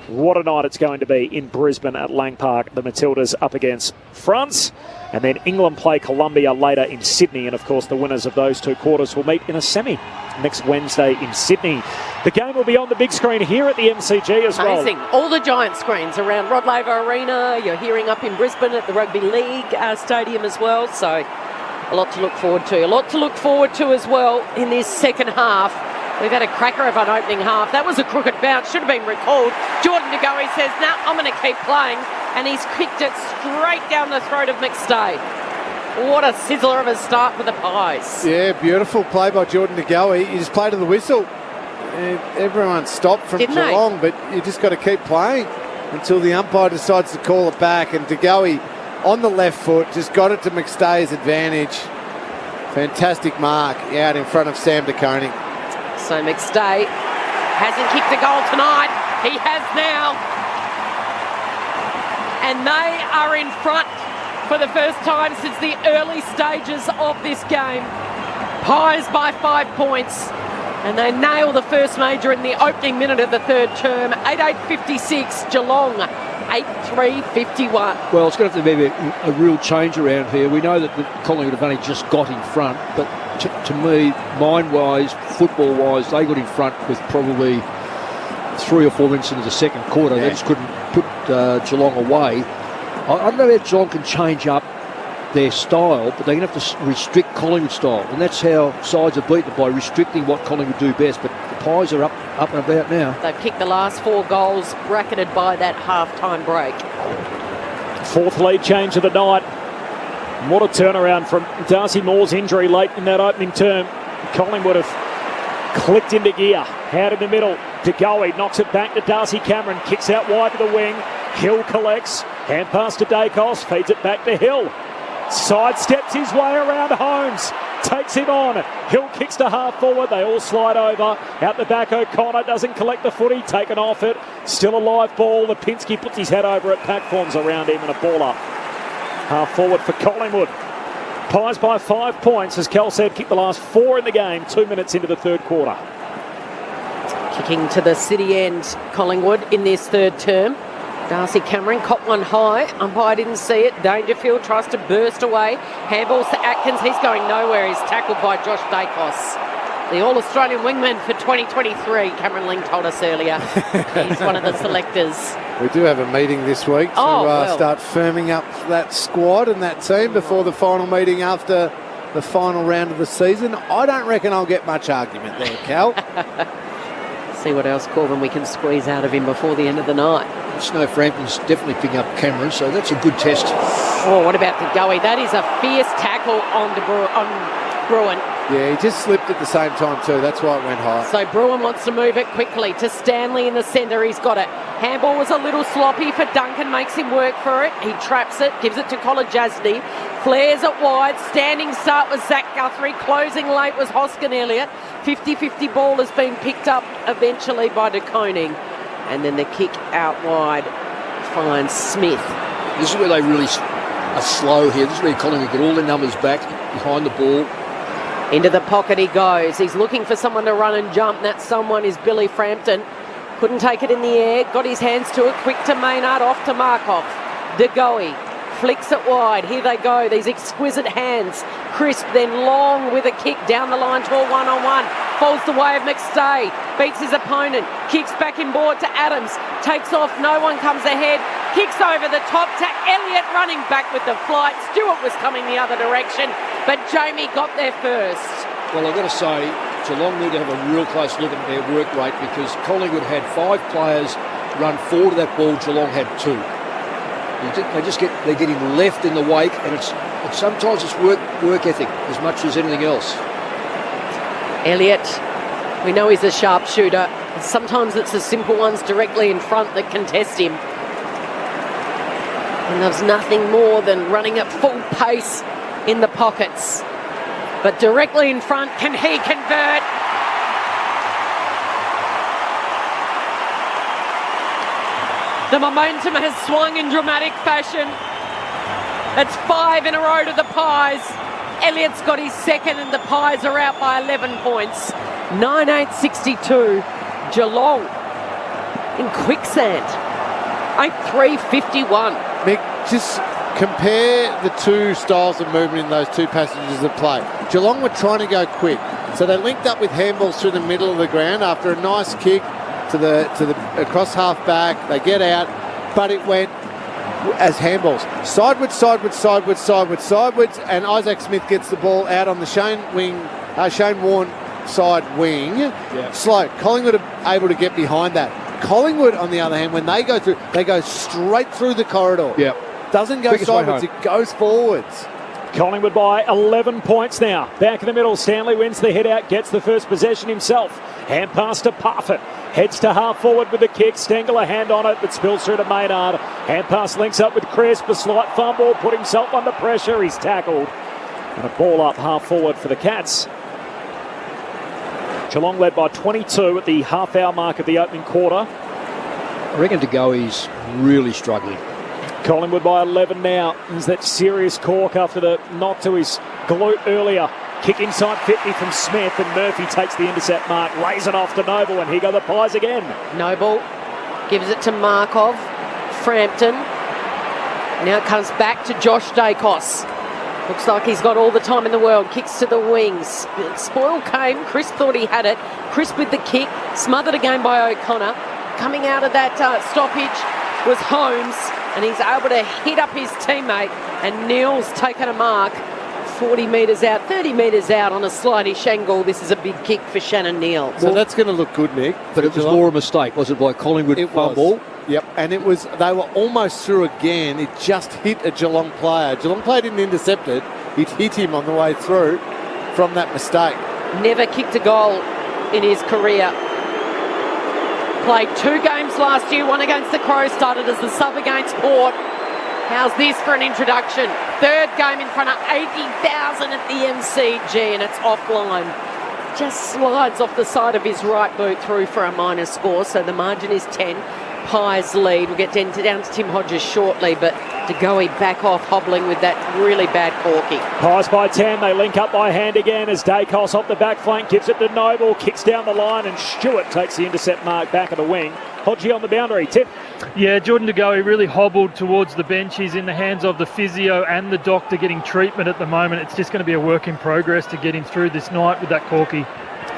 What a night it's going to be in Brisbane at Lang Park. The Matildas up against France. And then England play Colombia later in Sydney. And, of course, the winners of those 2 quarters will meet in a semi next Wednesday in Sydney. The game will be on the big screen here at the MCG as well. Amazing. All the giant screens around Rod Laver Arena. You're hearing up in Brisbane at the Rugby League Stadium as well. So a lot to look forward to. A lot to look forward to as well in this second half. We've had a cracker of an opening half. That was a crooked bounce. Should have been recalled. Jordan De Goey says, nah, I'm going to keep playing. And he's kicked it straight down the throat of McStay. What a sizzler of a start for the Pies. Yeah, beautiful play by Jordan De Goey. He just played to the whistle. Everyone stopped from Geelong, but you just got to keep playing until the umpire decides to call it back. And De Goey on the left foot just got it to McStay's advantage. Fantastic mark out in front of Sam De Koning. So McStay hasn't kicked a goal tonight. He has now. And they are in front for the first time since the early stages of this game. Pies by 5 points. And they nail the first major in the opening minute of the third term. 8-8-56, Geelong 8-3-51. Well, it's going to have to be a real change around here. We know that the Collingwood have only just got in front, but to me, mind-wise, football-wise, they got in front with probably 3 or 4 minutes into the second quarter. Yeah. They just couldn't put Geelong away. I don't know how Geelong can change up their style, but they're going to have to restrict Collingwood style. And that's how sides are beaten, by restricting what Collingwood do best. But the Pies are up and about now. They've kicked the last 4 goals, bracketed by that half-time break. 4th lead change of the night. What a turnaround from Darcy Moore's injury late in that opening term. Collingwood have clicked into gear. Out in the middle, De Goey knocks it back to Darcy Cameron. Kicks out wide to the wing. Hill collects. Hand pass to Dacos. Feeds it back to Hill. Sidesteps his way around Holmes. Takes him on. Hill kicks to half forward. They all slide over. Out the back, O'Connor doesn't collect the footy. Taken off it. Still a live ball. Lipinski puts his head over it. Pack forms around him and a ball up. Half forward for Collingwood. Pies by 5 points. As Kel said, kicked the last 4 in the game. 2 minutes into the third quarter. Kicking to the city end, Collingwood in this third term. Darcy Cameron caught one high. Umpire didn't see it. Dangerfield tries to burst away. Handballs to Atkins. He's going nowhere. He's tackled by Josh Dacos. The All-Australian wingman for 2023, Cameron Ling told us earlier. He's one of the selectors. We do have a meeting this week to start firming up that squad and that team before the final meeting after the final round of the season. I don't reckon I'll get much argument there, Cal. See what else, Corbin, we can squeeze out of him before the end of the night. Snow Frampton's definitely picking up Cameron, so that's a good test. Oh, what about the Goey? That is a fierce tackle on Bruin. Yeah, he just slipped at the same time too. That's why it went high. So Bruin wants to move it quickly to Stanley in the centre. He's got it. Handball was a little sloppy for Duncan, makes him work for it. He traps it, gives it to Kolajasny. Flares it wide. Standing start was Zach Guthrie. Closing late was Hoskin Elliott. 50-50 ball has been picked up eventually by De Koning. And then the kick out wide finds Smith. This is where they really are slow here. This is where Collingwood get all their numbers back behind the ball. Into the pocket he goes. He's looking for someone to run and jump. That someone is Billy Frampton. Couldn't take it in the air. Got his hands to it. Quick to Maynard. Off to Markov. De Goey flicks it wide. Here they go. These exquisite hands. Crisp then long with a kick down the line to a one-on-one. Falls the way of McStay. Beats his opponent. Kicks back in board to Adams. Takes off. No one comes ahead. Kicks over the top to Elliott running back with the flight. Stewart was coming the other direction, but Jamie got there first. Well, I've got to say, Geelong need to have a real close look at their work rate because Collingwood had 5 players run forward to that ball. Geelong had 2. They're getting left in the wake, and it's sometimes it's work ethic as much as anything else. Elliott, we know he's a sharpshooter. Sometimes it's the simple ones directly in front that contest him. And there's nothing more than running at full pace in the pockets. But directly in front, can he convert? The momentum has swung in dramatic fashion. It's 5 in a row to the Pies. Elliott's got his second and the Pies are out by 11 points. 9-8-62. Geelong in quicksand. 8-3-51. Mick, just compare the two styles of movement in those two passages of play. Geelong were trying to go quick, so they linked up with handballs through the middle of the ground after a nice kick to the across half back. They get out, but it went as handballs. Sideways, and Isaac Smith gets the ball out on the Shane Warne side wing. Yeah. Slow. Collingwood are able to get behind that. Collingwood, on the other hand, when they go through, they go straight through the corridor. Yep. Doesn't go sideways, it goes forwards. Collingwood by 11 points now. Back in the middle, Stanley wins the head out, gets the first possession himself. Hand pass to Parfitt. Heads to half forward with the kick. Stengel a hand on it, but spills through to Maynard. Hand pass links up with Crisp. A slight fumble, put himself under pressure. He's tackled. And a ball up half forward for the Cats. Geelong led by 22 at the half-hour mark of the opening quarter. I reckon De Goey's really struggling. Collingwood by 11 now. There's that serious cork after the knock to his glute earlier. Kick inside 50 from Smith, and Murphy takes the intercept mark, lays it off to Noble, and here go the Pies again. Noble gives it to Markov. Frampton. Now it comes back to Josh Dacos. Looks like he's got all the time in the world. Kicks to the wings. Spoil came. Chris thought he had it. Chris with the kick. Smothered again by O'Connor. Coming out of that stoppage was Holmes, and he's able to hit up his teammate, and Neal's taken a mark 40 metres out, 30 metres out on a slidey shangle. This is a big kick for Shannon Neal. So that's going to look good, Nick. But it was more a mistake, was it, by Collingwood fumble? Yep, and it was. They were almost through again. It just hit a Geelong player. Geelong player didn't intercept it. It hit him on the way through from that mistake. Never kicked a goal in his career. Played 2 games last year, one against the Crows, started as the sub against Port. How's this for an introduction? Third game in front of 80,000 at the MCG, and it's offline. Just slides off the side of his right boot through for a minor score, so the margin is 10. Pies lead. We'll get down to Tim Hodges shortly, but De Goey back off, hobbling with that really bad corky. Pies by 10. They link up by hand again as Dacos off the back flank gives it to Noble, kicks down the line, and Stewart takes the intercept mark back of the wing. Hodgie on the boundary. Tim. Yeah, Jordan De Goey really hobbled towards the bench. He's in the hands of the physio and the doctor getting treatment at the moment. It's just going to be a work in progress to get him through this night with that corky.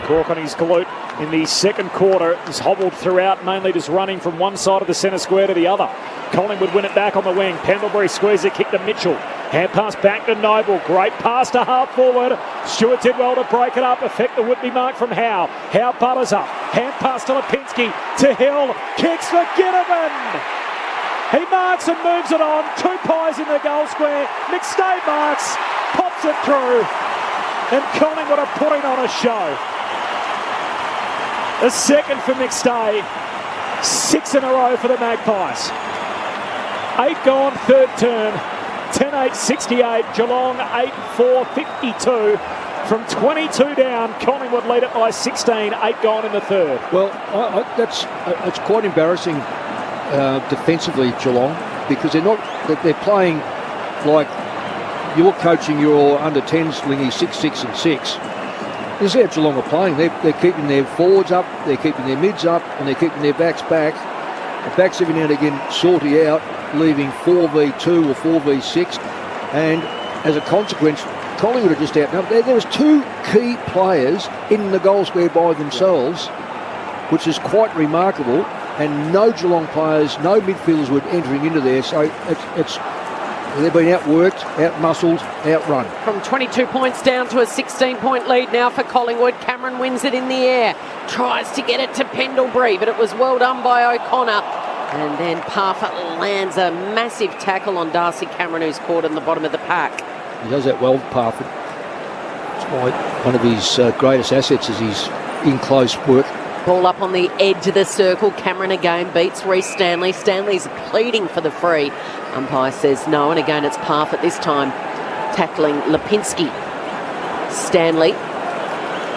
Cork on his glute in the second quarter. He's hobbled throughout, mainly just running from one side of the centre square to the other. Collingwood win it back on the wing. Pendlebury squeezes it, kick to Mitchell. Hand pass back to Noble. Great pass to half forward. Stewart did well to break it up. Effect the Whitby mark from Howe. Howe butters up. Hand pass to Lipinski. To Hill. Kicks for Ginnivan. He marks and moves it on. 2 pies in the goal square. McStay marks. Pops it through. And Collingwood are putting on a show. A second for McStay. 6 in a row for the Magpies. 8 gone, third term. 10-8, 68. Geelong 8-4, 52. From 22 down, Collingwood lead it by 16. 8 gone in the third. Well, it's quite embarrassing defensively, Geelong, because they're playing like you're coaching your under-10s, Lingy, 6, 6 and 6. This is how Geelong are playing. They're keeping their forwards up, they're keeping their mids up, and they're keeping their backs back. The backs every now and again sorting out, leaving 4v2 or 4v6. And as a consequence, Collingwood are just outnumbered. There was 2 key players in the goal square by themselves, which is quite remarkable. And no Geelong players, no midfielders were entering into there. So they've been outworked, outmuscled, outrun. From 22 points down to a 16-point lead now for Collingwood. Cameron wins it in the air. Tries to get it to Pendlebury, but it was well done by O'Connor. And then Parfitt lands a massive tackle on Darcy Cameron, who's caught in the bottom of the pack. He does that well, Parfitt. It's one of his greatest assets is his in-close work. Ball up on the edge of the circle. Cameron again beats Reece Stanley. Stanley's pleading for the free. Umpire says no, and again it's Parfitt this time tackling Lipinski. Stanley.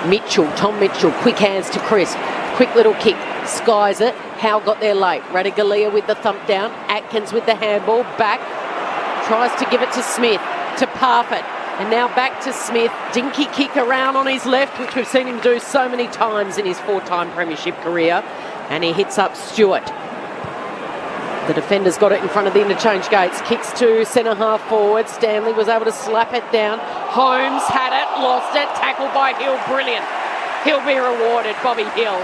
Mitchell, Tom Mitchell, quick hands to Crisp. Quick little kick, skies it. Howe got there late. Radaglia with the thump down. Atkins with the handball. Back. Tries to give it to Smith. To Parfitt. And now back to Smith. Dinky kick around on his left, which we've seen him do so many times in his 4-time premiership career. And he hits up Stewart. The defender's got it in front of the interchange gates. Kicks to centre half forward. Stanley was able to slap it down. Holmes had it, lost it. Tackled by Hill. Brilliant. He'll be rewarded, Bobby Hill.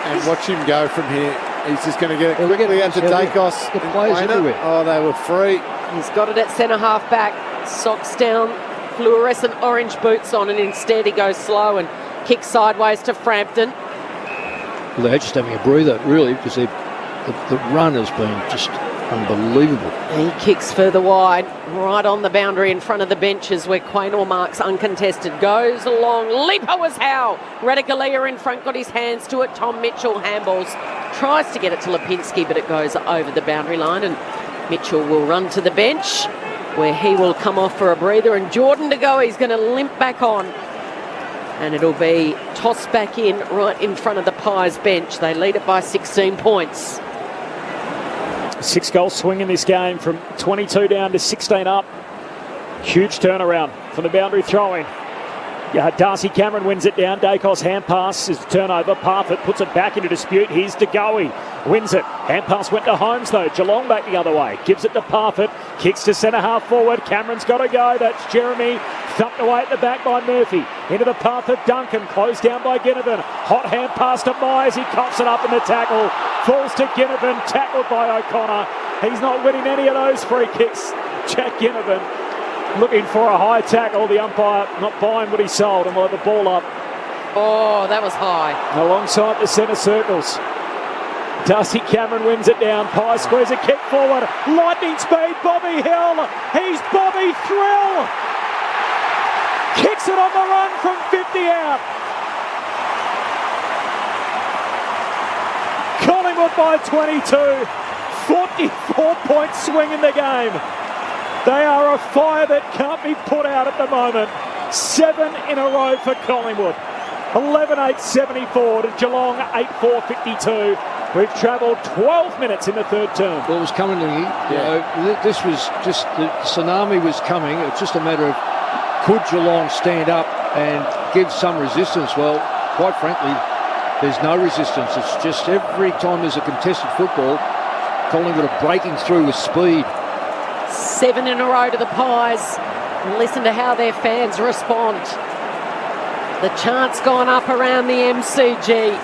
And watch him go from here. He's just going to get it quickly out to Dacos. The players everywhere. Oh, they were free. He's got it at centre half back. Socks down, fluorescent orange boots on, and instead he goes slow and kicks sideways to Frampton. Well, they're just having a breather, really, because the run has been just unbelievable. He kicks further wide, right on the boundary in front of the benches where Quaynor marks uncontested. Goes along. Leaper was Howe. Radaglia in front, got his hands to it. Tom Mitchell handballs. Tries to get it to Lipinski, but it goes over the boundary line, and Mitchell will run to the bench where he will come off for a breather, and Jordan De Goey is going to limp back on. And it'll be tossed back in right in front of the Pies bench. They lead it by 16 points. 6-goal swing in this game from 22 down to 16 up. Huge turnaround from the boundary throw-in. Yeah, Darcy Cameron wins it down. Dacos hand pass is turnover. Parfitt puts it back into dispute. Here's De Goey. Wins it. Hand pass went to Holmes though. Geelong back the other way. Gives it to Parfitt. Kicks to centre half forward. Cameron's got to go. That's Jeremy. Thumped away at the back by Murphy. Into the path of Duncan. Closed down by Ginnivan. Hot hand pass to Myers. He coughs it up in the tackle. Falls to Ginnivan. Tackled by O'Connor. He's not winning any of those free kicks. Jack Ginnivan looking for a high tackle. The umpire not buying what he sold and will have the ball up. Oh, that was high. Alongside the centre circles. Darcy Cameron wins it down. Pye squares a kick forward. Lightning speed. Bobby Hill. He's Bobby Thrill. Kicks it on the run from 50 out. Collingwood by 22. 44-point swing in the game. They are a fire that can't be put out at the moment. 7 in a row for Collingwood. 11-8-74 to Geelong 8-4-52. We've travelled 12 minutes in the third term. Well, it was coming to me. This was just, the tsunami was coming. It's just a matter of, could Geelong stand up and give some resistance? Well, quite frankly, there's no resistance. It's just every time there's a contested football, Collingwood are breaking through with speed. 7 in a row to the Pies. Listen to how their fans respond. The chant's gone up around the MCG.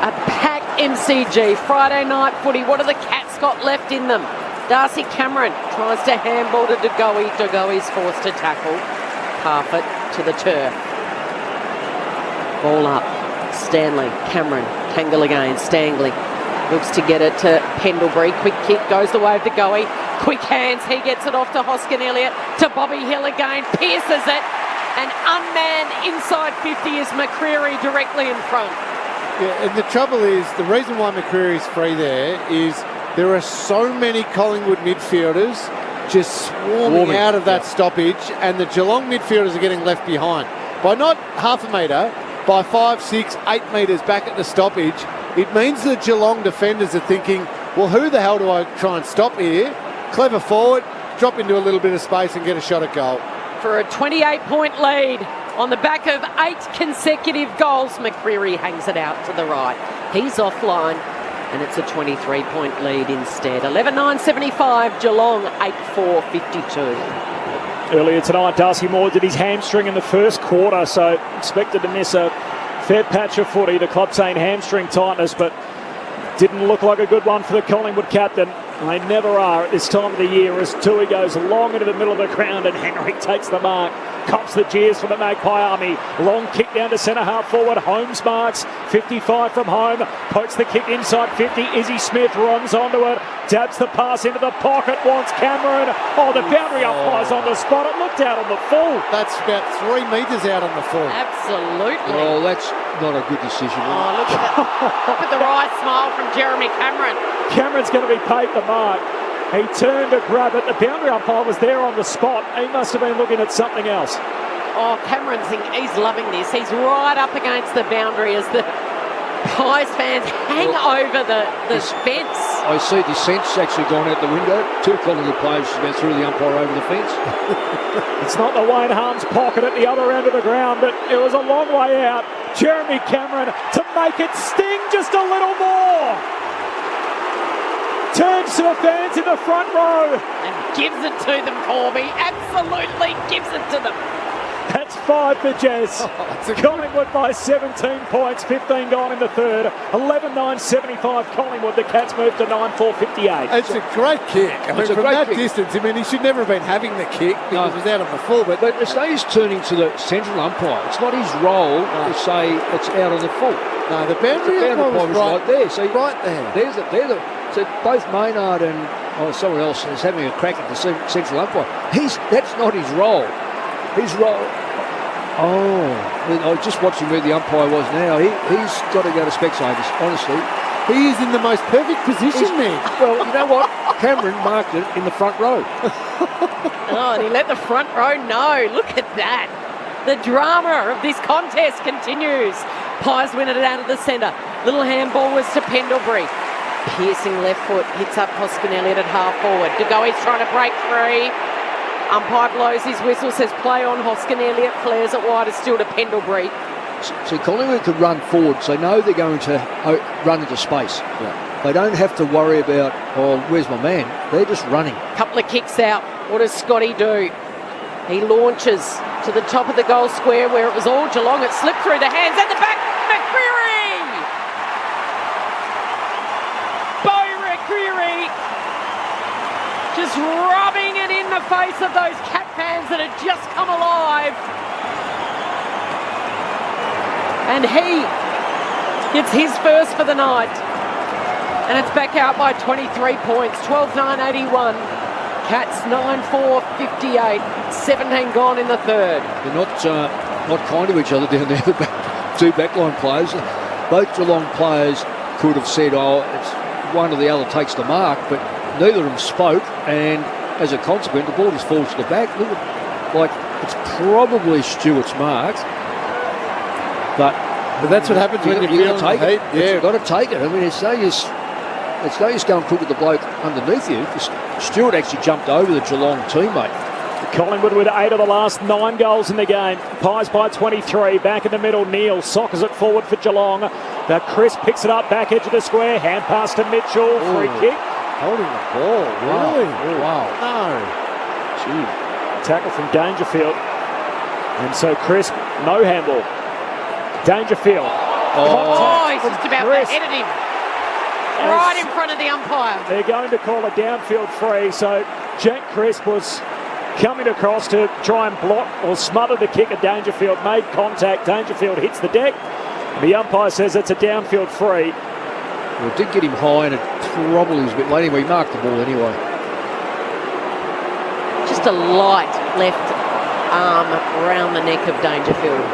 A packed MCG. Friday night footy. What have the Cats got left in them? Darcy Cameron tries to handball to De Goey. De Goey's forced to tackle. Parfitt to the turf. Ball up. Stanley. Cameron. Tangle again. Stanley looks to get it to Pendlebury. Quick kick goes the way of De Goey. Quick hands. He gets it off to Hoskin Elliott. To Bobby Hill again. Pierces it. And unmanned inside 50 is McCreery directly in front. Yeah, and the trouble is, the reason why McCreery's free there is there are so many Collingwood midfielders just swarming out of that stoppage, and the Geelong midfielders are getting left behind. By not half a metre, by 5, 6, 8 metres back at the stoppage, it means the Geelong defenders are thinking, well, who the hell do I try and stop here? Clever forward, drop into a little bit of space and get a shot at goal. For a 28-point lead on the back of 8 consecutive goals, McCreery hangs it out to the right. He's offline, and it's a 23-point lead instead. 11-9-75, Geelong 8-4-52. Earlier tonight, Darcy Moore did his hamstring in the first quarter, so expected to miss a fair patch of footy. The club saying hamstring tightness, but didn't look like a good one for the Collingwood captain. They never are at this time of the year, as Tui goes long into the middle of the ground and Henry takes the mark. Cops the cheers from the Magpie Army. Long kick down to centre half forward. Holmes marks 55 from home. Pokes the kick inside 50. Izzy Smith runs onto it. Dabs the pass into the pocket. Wants Cameron. Oh, the boundary umpires on the spot. It looked out on the full. That's about 3 metres out on the full. Absolutely. Oh, that's not a good decision. Oh, look at that. Look at the right smile from Jeremy Cameron. Cameron's going to be paid the mark. He turned to grab it. The boundary umpire was there on the spot. He must have been looking at something else. Oh, Cameron's he's loving this. He's right up against the boundary as the Pies fans hang over the fence. I see dissent's actually gone out the window. 2 Collingwood players went through the umpire over the fence. It's not the Wayne Harms pocket at the other end of the ground, but it was a long way out. Jeremy Cameron to make it sting just a little more. Turns to the fans in the front row. And gives it to them, Corby. Absolutely gives it to them. That's 5 for Jez. Collingwood by 17 points, 15 gone in the third. 11-9-75 Collingwood. The Cats move to 9-4-58. It's a great kick. I mean, from that distance, I mean, he should never have been having the kick because it was out on the full. But it's no use turning to the central umpire. It's not his role to say it's out on the full. No, the boundary umpire was right there. So right there. So both Maynard and someone else is having a crack at the central umpire. That's not his role. His role. Oh, I was just watching where the umpire was now. He's got to go to Specsavers, honestly. He is in the most perfect position there. Well, you know what? Cameron marked it in the front row. Oh, and he let the front row know. Look at that. The drama of this contest continues. Pies win it out of the centre. Little handball was to Pendlebury. Piercing left foot, hits up Hoskin Elliott at half forward. De Goey's trying to break free. Umpire blows his whistle, says play on. Hoskin Elliott flares it wide, it's still to Pendlebury. So Collingwood could run forward, so they know they're going to run into space. Yeah. They don't have to worry about, where's my man? They're just running. Couple of kicks out. What does Scotty do? He launches to the top of the goal square where it was all Geelong. It slipped through the hands at the back. McCreery! McCreery just rubbing it in the face of those Cat fans that had just come alive. And he gets his first for the night. And it's back out by 23 points. 12-9-81. Cats 9-4-58. 17 gone in the third. They're not kind to each other down there, the 2 backline players. both Geelong players could have said, oh, it's one or the other takes the mark, but neither of them spoke, and as a consequence, the ball just falls to the back. Look at, like, it's probably Stewart's mark, but that's what happens when you've got to take it. Yeah. You've got to take it. I mean, it's no use going crook with the bloke underneath you. Stewart actually jumped over the Geelong teammate. Collingwood with 8 of the last 9 goals in the game. Pies by 23. Back in the middle, Neal sockers it forward for Geelong. Now Chris picks it up, back edge of the square. Hand pass to Mitchell. Free kick. Holding the ball, really? Wow. No. Gee. Tackle from Dangerfield. And so Chris, no handball. Dangerfield. Oh, he's just about beheaded him. Right in front of the umpire. They're going to call a downfield free. So Jack Crisp was coming across to try and block or smother the kick at Dangerfield. Made contact. Dangerfield hits the deck. The umpire says it's a downfield free. Well, it did get him high, and it probably was a bit late anyway. He marked the ball anyway. Just a light left arm around the neck of Dangerfield.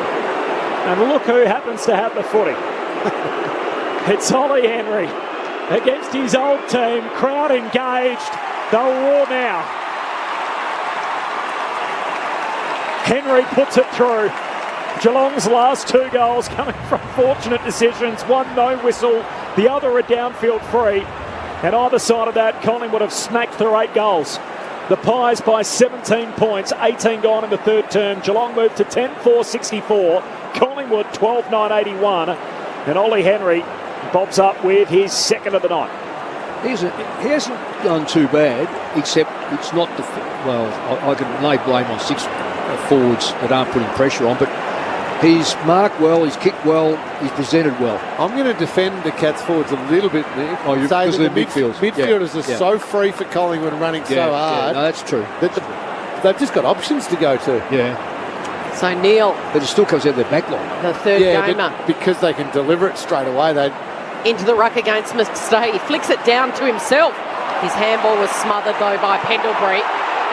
And look who happens to have the footy. It's Ollie Henry against his old team. Crowd engaged. They'll roar now. Henry puts it through. Geelong's last 2 goals coming from fortunate decisions. One no whistle, the other a downfield free. And either side of that, Collingwood have smacked through 8 goals. The Pies by 17 points, 18 gone in the third term. Geelong moved to 10-4-64. Collingwood 12-9-81. And Ollie Henry bobs up with his second of the night. He hasn't done too bad, except it's not the... Well, I can lay blame on 6 forwards that aren't putting pressure on, but he's marked well, he's kicked well, he's presented well. I'm going to defend the Cats forwards a little bit, Nick. Oh, you're because of the midfielders are so free for Collingwood and running so hard. No, that's true. They've just got options to go to. Yeah. So Neal. But it still comes out of their back line. The third gamer. Because they can deliver it straight away. Into the ruck against McStay. He flicks it down to himself. His handball was smothered though by Pendlebury.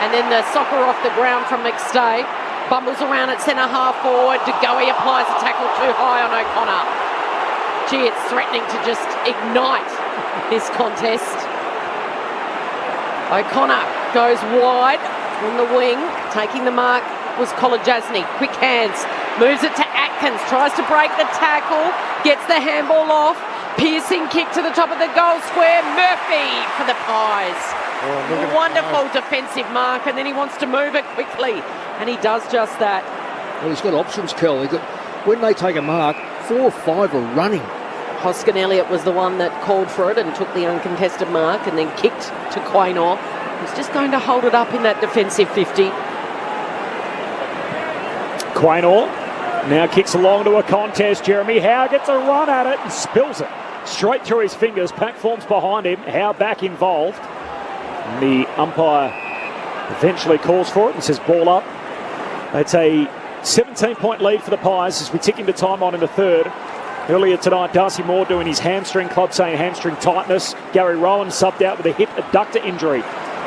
And then the soccer off the ground from McStay. Bumbles around at centre half forward. DeGoey applies a tackle too high on O'Connor. Gee, it's threatening to just ignite this contest. O'Connor goes wide on the wing. Taking the mark was Kolajasny. Quick hands. Moves it to Atkins. Tries to break the tackle. Gets the handball off. Piercing kick to the top of the goal square. Murphy for the Pies. Wonderful defensive mark, and then he wants to move it quickly, and he does just that. Well, he's got options, Kel. When they take a mark, 4 or 5 are running. Hoskin Elliott was the one that called for it and took the uncontested mark and then kicked to Quaynor. He's just going to hold it up in that defensive 50. Quaynor now kicks along to a contest. Jeremy Howe gets a run at it and spills it straight through his fingers. Pack forms behind him. Howe back involved. And the umpire eventually calls for it and says ball up. It's a 17-point lead for the Pies as we tick into time on in the third. Earlier tonight, Darcy Moore doing his hamstring club, saying hamstring tightness. Gary Rowan subbed out with a hip adductor injury.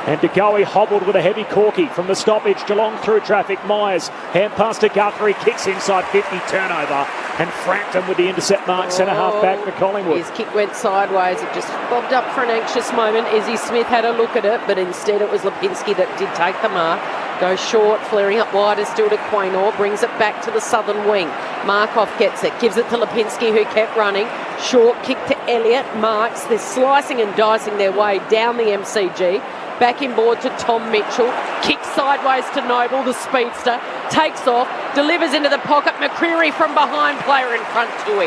And DeGoey hobbled with a heavy corky from the stoppage. Geelong through traffic. Myers, hand pass to Guthrie, kicks inside 50, turnover. And Frampton with the intercept mark, centre half back for Collingwood. His kick went sideways. It just bobbed up for an anxious moment. Izzy Smith had a look at it, but instead it was Lipinski that did take the mark. Goes short, flaring up wider still to Quaynor, brings it back to the southern wing. Markov gets it, gives it to Lipinski, who kept running. Short kick to Elliott, marks. They're slicing and dicing their way down the MCG. Back inboard to Tom Mitchell. Kicks sideways to Noble, the speedster. Takes off, delivers into the pocket. McCreary from behind, player in front, Tui.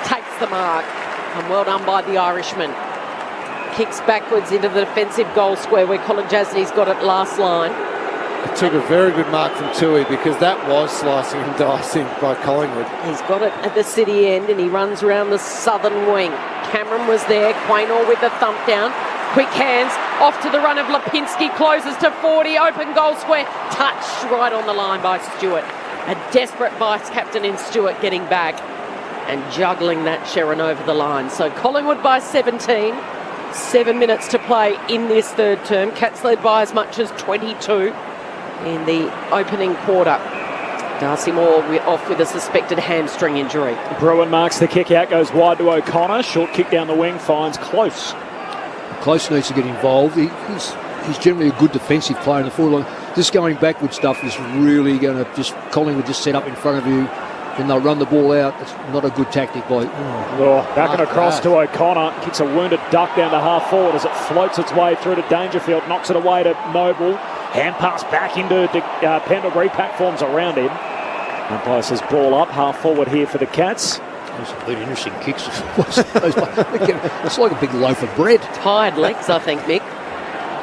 Takes the mark. And well done by the Irishman. Kicks backwards into the defensive goal square where Colin Jasney's got it last line. It took a very good mark from Tui because that was slicing and dicing by Collingwood. He's got it at the city end and he runs around the southern wing. Cameron was there, Quaynor with the thump down. Quick hands, off to the run of Lipinski, closes to 40, open goal square, touched right on the line by Stewart. A desperate vice-captain in Stewart getting back and juggling that Sherrin over the line. So Collingwood by 17, 7 minutes to play in this third term. Cats led by as much as 22 in the opening quarter. Darcy Moore off with a suspected hamstring injury. Bruin marks the kick out, goes wide to O'Connor. Short kick down the wing, finds Close. Close needs to get involved. He's generally a good defensive player in the forward line. This going backward stuff is really going to just, Collingwood just set up in front of you, then they'll run the ball out. It's not a good tactic by... Back and across to O'Connor. Kicks a wounded duck down to half forward as it floats its way through to Dangerfield. Knocks it away to Noble. Hand pass back into Pendlebury. Pack forms around him. Umpire says ball up. Half forward here for the Cats. Those are pretty interesting kicks. It's like a big loaf of bread. Tired legs, I think, Mick.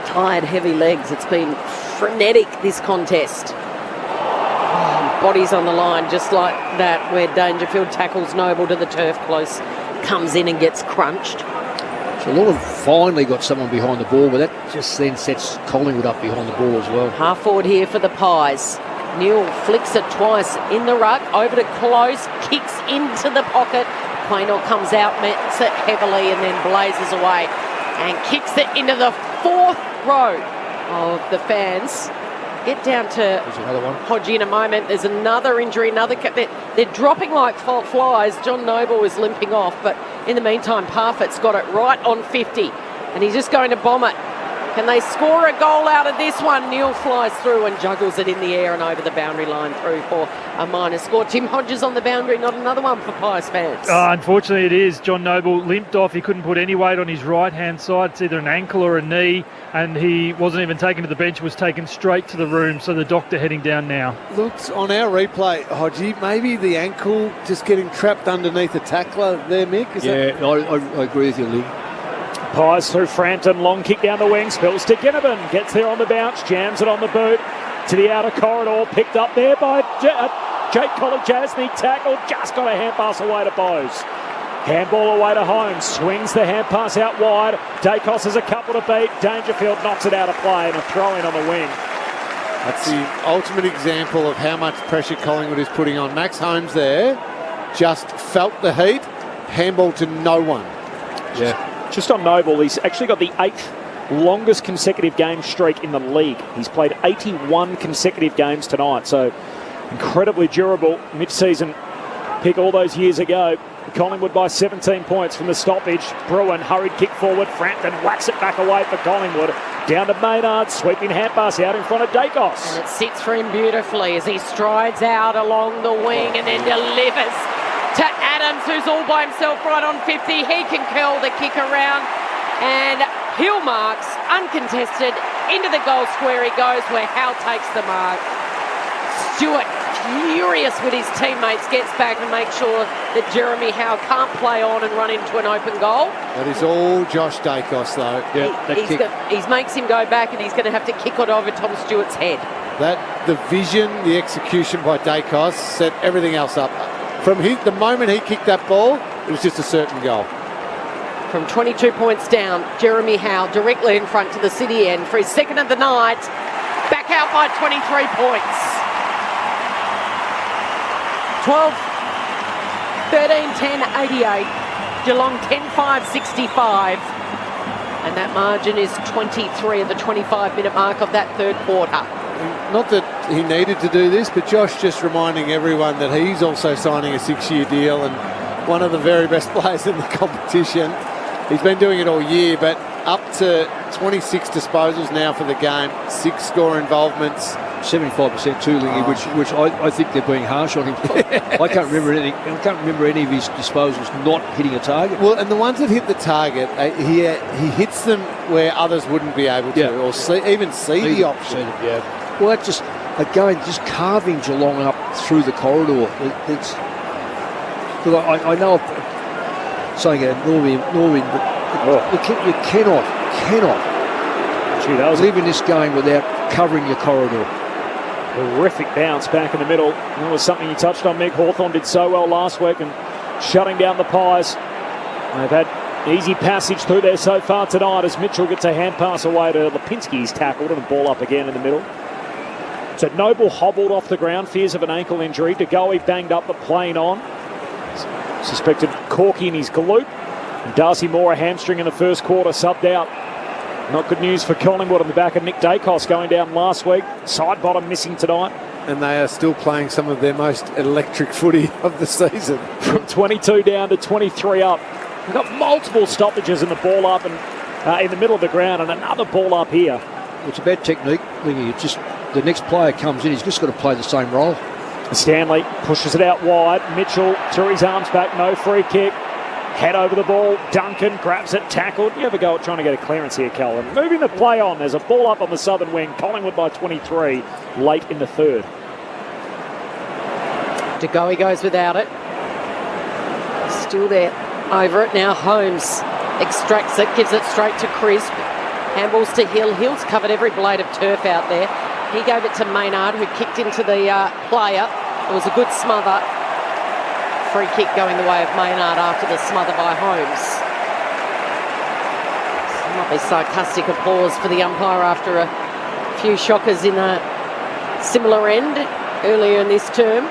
Tired, heavy legs. It's been frenetic, this contest. Bodies on the line, just like that, where Dangerfield tackles Noble to the turf. Close comes in and gets crunched. So Lord finally got someone behind the ball, but that just then sets Collingwood up behind the ball as well. Half forward here for the Pies. Neil flicks it twice in the ruck, over to Close, kicks into the pocket. Quaynor comes out, meets it heavily and then blazes away and kicks it into the fourth row of the fans. Get down to Hodgie in a moment. There's another injury, they're dropping like flies. John Noble is limping off, but in the meantime, Parfitt's got it right on 50, and he's just going to bomb it. Can they score a goal out of this one? Neil flies through and juggles it in the air and over the boundary line through for a minor score. Tim Hodges on the boundary, not another one for Pies fans. Unfortunately it is. John Noble limped off. He couldn't put any weight on his right-hand side. It's either an ankle or a knee, and he wasn't even taken to the bench, was taken straight to the room, so the doctor heading down now. Looks on our replay, Hodgie, maybe the ankle just getting trapped underneath the tackler there, Mick. I agree with you, Lee. Pies through Frampton, long kick down the wing, spills to Ginnivan, gets there on the bounce, jams it on the boot to the outer corridor, picked up there by Jake Collie-Jasny, tackled, just got a hand pass away to Bowes. Handball away to Holmes, swings the hand pass out wide, Dacos has a couple to beat, Dangerfield knocks it out of play and a throw in on the wing. That's the ultimate example of how much pressure Collingwood is putting on. Max Holmes there just felt the heat, handball to no one. Yeah. Just on Noble, he's actually got the 8th longest consecutive game streak in the league. He's played 81 consecutive games tonight, so incredibly durable mid-season pick all those years ago. Collingwood by 17 points from the stoppage. Bruin, hurried kick forward. Frampton whacks it back away for Collingwood. Down to Maynard, sweeping hand pass out in front of Dacos. And it sits for him beautifully as he strides out along the wing and then delivers to Adams, who's all by himself right on 50. He can curl the kick around, and Hill marks, uncontested, into the goal square he goes, where Howe takes the mark. Stewart, furious with his teammates, gets back and makes sure that Jeremy Howe can't play on and run into an open goal. That is all Josh Dacos, though. He makes him go back, and he's going to have to kick it over Tom Stewart's head. The vision, the execution by Dacos set everything else up. From the moment he kicked that ball, it was just a certain goal. From 22 points down, Jeremy Howe directly in front to the city end for his second of the night. Back out by 23 points. 12, 13, 10, 88. Geelong 10, 5, 65. And that margin is 23 at the 25-minute mark of that third quarter. Not that he needed to do this, but Josh just reminding everyone that he's also signing a 6-year deal and one of the very best players in the competition. He's been doing it all year, but up to 26 disposals now for the game, 6 score involvements. 75% too, Lingy, which I think they're being harsh on him. I can't remember any of his disposals not hitting a target. Well, and the ones that hit the target, he hits them where others wouldn't be able to, or even see the option. Well, that's just, again, just carving Geelong up through the corridor. I know I'm saying it, Norwin, but you cannot live in this game without covering your corridor. Horrific bounce back in the middle. That was something you touched on, Mick. Hawthorn did so well last week and shutting down the Pies. They've had easy passage through there so far tonight as Mitchell gets a hand pass away to Lipinski. He's tackled and a ball up again in the middle. So Noble hobbled off the ground, fears of an ankle injury. De Goey banged up but playing on. Suspected corky in his glute. And Darcy Moore a hamstring in the first quarter, subbed out Not good news for Collingwood on the back of Nick Dacos going down last week. Side bottom missing tonight. And they are still playing some of their most electric footy of the season. From 22 down to 23 up. We've got multiple stoppages and the ball up and in the middle of the ground and another ball up here. It's a bad technique. It's just the next player comes in, he's just got to play the same role. Stanley pushes it out wide. Mitchell threw his arms back, no free kick. Head over the ball. Duncan grabs it, tackled. You have a go at trying to get a clearance here, Colin. Moving the play on. There's a ball up on the southern wing. Collingwood by 23 late in the third. De Goey goes without it. Still there. Over it now. Holmes extracts it, gives it straight to Crisp. Handballs to Hill. Hill's covered every blade of turf out there. He gave it to Maynard, who kicked into the player. It was a good smother. Free kick going the way of Maynard after the smother by Holmes. There might be sarcastic applause for the umpire after a few shockers in a similar end earlier in this term.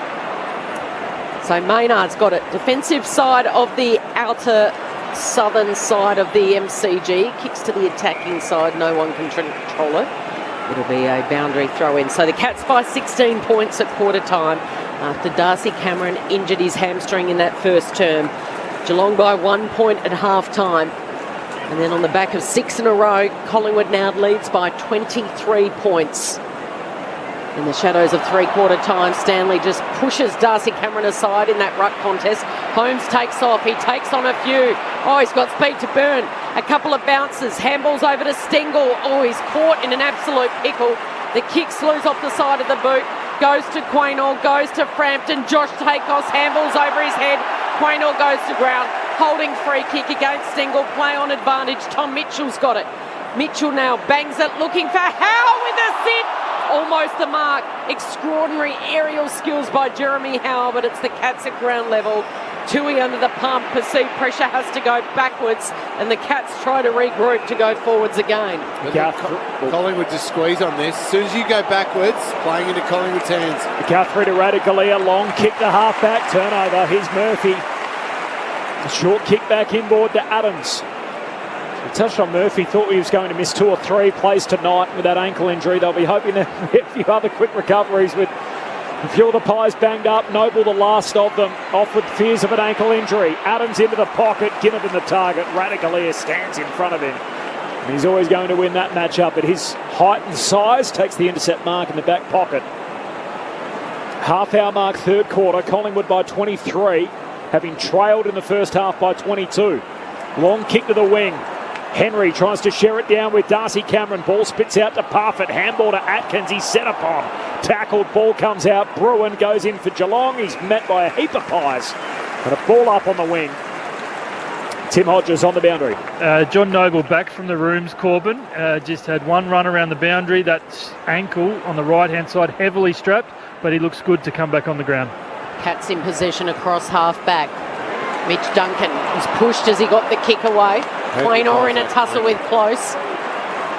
So Maynard's got it. Defensive side of the outer southern side of the MCG. Kicks to the attacking side. No one can control it. It'll be a boundary throw in. So the Cats by 16 points at quarter time after Darcy Cameron injured his hamstring in that first term. Geelong by 1 point at half time. And then on the back of 6 in a row, Collingwood now leads by 23 points. In the shadows of three-quarter time, Stanley just pushes Darcy Cameron aside in that ruck contest. Holmes takes off. He takes on a few. Oh, he's got speed to burn. A couple of bounces. Handballs over to Stengel. Oh, he's caught in an absolute pickle. The kick slews off the side of the boot. Goes to Quaynor. Goes to Frampton. Josh Takos. Handballs over his head. Quaynor goes to ground. Holding free kick against Stengel. Play on advantage. Tom Mitchell's got it. Mitchell now bangs it. Looking for Howe with a sit. Almost the mark. Extraordinary aerial skills by Jeremy Howe, but it's the Cats at ground level. Tui under the pump. Perceived pressure has to go backwards, and the Cats try to regroup to go forwards again. Collingwood just squeeze on this. As soon as you go backwards, playing into Collingwood's hands. Guthrie to Radicalea. Long kick to half-back. Turnover. Here's Murphy. A short kick back inboard to Adams. We touched on Murphy, thought he was going to miss 2 or 3 plays tonight with that ankle injury. They'll be hoping to get a few other quick recoveries with a few of the Pies banged up. Noble the last of them, off with fears of an ankle injury. Adams into the pocket, Ginnivan the target. Radicalea stands in front of him. And he's always going to win that matchup at his height and size. Takes the intercept mark in the back pocket. Half-hour mark, third quarter. Collingwood by 23, having trailed in the first half by 22. Long kick to the wing. Henry tries to share it down with Darcy Cameron. Ball spits out to Parfitt. Handball to Atkins. He's set upon. Tackled. Ball comes out. Bruin goes in for Geelong. He's met by a heap of Pies. And a ball up on the wing. Tim Hodges on the boundary. John Noble back from the rooms, Corbin. Just had one run around the boundary. That ankle on the right-hand side heavily strapped, but he looks good to come back on the ground. Cats in possession across half-back. Mitch Duncan was pushed as he got the kick away. Quaynor in a tussle with Close.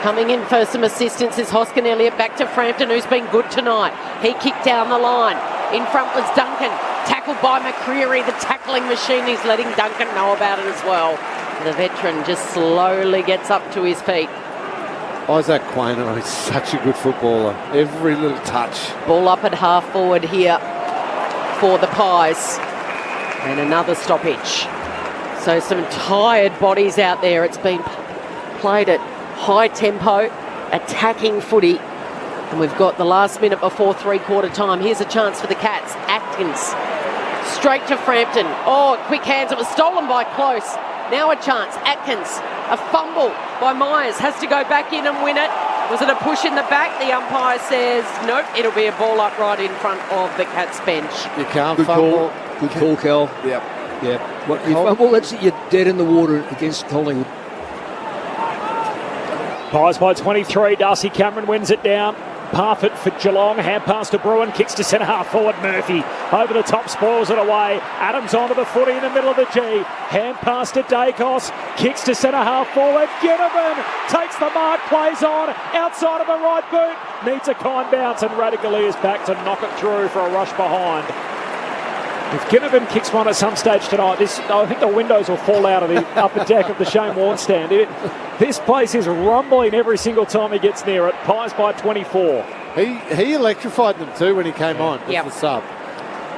Coming in for some assistance is Hoskin Elliott. Back to Frampton, who's been good tonight. He kicked down the line. In front was Duncan. Tackled by McCreery, the tackling machine. He's letting Duncan know about it as well. The veteran just slowly gets up to his feet. Isaac Quaynor is such a good footballer. Every little touch. Ball up at half forward here for the Pies. And another stoppage. So some tired bodies out there. It's been played at high tempo, attacking footy. And we've got the last minute before three-quarter time. Here's a chance for the Cats. Atkins. Straight to Frampton. Oh, quick hands. It was stolen by Close. Now a chance. Atkins. A fumble by Myers. Has to go back in and win it. Was it a push in the back? The umpire says nope. It'll be a ball up right in front of the Cats bench. You can't Good fumble. Call. Good call, Cal. Yep. Yeah. What, you fumble, that's it. You're dead in the water against Collingwood. Pies by 23. Darcy Cameron wins it down. Parfitt for Geelong. Hand pass to Bruin. Kicks to centre half forward. Murphy over the top, spoils it away. Adams onto the footy in the middle of the G. Hand pass to Dacos. Kicks to centre half forward. Ginnivan takes the mark. Plays on. Outside of a right boot. Needs a kind bounce. And Radicalea is back to knock it through for a rush behind. If Ginnivan kicks one at some stage tonight, I think the windows will fall out of the upper deck of the Shane Warne stand. This place is rumbling every single time he gets near it. Pies by 24. He electrified them too when he came on as the sub.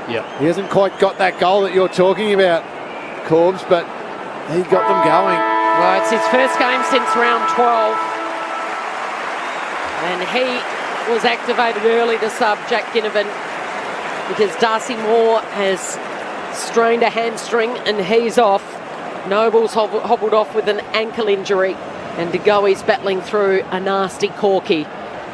Yeah. He hasn't quite got that goal that you're talking about, Corbs, but he got them going. Well, it's his first game since round 12. And he was activated early to sub Jack Ginnivan because Darcy Moore has strained a hamstring and he's off. Noble's hobbled off with an ankle injury and De Goey's battling through a nasty corky.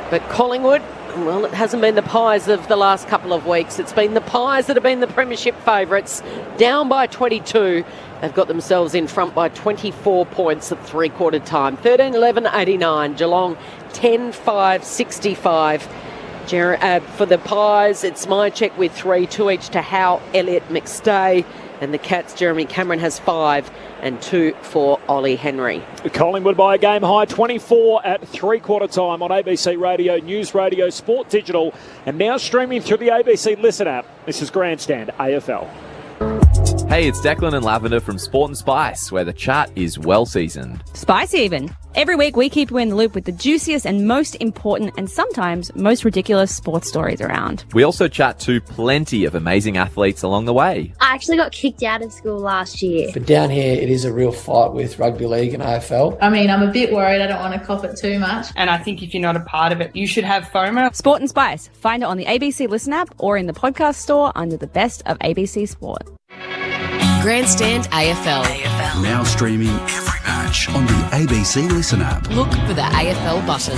But Collingwood, well, it hasn't been the Pies of the last couple of weeks. It's been the Pies that have been the premiership favourites. Down by 22. They've got themselves in front by 24 points at three-quarter time. 13-11-89. Geelong 10-5-65. For the Pies, it's my check with 3, 2 each to Howe, Elliott, McStay. And the Cats, Jeremy Cameron has 5 and 2 for Ollie Henry. Collingwood by a game high 24 at three-quarter time on ABC Radio, News Radio, Sport Digital, and now streaming through the ABC Listen app. This is Grandstand AFL. Hey, it's Declan and Lavender from Sport and Spice, where the chat is well seasoned. Spicy even. Every week we keep you in the loop with the juiciest and most important and sometimes most ridiculous sports stories around. We also chat to plenty of amazing athletes along the way. I actually got kicked out of school last year. But down here, it is a real fight with rugby league and AFL. I mean, I'm a bit worried. I don't want to cop it too much. And I think if you're not a part of it, you should have FOMO. Sport and Spice. Find it on the ABC Listen app or in the podcast store under the Best of ABC Sport. Grandstand AFL. Now streaming every match on the ABC Listen app. Look for the AFL button.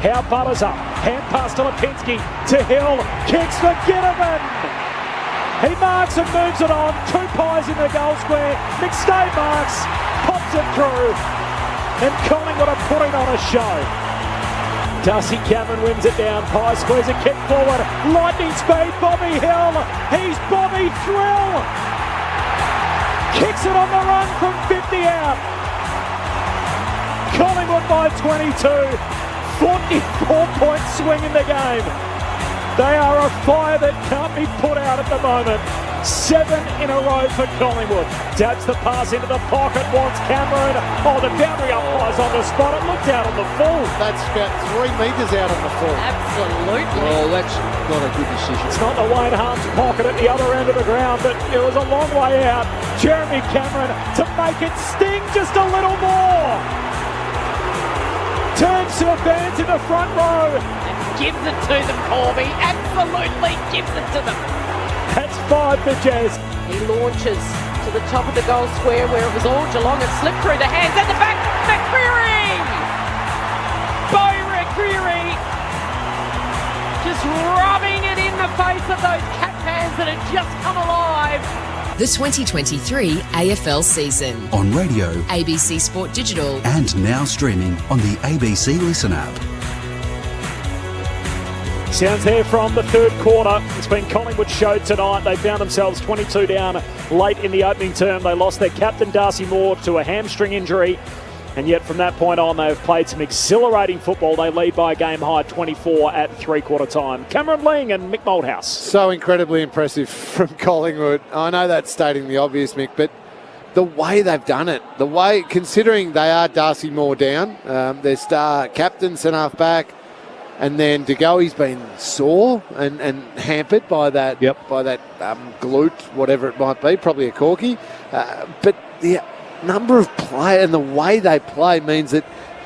Howe butters up. Hand pass to Lipinski. To Hill. Kicks for Ginnivan. He marks and moves it on. 2 Pies in the goal square. McStay marks. Pops it through. And Collingwood are putting on a show. Darcy Cameron wins it down. Pies squares a kick forward. Lightning speed. Bobby Hill. He's Bobby Thrill. Kicks it on the run from 50 out. Collingwood by 22. 44-point swing in the game. They are a fire that can't be put out at the moment. 7 in a row for Collingwood. Dabs the pass into the pocket, wants Cameron. Oh, the boundary umpire's on the spot. It looked out on the full. That's about 3 metres out on the full. Absolutely. Well, that's not a good decision. It's not the Wayne Harms pocket at the other end of the ground, but it was a long way out. Jeremy Cameron to make it sting just a little more. Turns to the fans in the front row. Gives it to them, Corby. Absolutely gives it to them. That's 5 for Jazz. He launches to the top of the goal square where it was all Geelong. It slipped through the hands at the back. McCreary! Bo McCreary just rubbing it in the face of those Cat fans that had just come alive. The 2023 AFL season. On radio, ABC Sport Digital. and now streaming on the ABC Listen app. Sounds there from the third quarter. It's been Collingwood's show tonight. They found themselves 22 down late in the opening term. They lost their captain, Darcy Moore, to a hamstring injury. And yet from that point on, they've played some exhilarating football. They lead by a game high 24 at three-quarter time. Cameron Ling and Mick Moldhouse. So incredibly impressive from Collingwood. I know that's stating the obvious, Mick, but the way they've done it, the way, considering they are Darcy Moore down, their star captain, centre-half back, and then De Goey's been sore and hampered by that glute, whatever it might be, probably a corky. But the number of play and the way they play means that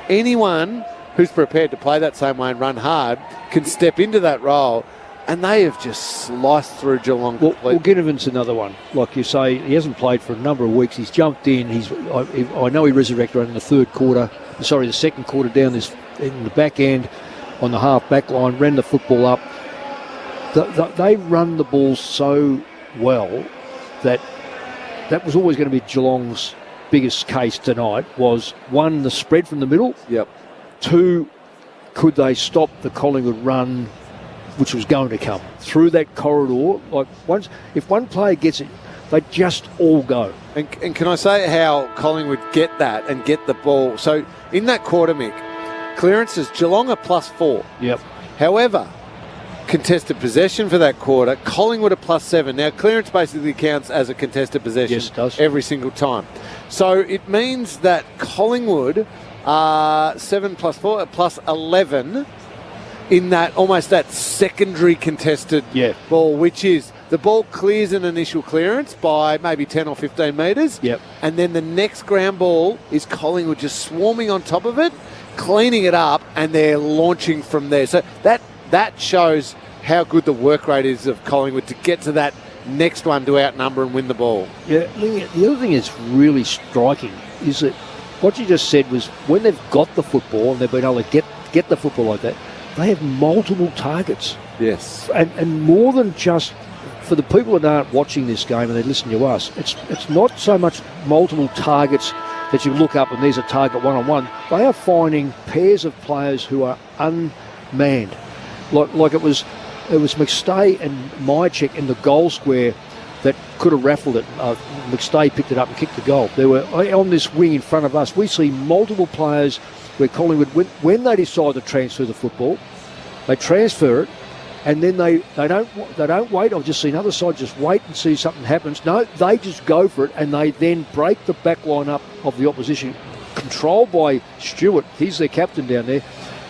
anyone who's prepared to play that same way and run hard can step into that role. And they have just sliced through Geelong completely. Well, Ginnivan's another one. Like you say, he hasn't played for a number of weeks. He's jumped in. I know he resurrected in the second quarter down this in the back end on the half back line, ran the football up. They run the ball so well that was always going to be Geelong's biggest case tonight. Was 1, the spread from the middle. Yep. 2, could they stop the Collingwood run, which was going to come through that corridor? Like if one player gets it, they just all go. And can I say how Collingwood get that and get the ball? So in that quarter, Mick, clearances, Geelong are +4. Yep. However, contested possession for that quarter. Collingwood are +7. Now, clearance basically counts as a contested possession. Yes, it does. Every single time. So it means that Collingwood are 7 + 4 +11 in that almost that secondary contested ball, which is the ball clears an initial clearance by maybe 10 or 15 metres. Yep. And then the next ground ball is Collingwood just swarming on top of it, cleaning it up, and they're launching from there. So that shows how good the work rate is of Collingwood to get to that next one to outnumber and win the ball. Yeah, the other thing that's really striking is that what you just said was when they've got the football and they've been able to get the football like that, they have multiple targets. Yes. And more than just, for the people that aren't watching this game and they listen to us, it's not so much multiple targets that you look up and there's a target one-on-one. They are finding pairs of players who are unmanned. Like it was McStay and Mychek in the goal square that could have raffled it. McStay picked it up and kicked the goal. They were on this wing in front of us. We see multiple players where Collingwood, when they decide to transfer the football, they transfer it, and then they don't wait. I've just seen other side just wait and see something happens. No, they just go for it, and they then break the back line up of the opposition, controlled by Stewart. He's their captain down there.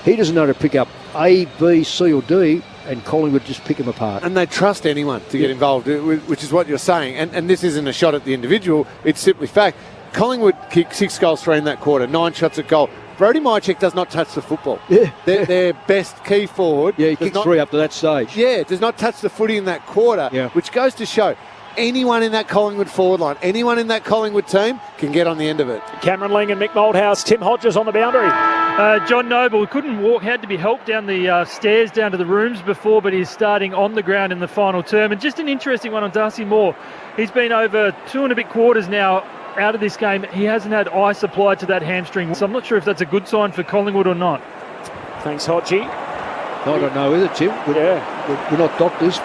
He doesn't know how to pick up A, B, C or D, and Collingwood just pick them apart. And they trust anyone to get involved, which is what you're saying. And this isn't a shot at the individual, it's simply fact. Collingwood kicked 6 goals, 3 in that quarter, 9 shots at goal. Brody Mychek does not touch the football. Yeah. Their best key forward. Yeah, he kicked 3 up to that stage. Yeah, does not touch the footy in that quarter, which goes to show anyone in that Collingwood forward line, anyone in that Collingwood team can get on the end of it. Cameron Ling and Mick Moldhouse, Tim Hodges on the boundary. John Noble couldn't walk, had to be helped down the stairs down to the rooms before, but he's starting on the ground in the final term. And just an interesting one on Darcy Moore. He's been over 2 and a bit quarters now out of this game. He hasn't had ice applied to that hamstring, so I'm not sure if that's a good sign for Collingwood or not. Thanks, Hodgie. I don't know either, Tim. We're not doctors.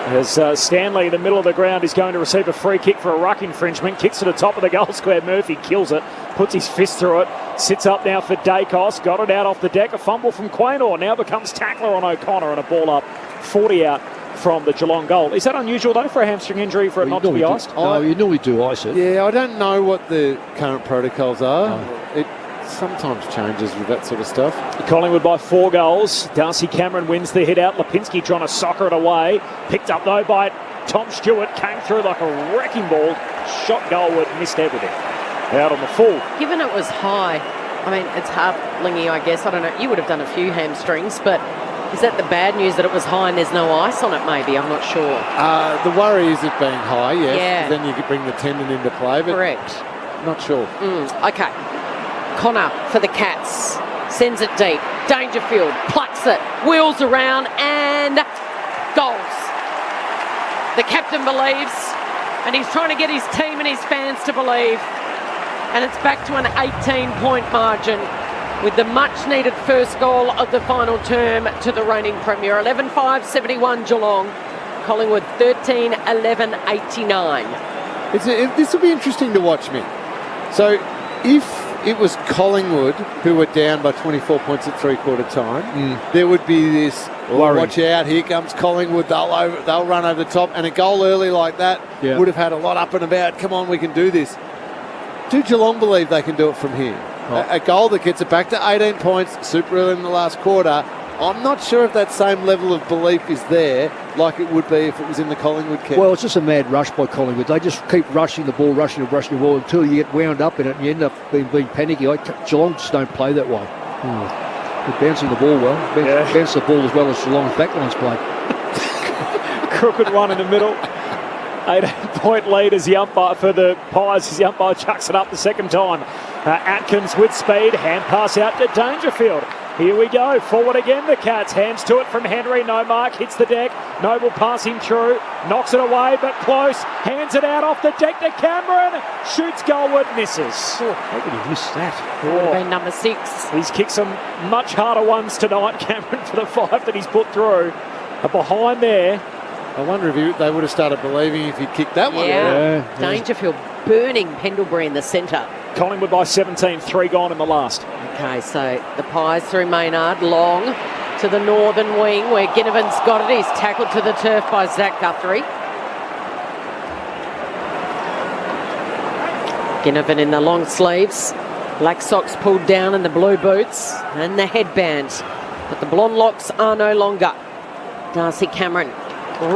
As Stanley in the middle of the ground is going to receive a free kick for a ruck infringement, kicks to the top of the goal square. Murphy kills it, puts his fist through it, sits up now for Dacos, got it out off the deck. A fumble from Quaynor, now becomes tackler on O'Connor, and a ball up, 40 out from the Geelong goal. Is that unusual though for a hamstring injury for it not to be iced? No, you normally do ice it. Yeah, I don't know what the current protocols are. It sometimes changes with that sort of stuff. Collingwood by 4 goals. Darcy Cameron wins the hit out. Lipinski trying to soccer it away. Picked up though by Tom Stewart. Came through like a wrecking ball. Shot goalward, missed everything. Out on the full. Given it was high, I mean, it's half lingy, I guess. I don't know. You would have done a few hamstrings, but is that the bad news that it was high and there's no ice on it maybe? I'm not sure. The worry is it being high, yes. Yeah. Then you could bring the tendon into play, but correct. Not sure. Okay. Connor for the Cats. Sends it deep. Dangerfield plucks it. Wheels around and goals. The captain believes, and he's trying to get his team and his fans to believe. And it's back to an 18-point margin with the much-needed first goal of the final term to the reigning premier. 11-5, 71 Geelong. Collingwood 13-11, 89. This will be interesting to watch, Mick. So if it was Collingwood who were down by 24 points at three-quarter time, there would be this, watch out, here comes Collingwood, they'll run over the top, and a goal early like that would have had a lot up and about. Come on, we can do this. Do Geelong believe they can do it from here? A goal that gets it back to 18 points, super early in the last quarter. I'm not sure if that same level of belief is there like it would be if it was in the Collingwood camp. Well, it's just a mad rush by Collingwood. They just keep rushing the ball until you get wound up in it and you end up being panicky. Geelong just don't play that way. They're bouncing the ball well. Bounce the ball as well as Geelong's backline's play. Crooked one in the middle. 8-point lead as the umpire for the Pies as the umpire chucks it up the second time. Atkins with speed, hand pass out to Dangerfield. Here we go, forward again the Cats, hands to it from Henry, no mark, hits the deck, Noble passing through, knocks it away but close, hands it out off the deck to Cameron, shoots goalward, misses. How could he miss that? Would have been number 6. He's kicked some much harder ones tonight, Cameron, for the 5 that he's put through. Behind there. I wonder if they would have started believing if he'd kicked that one. Yeah. Dangerfield burning Pendlebury in the centre. Collingwood by 17, 3 gone in the last. Okay, so the Pies through Maynard, long to to the northern wing where Ginnivan's got it. He's tackled to the turf by Zach Guthrie. Ginnivan in the long sleeves, black socks pulled down and the blue boots and the headband. But the blonde locks are no longer. Darcy Cameron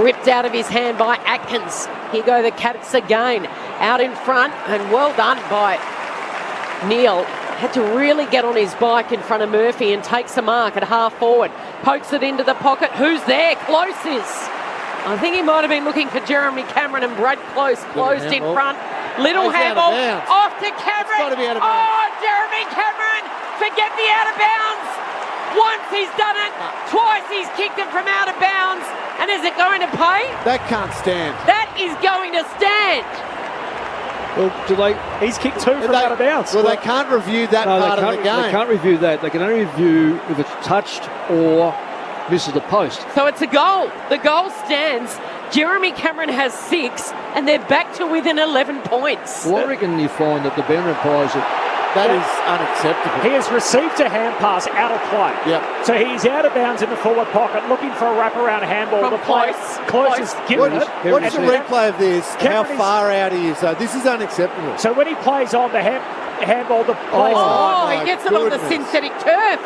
ripped out of his hand by Atkins. Here go the Cats again. Out in front and well done by Neil. Had to really get on his bike in front of Murphy and takes a mark at half forward. Pokes it into the pocket. Who's there? Close is. I think he might have been looking for Jeremy Cameron and Brad Close closed in front. Little handball off to Cameron. Oh, Jeremy Cameron, forget the out of bounds. Once he's done it, twice he's kicked it from out of bounds. And is it going to pay? That can't stand. That is going to stand. Well, he's kicked two from out of bounds. Well, they can't review that part of the game. They can't review that. They can only review if it's touched or misses the post. So it's a goal. The goal stands. Jeremy Cameron has 6, and they're back to within 11 points. Well, I reckon you find that the boundary umpires that is unacceptable. He has received a hand pass out of play. Yep. So he's out of bounds in the forward pocket, looking for a wraparound handball. From the play Close is given it. What is the replay of this? How far out he is? This is unacceptable. So when he plays on the handball, the plays. He gets it on the synthetic turf.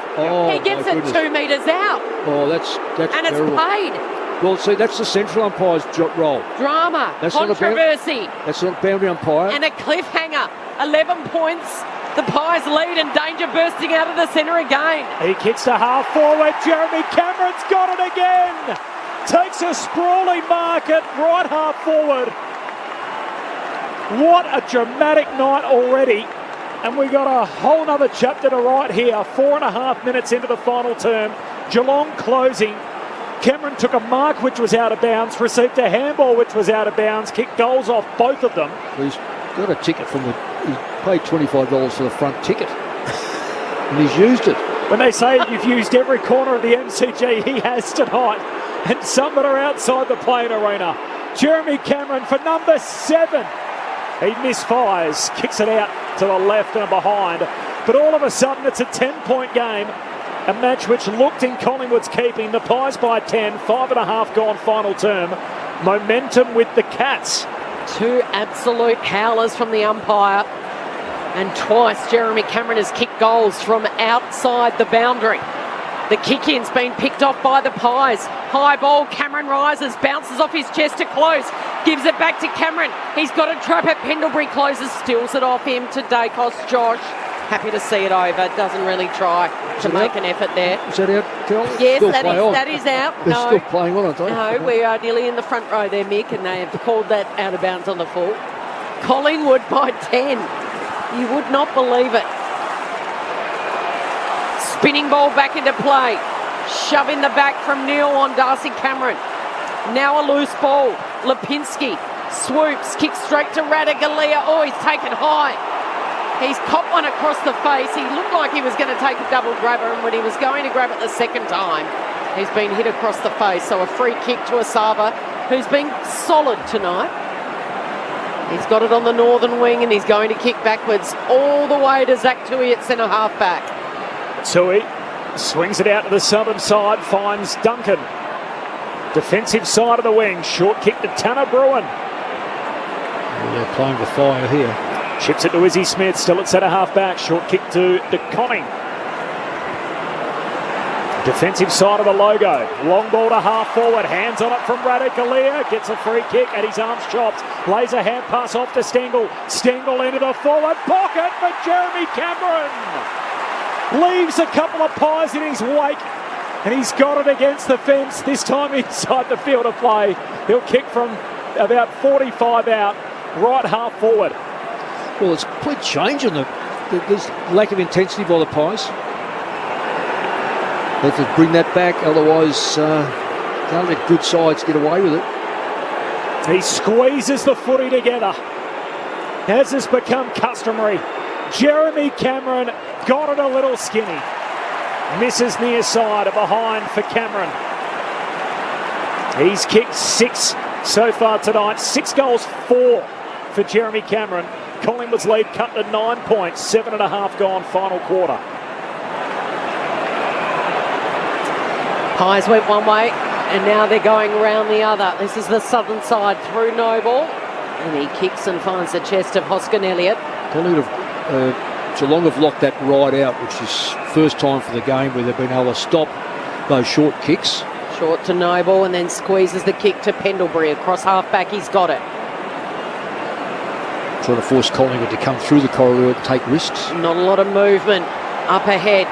He gets it 2 metres out. Oh, that's and terrible. It's paid. Well, see, that's the central umpire's role. Drama, that's controversy. That's not boundary umpire. And a cliffhanger. 11 points. The Pies lead and danger bursting out of the centre again. He kicks to half forward. Jeremy Cameron's got it again. Takes a sprawling mark at right half forward. What a dramatic night already. And we got a whole nother chapter to write here. 4.5 minutes into the final term. Geelong closing. Cameron took a mark which was out of bounds, received a handball which was out of bounds, kicked goals off both of them. He's got a ticket from he paid $25 for the front ticket. And he's used it. When they say you've used every corner of the MCG, he has tonight. And some that are outside the playing arena. Jeremy Cameron for number 7. He misfires, kicks it out to the left and behind. But all of a sudden, it's a 10-point game. A match which looked in Collingwood's keeping. The Pies by 10, 5.5 gone final term. Momentum with the Cats. 2 absolute howlers from the umpire. And twice Jeremy Cameron has kicked goals from outside the boundary. The kick-in's been picked off by the Pies. High ball, Cameron rises, bounces off his chest to Close. Gives it back to Cameron. He's got a trap at Pendlebury. Closes, steals it off him to Dacos. Josh, happy to see it over. Doesn't really try to make an effort there. Is that out, Carol? Yes, that is out. They're still playing on it, No, we are nearly in the front row there, Mick, and they have called that out of bounds on the full. Collingwood by 10. You would not believe it. Spinning ball back into play. Shove in the back from Neil on Darcy Cameron. Now a loose ball. Lipinski swoops, kicks straight to Radagalia. Oh, he's taken high. He's copped one across the face. He looked like he was going to take a double grabber, and when he was going to grab it the second time, he's been hit across the face. So a free kick to Asava, who's been solid tonight. He's got it on the northern wing, and he's going to kick backwards all the way to Zach Tui at centre half back. Tui swings it out to the southern side, finds Duncan. Defensive side of the wing, short kick to Tanner Bruin. They're playing with fire here. Chips it to Izzy Smith, still at centre half back, short kick to DeConning. Defensive side of the logo, long ball to half forward, hands on it from Radagalia, gets a free kick at his arms chopped, lays a hand pass off to Stengel. Stengel into the forward pocket for Jeremy Cameron. Leaves a couple of Pies in his wake, and he's got it against the fence, this time inside the field of play. He'll kick from about 45 out, right half forward. Well, it's a complete change in there's lack of intensity by the Pies. They have to bring that back, otherwise can't let good sides get away with it. He squeezes the footy together, as has become customary. Jeremy Cameron got it a little skinny. Misses near side, behind for Cameron. He's kicked 6 so far tonight. 6 goals, 4 for Jeremy Cameron. Collingwood's lead cut to 9 points. 7.5 gone final quarter. Pies went one way, and now they're going round the other. This is the southern side through Noble, and he kicks and finds the chest of Hoskin Elliott. Geelong have locked that right out, which is first time for the game where they've been able to stop those short kicks. Short to Noble, and then squeezes the kick to Pendlebury. Across half-back, he's got it. Trying to force Collingwood to come through the corridor and take risks. Not a lot of movement up ahead.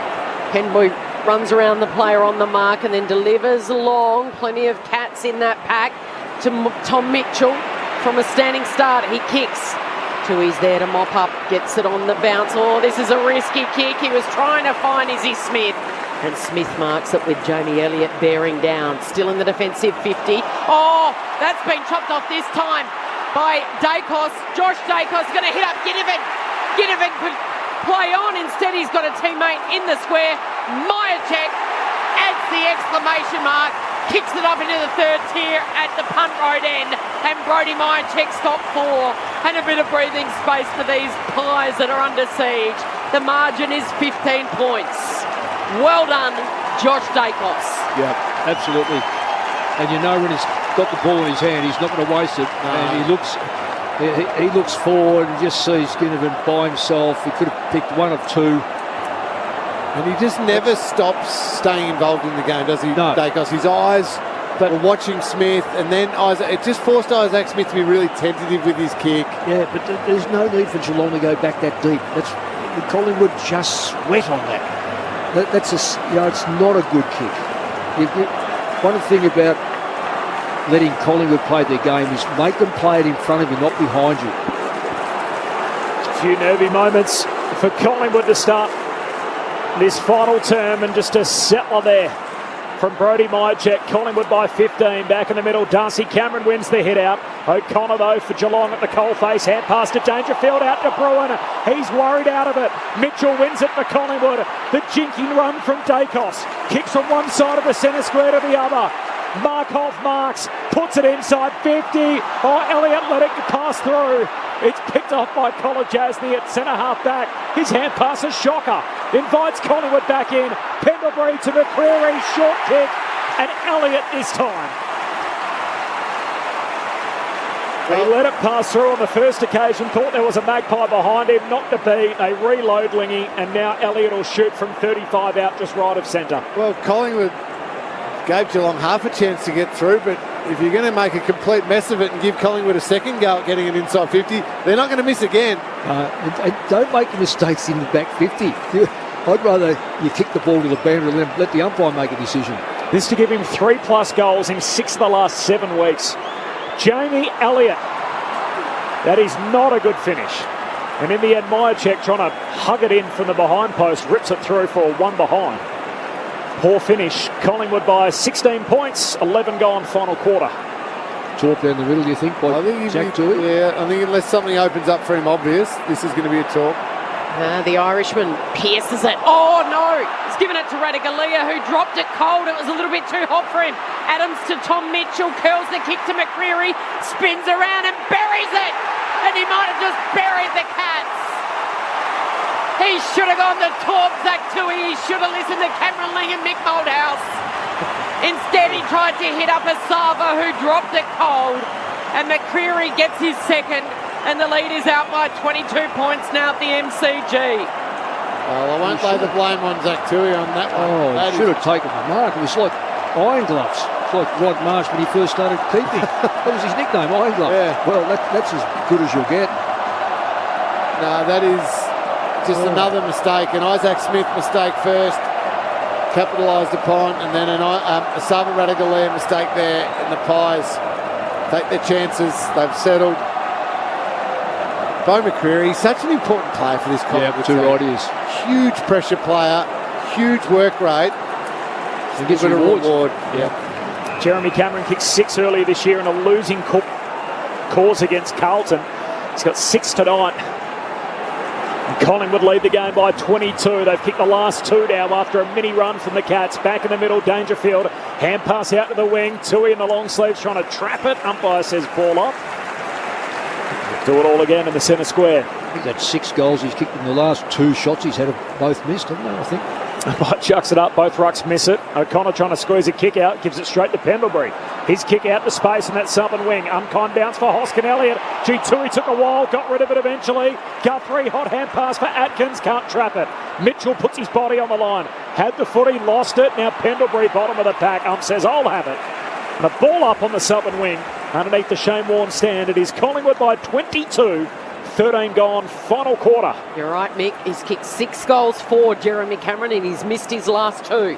Pendlebury runs around the player on the mark and then delivers long. Plenty of cats in that pack to Tom Mitchell from a standing start. He kicks. Tui's there to mop up, gets it on the bounce. Oh, this is a risky kick. He was trying to find Izzy Smith. And Smith marks it with Jamie Elliott bearing down. Still in the defensive 50. Oh, that's been chopped off this time by Dacos. Josh Dacos going to hit up Ginnivan. Ginnivan could play on. Instead, he's got a teammate in the square. Myercheck adds the exclamation mark. Kicks it up into the third tier at the punt road end. And Brodie Myercheck's got 4. And a bit of breathing space for these Pies that are under siege. The margin is 15 points. Well done, Josh Dacos. Yeah, absolutely. And you know when he's got the ball in his hand, he's not going to waste it. No. And he looks forward and just sees Ginnivan by himself. He could have picked one of two. And he just never stops staying involved in the game, does he, no. Dacos? His eyes were watching Smith, and then it just forced Isaac Smith to be really tentative with his kick. Yeah, but there's no need for Geelong to go back that deep. Collingwood just sweat on that. It's not a good kick. One thing about letting Collingwood play their game is make them play it in front of you, not behind you. A few nervy moments for Collingwood to start this final term, and just a settler there from Brodie Myercheck. Collingwood by 15, back in the middle. Darcy Cameron wins the hit out. O'Connor, though, for Geelong at the coalface. Hand pass to Dangerfield, out to Bruin. He's worried out of it. Mitchell wins it for Collingwood. The jinking run from Dacos. Kicks from one side of the centre square to the other. Markov marks, puts it inside 50. Oh, Elliott let it pass through. It's picked off by Kolajasny at centre half back. His hand pass is shocker. Invites Collingwood back in. Pendlebury to McCreary, short kick, and Elliott this time. He let it pass through on the first occasion, thought there was a magpie behind him, not to be. They reload Lingy, and now Elliott will shoot from 35 out just right of centre. Well, Collingwood gave Geelong half a chance to get through, but if you're going to make a complete mess of it and give Collingwood a second go at getting it inside 50, they're not going to miss again. And don't make the mistakes in the back 50. I'd rather you kick the ball to the boundary and let the umpire make a decision. This to give him 3+ goals in 6 of the last 7 weeks. Jamie Elliott. That is not a good finish. And in the end, Myercheck trying to hug it in from the behind post, rips it through for a 1 behind. Poor finish. Collingwood by 16 points, 11 gone final quarter. Talk down the middle, do you think, by Jack Tui? Yeah, I think unless something opens up for him obvious, this is going to be a talk. The Irishman pierces it. Oh, no. He's given it to Ratugolea, who dropped it cold. It was a little bit too hot for him. Adams to Tom Mitchell, curls the kick to McCreary, spins around and buries it. And he might have just buried the Cats. He should have gone to Torp, Zach Tui. He should have listened to Cameron Ling and Mick Moldhouse. Instead, he tried to hit up Asava, who dropped it cold. And McCreary gets his second. And the lead is out by 22 points now at the MCG. Well, I won't lay the blame on Zach Tui on that one. Oh, he should have taken the mark. It was like Iron Gloves. It's like Rod Marsh when he first started keeping. That was his nickname, Iron Gloves. Yeah. Well, that's as good as you'll get. No, that is just another mistake. An Isaac Smith mistake first, capitalised upon, and then a Sava Ratugolea mistake there, and the Pies take their chances. They've settled. Bo McCreary, such an important player for this Collingwood team. Right he is. Huge pressure player, huge work rate. And gets a reward. Yeah. Jeremy Cameron kicked 6 earlier this year in a losing cause against Carlton. He's got 6 tonight. And Collingwood lead the game by 22. They've kicked the last 2 now after a mini run from the Cats. Back in the middle, Dangerfield. Hand pass out to the wing. Tui in the long sleeves trying to trap it. Umpire says ball up. Do it all again in the centre square. I think that's 6 goals he's kicked in the last 2 shots he's had, both missed, haven't they, I think? Chucks it up, both rucks miss it. O'Connor trying to squeeze a kick out, gives it straight to Pendlebury. His kick out to space in that southern wing. Unkind bounce for Hoskin Elliott. G2, took a while, got rid of it eventually. Guthrie, hot hand pass for Atkins, can't trap it. Mitchell puts his body on the line. Had the footy, lost it. Now Pendlebury, bottom of the pack. Says, I'll have it. And a ball up on the southern wing underneath the Shane Warne stand. It is Collingwood by 22. 13 gone, final quarter. You're right, Mick. He's kicked 6 goals for Jeremy Cameron and he's missed his last 2.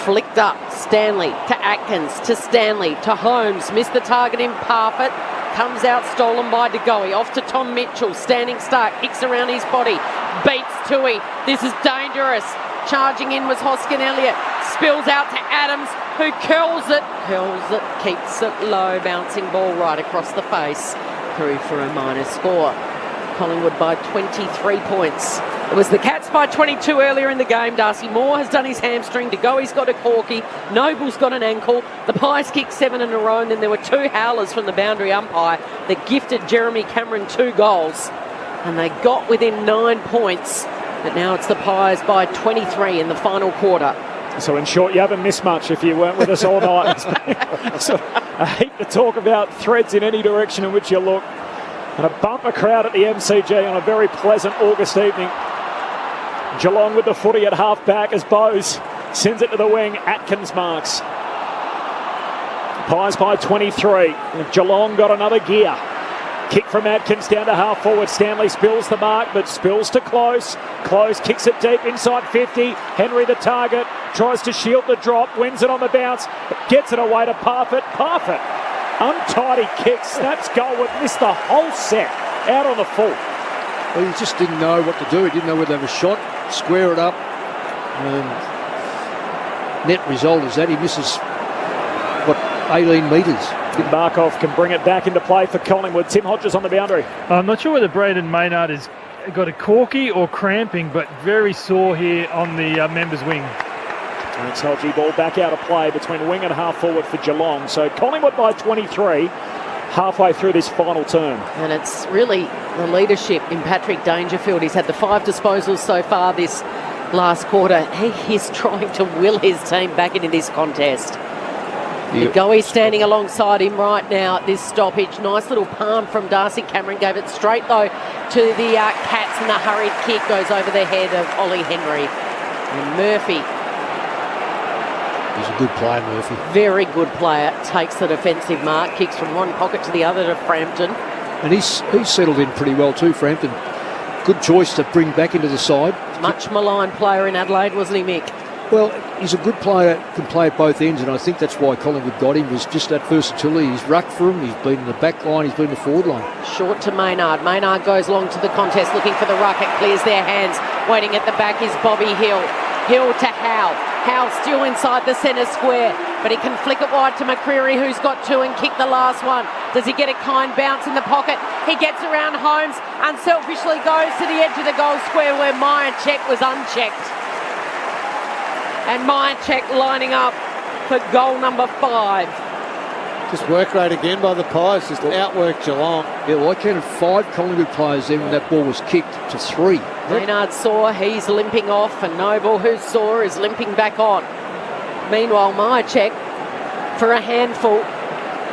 Flicked up, Stanley to Atkins, to Stanley, to Holmes. Missed the target in Parfitt. Comes out stolen by De Goey. Off to Tom Mitchell, standing start, kicks around his body. Beats Tui. This is dangerous. Charging in was Hoskin Elliott. Spills out to Adams, who curls it, keeps it low. Bouncing ball right across the face. Through for a minor score. Collingwood by 23 points. It was the Cats by 22 earlier in the game. Darcy Moore has done his hamstring. De Goey's got a corky. Noble's got an ankle. The Pies kicked 7 in a row, and then there were 2 howlers from the boundary umpire that gifted Jeremy Cameron 2 goals. And they got within 9 points. But now it's the Pies by 23 in the final quarter. So in short, you haven't missed much if you weren't with us all night. So a heap to talk about, threads in any direction in which you look. And a bumper crowd at the MCG on a very pleasant August evening. Geelong with the footy at half back as Bowes sends it to the wing. Atkins marks. Pies by 23. And Geelong got another gear. Kick from Atkins down to half forward. Stanley spills the mark, but spills to Close. Close kicks it deep inside 50. Henry the target. Tries to shield the drop. Wins it on the bounce. Gets it away to Parfitt. Parfitt. Untidy kick. Snaps goal. Missed the whole set. Out on the full. Well, he just didn't know what to do. He didn't know whether they have a shot, square it up. Net result is that he misses, 18 metres. Barkov can bring it back into play for Collingwood. Tim Hodges on the boundary. I'm not sure whether Braden Maynard has got a corky or cramping, but very sore here on the members' wing. And it's Hodgie, ball back out of play between wing and half forward for Geelong. So Collingwood by 23, halfway through this final term. And it's really the leadership in Patrick Dangerfield. He's had the 5 disposals so far this last quarter. He is trying to will his team back into this contest. De Goey standing alongside him right now at this stoppage. Nice little palm from Darcy Cameron. Gave it straight, though, to the Cats, and the hurried kick goes over the head of Ollie Henry. And Murphy. He's a good player, Murphy. Very good player. Takes the defensive mark. Kicks from one pocket to the other to Frampton. And he's settled in pretty well too, Frampton. Good choice to bring back into the side. Much maligned player in Adelaide, wasn't he, Mick? Well, he's a good player, can play at both ends, and I think that's why Collingwood got him, was just that versatility. He's rucked for him, he's been in the back line, he's been in the forward line. Short to Maynard. Maynard goes long to the contest, looking for the ruck. It clears their hands. Waiting at the back is Bobby Hill. Hill to Howe. Howe still inside the centre square, but he can flick it wide to McCreery, who's got 2 and kick the last one. Does he get a kind bounce in the pocket? He gets around Holmes, unselfishly goes to the edge of the goal square where Myercheck was unchecked. And Myercheck lining up for goal number 5. Just work rate again by the Pies, just outwork Geelong. Yeah, well, I counted 5 Collingwood players then when that ball was kicked to 3. Maynard sore, he's limping off, and Noble, who's sore, is limping back on. Meanwhile, Myercheck for a handful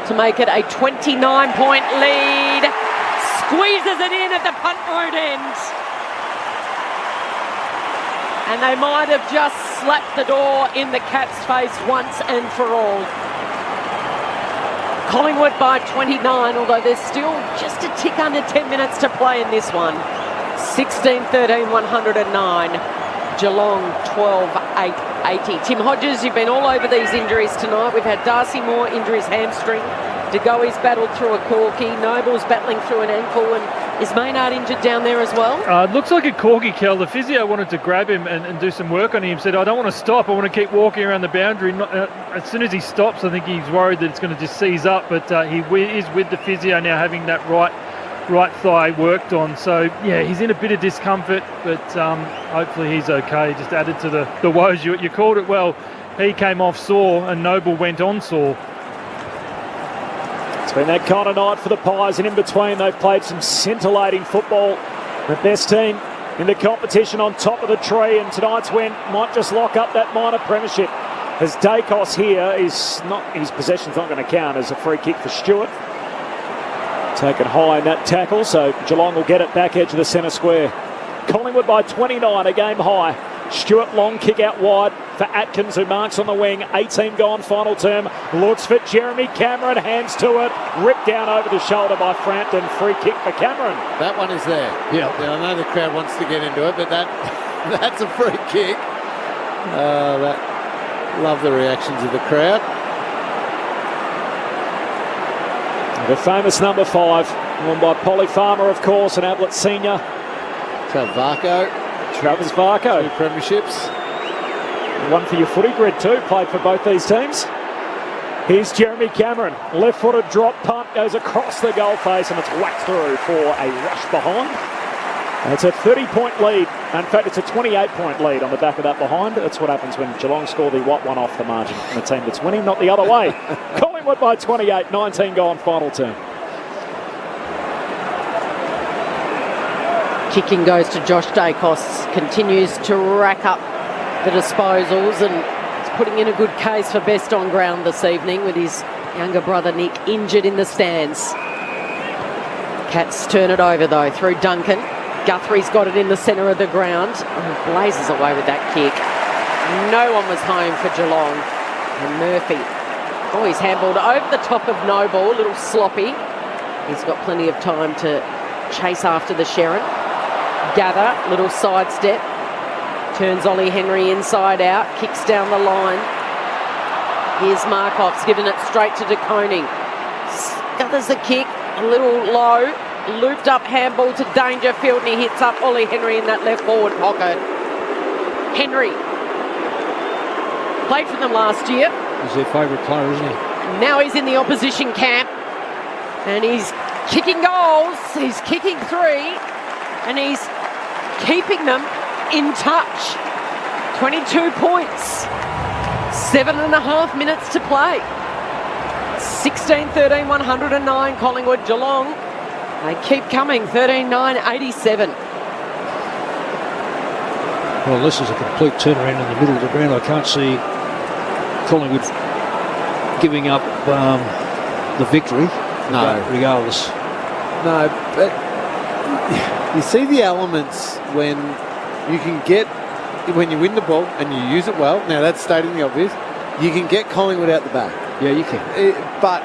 to make it a 29-point lead. Squeezes it in at the punt road end. And they might have just slapped the door in the Cats' face once and for all. Collingwood by 29, although there's still just a tick under 10 minutes to play in this one. 16-13, 109. Geelong 12-8, 80. Tim Hodges, you've been all over these injuries tonight. We've had Darcy Moore injure his hamstring. De Goey's battled through a corky. Noble's battling through an ankle. And is Maynard injured down there as well? It looks like a corky, Kel. The physio wanted to grab him and do some work on him. Said, I don't want to stop. I want to keep walking around the boundary. As soon as he stops, I think he's worried that it's going to just seize up. But he is with the physio now, having that right thigh worked on. So, yeah, he's in a bit of discomfort, but hopefully he's okay. Just added to the woes. You called it well. He came off sore and Noble went on sore. It's been that kind of night for the Pies, and in between they've played some scintillating football. The best team in the competition on top of the tree, and tonight's win might just lock up that minor premiership. As Dacos here is not, his possession's not going to count as a free kick for Stewart. Taken high in that tackle, so Geelong will get it back edge of the centre square. Collingwood by 29, a game high. Stewart, long kick out wide for Atkins, who marks on the wing. 18 gone, final term. Looks for Jeremy Cameron, hands to it. Ripped down over the shoulder by Frampton. Free kick for Cameron. That one is there. Yeah. I know the crowd wants to get into it, but that's a free kick. Love the reactions of the crowd. The famous number 5, won by Polly Farmer, of course, and Ablett Senior. Travis Varco. 2 premierships. One for your footy grid too, played for both these teams. Here's Jeremy Cameron. Left-footed drop punt, goes across the goal face, and it's whacked through for a rush behind. And it's a 30-point lead. In fact, it's a 28-point lead on the back of that behind. That's what happens when Geelong score the one off the margin from the team that's winning, not the other way. Collingwood by 28, 19 gone, final term. Kicking goes to Josh Dacos, continues to rack up the disposals, and it's putting in a good case for best on ground this evening with his younger brother Nick injured in the stands. Cats turn it over though through Duncan. Guthrie's got it in the centre of the ground. Oh, blazes away with that kick. No one was home for Geelong. And Murphy, he's handballed over the top of Noble, a little sloppy. He's got plenty of time to chase after the Sherrin. Gather, little sidestep, turns Ollie Henry inside out, kicks down the line. Here's Markov's given it straight to De Koning. Gathers the kick, a little low, looped up handball to Dangerfield, and he hits up Ollie Henry in that left forward pocket. Henry played for them last year. He's their favourite player, isn't he? Now he's in the opposition camp, and he's kicking goals. He's kicking 3. And he's keeping them in touch. 22 points. 7.5 minutes to play. 16-13, 109 Collingwood. Geelong, they keep coming. 13-9, 87. Well, this is a complete turnaround in the middle of the ground. I can't see Collingwood giving up the victory. No. Regardless. No, but you see the elements when you can get, when you win the ball and you use it well. Now, that's stating the obvious. You can get Collingwood out the back. Yeah, you can. But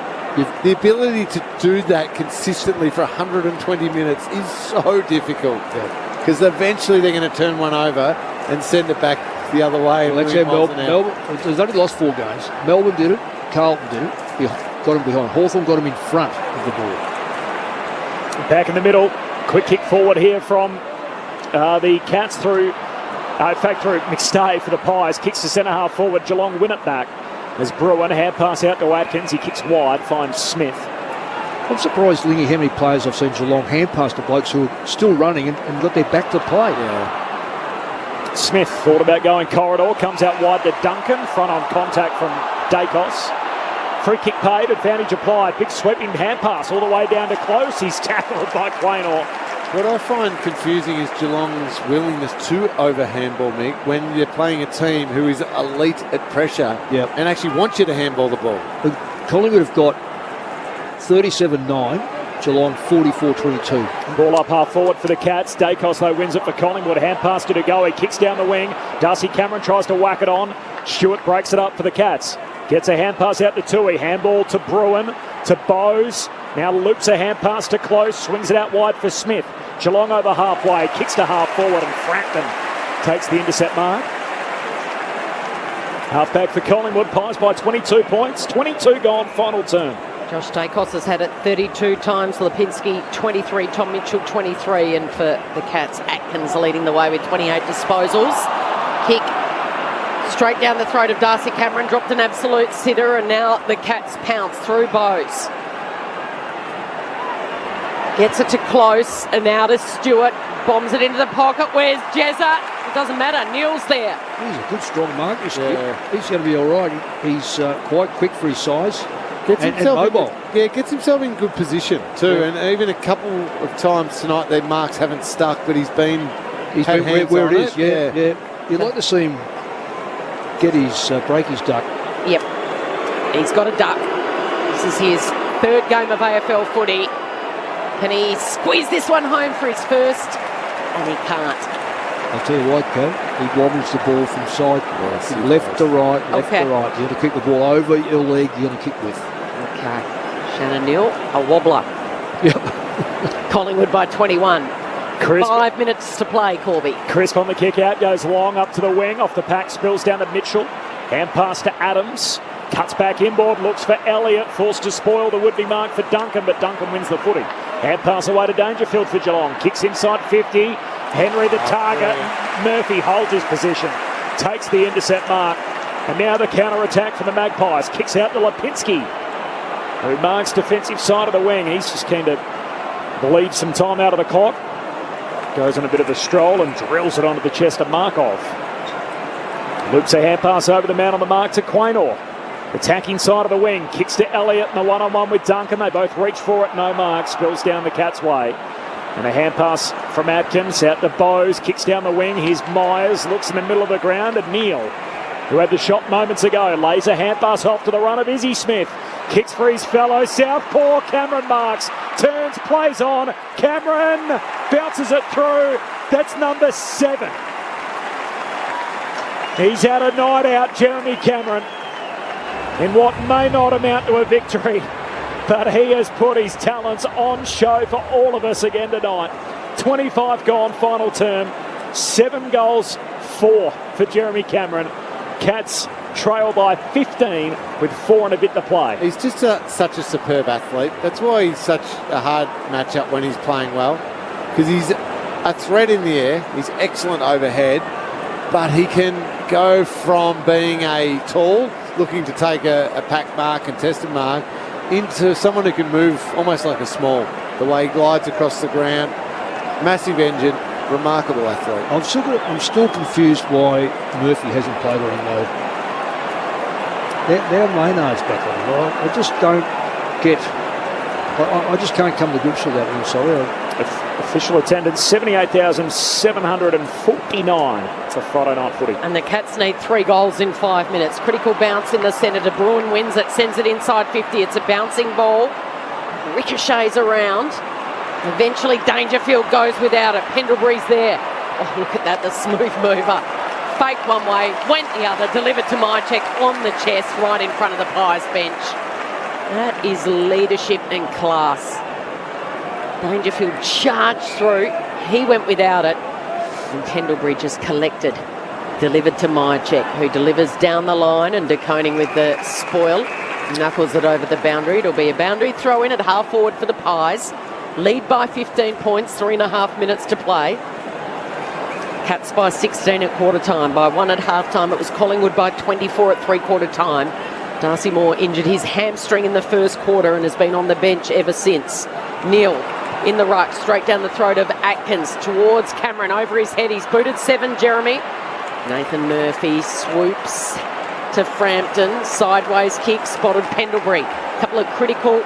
the ability to do that consistently for 120 minutes is so difficult. Because eventually they're going to turn one over and send it back the other way. Well, that's how Melbourne, they've only lost 4 games. Melbourne did it. Carlton did it. Got him behind. Hawthorn got him in front of the ball. Back in the middle. Quick kick forward here from the Cats through McStay for the Pies. Kicks to centre half forward. Geelong win it back. As Bruin, hand pass out to Atkins. He kicks wide, finds Smith. I'm surprised, Lingy, how many players I've seen Geelong hand pass to blokes who are still running and got their back to play. Yeah. Smith thought about going corridor. Comes out wide to Duncan. Front on contact from Dacos. Free kick paid, advantage applied. Big sweeping hand pass all the way down to close. He's tackled by Quaynor. What I find confusing is Geelong's willingness to over-handball, Mick, when you're playing a team who is elite at pressure and actually wants you to handball the ball. Collingwood have got 37-9, Geelong 44-22. Ball up half forward for the Cats. Dacos, though, wins it for Collingwood. Hand pass to Degoe. He kicks down the wing. Darcy Cameron tries to whack it on. Stewart breaks it up for the Cats. Gets a hand pass out to Tui. Handball to Bruin, to Bowes. Now loops a hand pass to Close. Swings it out wide for Smith. Geelong over halfway. Kicks to half forward, and Frampton takes the intercept mark. Halfback for Collingwood. Pies by 22 points. 22 gone, final term. Josh Dacos has had it 32 times. Lipinski 23. Tom Mitchell 23. And for the Cats, Atkins leading the way with 28 disposals. Kick straight down the throat of Darcy Cameron, dropped an absolute sitter, and now the Cats pounce through Bowes. Gets it to Close, and now to Stewart, bombs it into the pocket. Where's Jezza? It doesn't matter, Neil's there. He's a good strong mark, this kid. He's going to be all right. He's quite quick for his size and mobile. Gets himself in good position too, and even a couple of times tonight their marks haven't stuck, but he's been He's had been hands where on it is. Yeah. You'd like to see him get his break his duck. Yep. He's got a duck. This is his third game of AFL footy. Can he squeeze this one home for his first? And he can't. I'll tell you what, Cal, he wobbles the ball from side, from left to right, left to right. You got to kick the ball over your leg, you're going to kick with. Okay. Shannon Neal, a wobbler. Yep. Collingwood by 21. Crisp. 5 minutes to play, Corby. Crisp on the kick out, goes long up to the wing, off the pack, spills down to Mitchell. Hand pass to Adams. Cuts back inboard, looks for Elliott, forced to spoil the would-be mark for Duncan, but Duncan wins the footy. Hand pass away to Dangerfield for Geelong. Kicks inside 50. Henry the target. Murphy holds his position. Takes the intercept mark. And now the counter-attack from the Magpies. Kicks out to Lipinski, who marks defensive side of the wing. He's just keen to bleed some time out of the clock. Goes on a bit of a stroll and drills it onto the chest of Markov. Loops a hand pass over the man on the mark to Quaynor. Attacking side of the wing, kicks to Elliott in the one-on-one with Duncan. They both reach for it, no mark, spills down the Cats' way. And a hand pass from Atkins out to Bowes, kicks down the wing. Here's Myers, looks in the middle of the ground, and Neal, who had the shot moments ago, lays a hand pass off to the run of Izzy Smith. Kicks for his fellow southpaw, Cameron marks, turns, plays on. Cameron bounces it through. That's number 7. He's had a night out, Jeremy Cameron, in what may not amount to a victory, but he has put his talents on show for all of us again tonight. 25 gone, final term, 7 goals, 4 for Jeremy Cameron. Cats trail by 15 with 4 and a bit to play. He's just such a superb athlete. That's why he's such a hard matchup when he's playing well, because he's a threat in the air. He's excellent overhead, but he can go from being a tall, looking to take a pack mark, contested mark, into someone who can move almost like a small. The way he glides across the ground, massive engine, remarkable athlete. I'm still confused why Murphy hasn't played on him though. Now Maynard's back on him. I just don't get. I just can't come to grips with that. I'm sorry. Official attendance 78,749 for Friday night footy. And the Cats need 3 goals in 5 minutes. Critical bounce in the centre. De Bruin wins it, sends it inside 50. It's a bouncing ball. Ricochets around. Eventually Dangerfield goes without it. Pendlebury's there. Oh, look at that, the smooth mover. Fake one way, went the other, delivered to Mychek on the chest right in front of the Pies bench. That is leadership and class. Dangerfield charged through. He went without it. And Pendlebury just collected. Delivered to Mychek, who delivers down the line, and De Koning with the spoil. Knuckles it over the boundary. It'll be a boundary throw in at half forward for the Pies. Lead by 15 points, 3.5 minutes to play. Cats by 16 at quarter time. By 1 at half time, it was Collingwood by 24 at 3/4 time. Darcy Moore injured his hamstring in the first quarter and has been on the bench ever since. Neal in the ruck, straight down the throat of Atkins towards Cameron. Over his head, he's booted 7, Jeremy. Nathan Murphy swoops to Frampton. Sideways kick, spotted Pendlebury. A couple of critical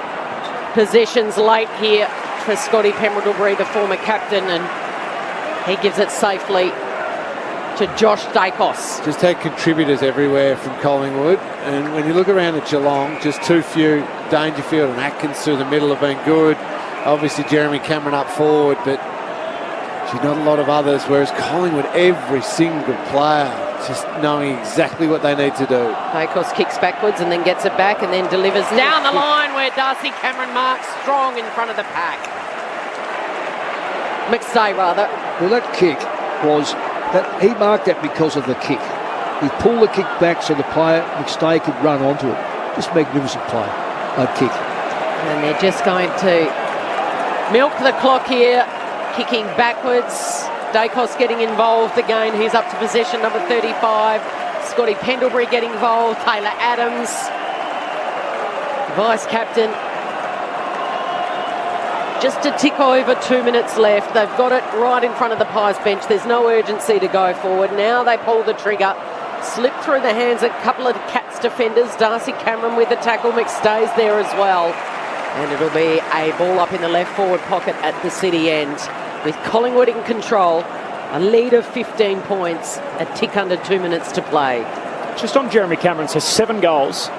possessions late here for Scotty Pendlebury, the former captain, and he gives it safely to Josh Dacos. Just had contributors everywhere from Collingwood, and when you look around at Geelong, just too few. Dangerfield and Atkins through the middle have been good. Obviously Jeremy Cameron up forward, but not a lot of others, whereas Collingwood, every single player just knowing exactly what they need to do. Dacos kicks backwards and then gets it back and then delivers down the line where Darcy Cameron marks strong in front of the pack. McStay, rather. Well, that kick was that he marked that because of the kick. He pulled the kick back so the player McStay could run onto it. Just magnificent play, kick. And they're just going to milk the clock here, kicking backwards. Dacos getting involved again. He's up to possession, number 35. Scotty Pendlebury getting involved. Taylor Adams, vice captain. Just a tick over 2 minutes left. They've got it right in front of the Pies bench. There's no urgency to go forward. Now they pull the trigger. Slip through the hands of a couple of Cats defenders. Darcy Cameron with the tackle. McStay's there as well. And it'll be a ball up in the left forward pocket at the city end. With Collingwood in control, A lead of 15 points, a tick under 2 minutes to play. Just on Jeremy Cameron, so 7 goals.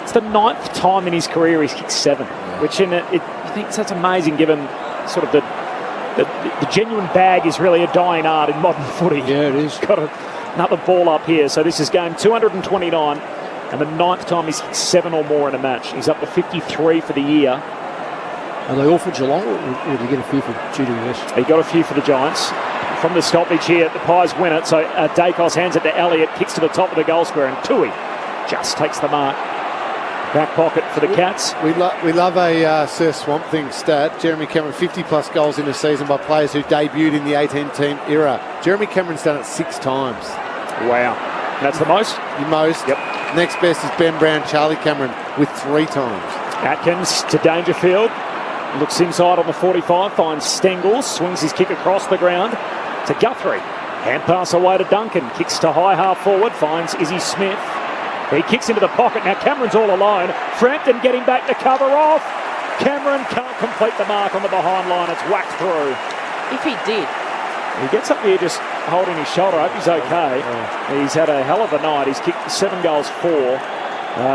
It's the 9th time in his career he's kicked 7, which you think that's amazing given sort of the genuine bag is really a dying art in modern footy. Yeah, it is. Got another ball up here. So this is game 229 and the 9th time he's kicked 7 or more in a match. He's up to 53 for the year. Are they all for Geelong or did he get a few for GWS? He got a few for the Giants. From the stoppage here, the Pies win it. So Dacos hands it to Elliott, kicks to the top of the goal square, and Tui just takes the mark. Back pocket for the Cats. We love a Sir Swamp Thing stat. Jeremy Cameron, 50-plus goals in a season by players who debuted in the 18-team era. Jeremy Cameron's done it 6 times. Wow. That's the most? The most. Yep. Next best is Ben Brown, Charlie Cameron, with 3 times. Atkins to Dangerfield. Looks inside on the 45, finds Stengel, swings his kick across the ground to Guthrie. Hand pass away to Duncan, kicks to high half forward, finds Izzy Smith. He kicks into the pocket. Now Cameron's all alone. Frampton getting back to cover off. Cameron can't complete the mark on the behind line. It's whacked through. If he did. He gets up here just holding his shoulder. I hope he's okay. He's had a hell of a night. He's kicked 7 goals, 4.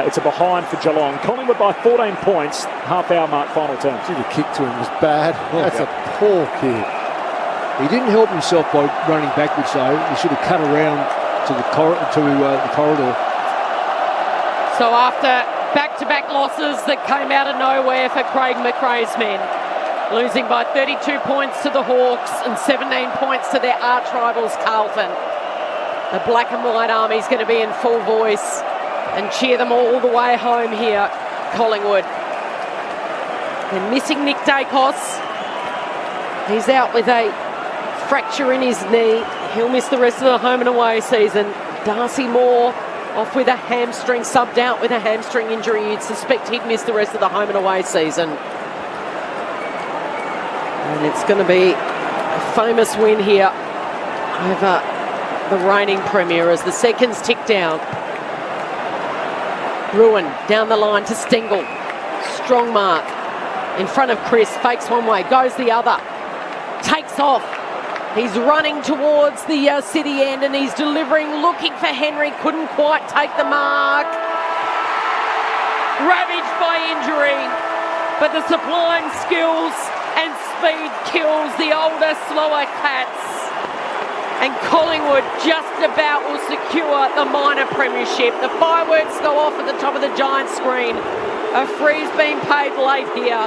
It's a behind for Geelong. Collingwood by 14 points. Half-hour mark, final term. The kick to him was bad. That's a poor kick. He didn't help himself by running backwards, though. He should have cut around to the corridor. So after back-to-back losses that came out of nowhere for Craig McRae's men, losing by 32 points to the Hawks and 17 points to their arch rivals Carlton, the black and white army's going to be in full voice and cheer them all the way home here, Collingwood. They're missing Nick Dacos. He's out with a fracture in his knee. He'll miss the rest of the home and away season. Darcy Moore off with a hamstring, subbed out with a hamstring injury. You'd suspect he'd miss the rest of the home and away season. And it's going to be a famous win here over the reigning premier as the seconds tick down. Bruin down the line to Stengel. Strong mark in front of Chris. Fakes one way, goes the other. Takes off. He's running towards the city end and he's delivering, looking for Henry. Couldn't quite take the mark. Ravaged by injury, but the sublime skills and speed kills the older, slower Cats. And Collingwood just about will secure the minor premiership. The fireworks go off at the top of the giant screen. A free's been paid late here.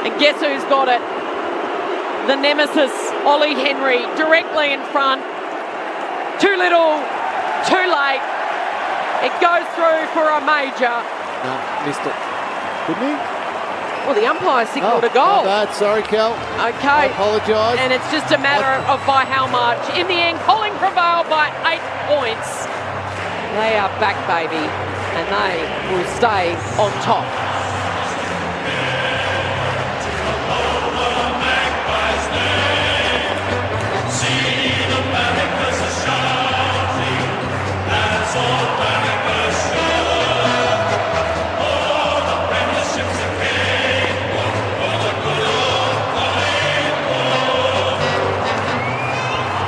And guess who's got it? The nemesis, Ollie Henry, directly in front. Too little, too late. It goes through for a major. No, missed it. Didn't he? Well, the umpire signalled a goal. My bad. Sorry, Cal. Okay. I apologise. And it's just a matter of by how much. In the end, Collingwood prevailed by 8 points. They are back, baby, and they will stay on top.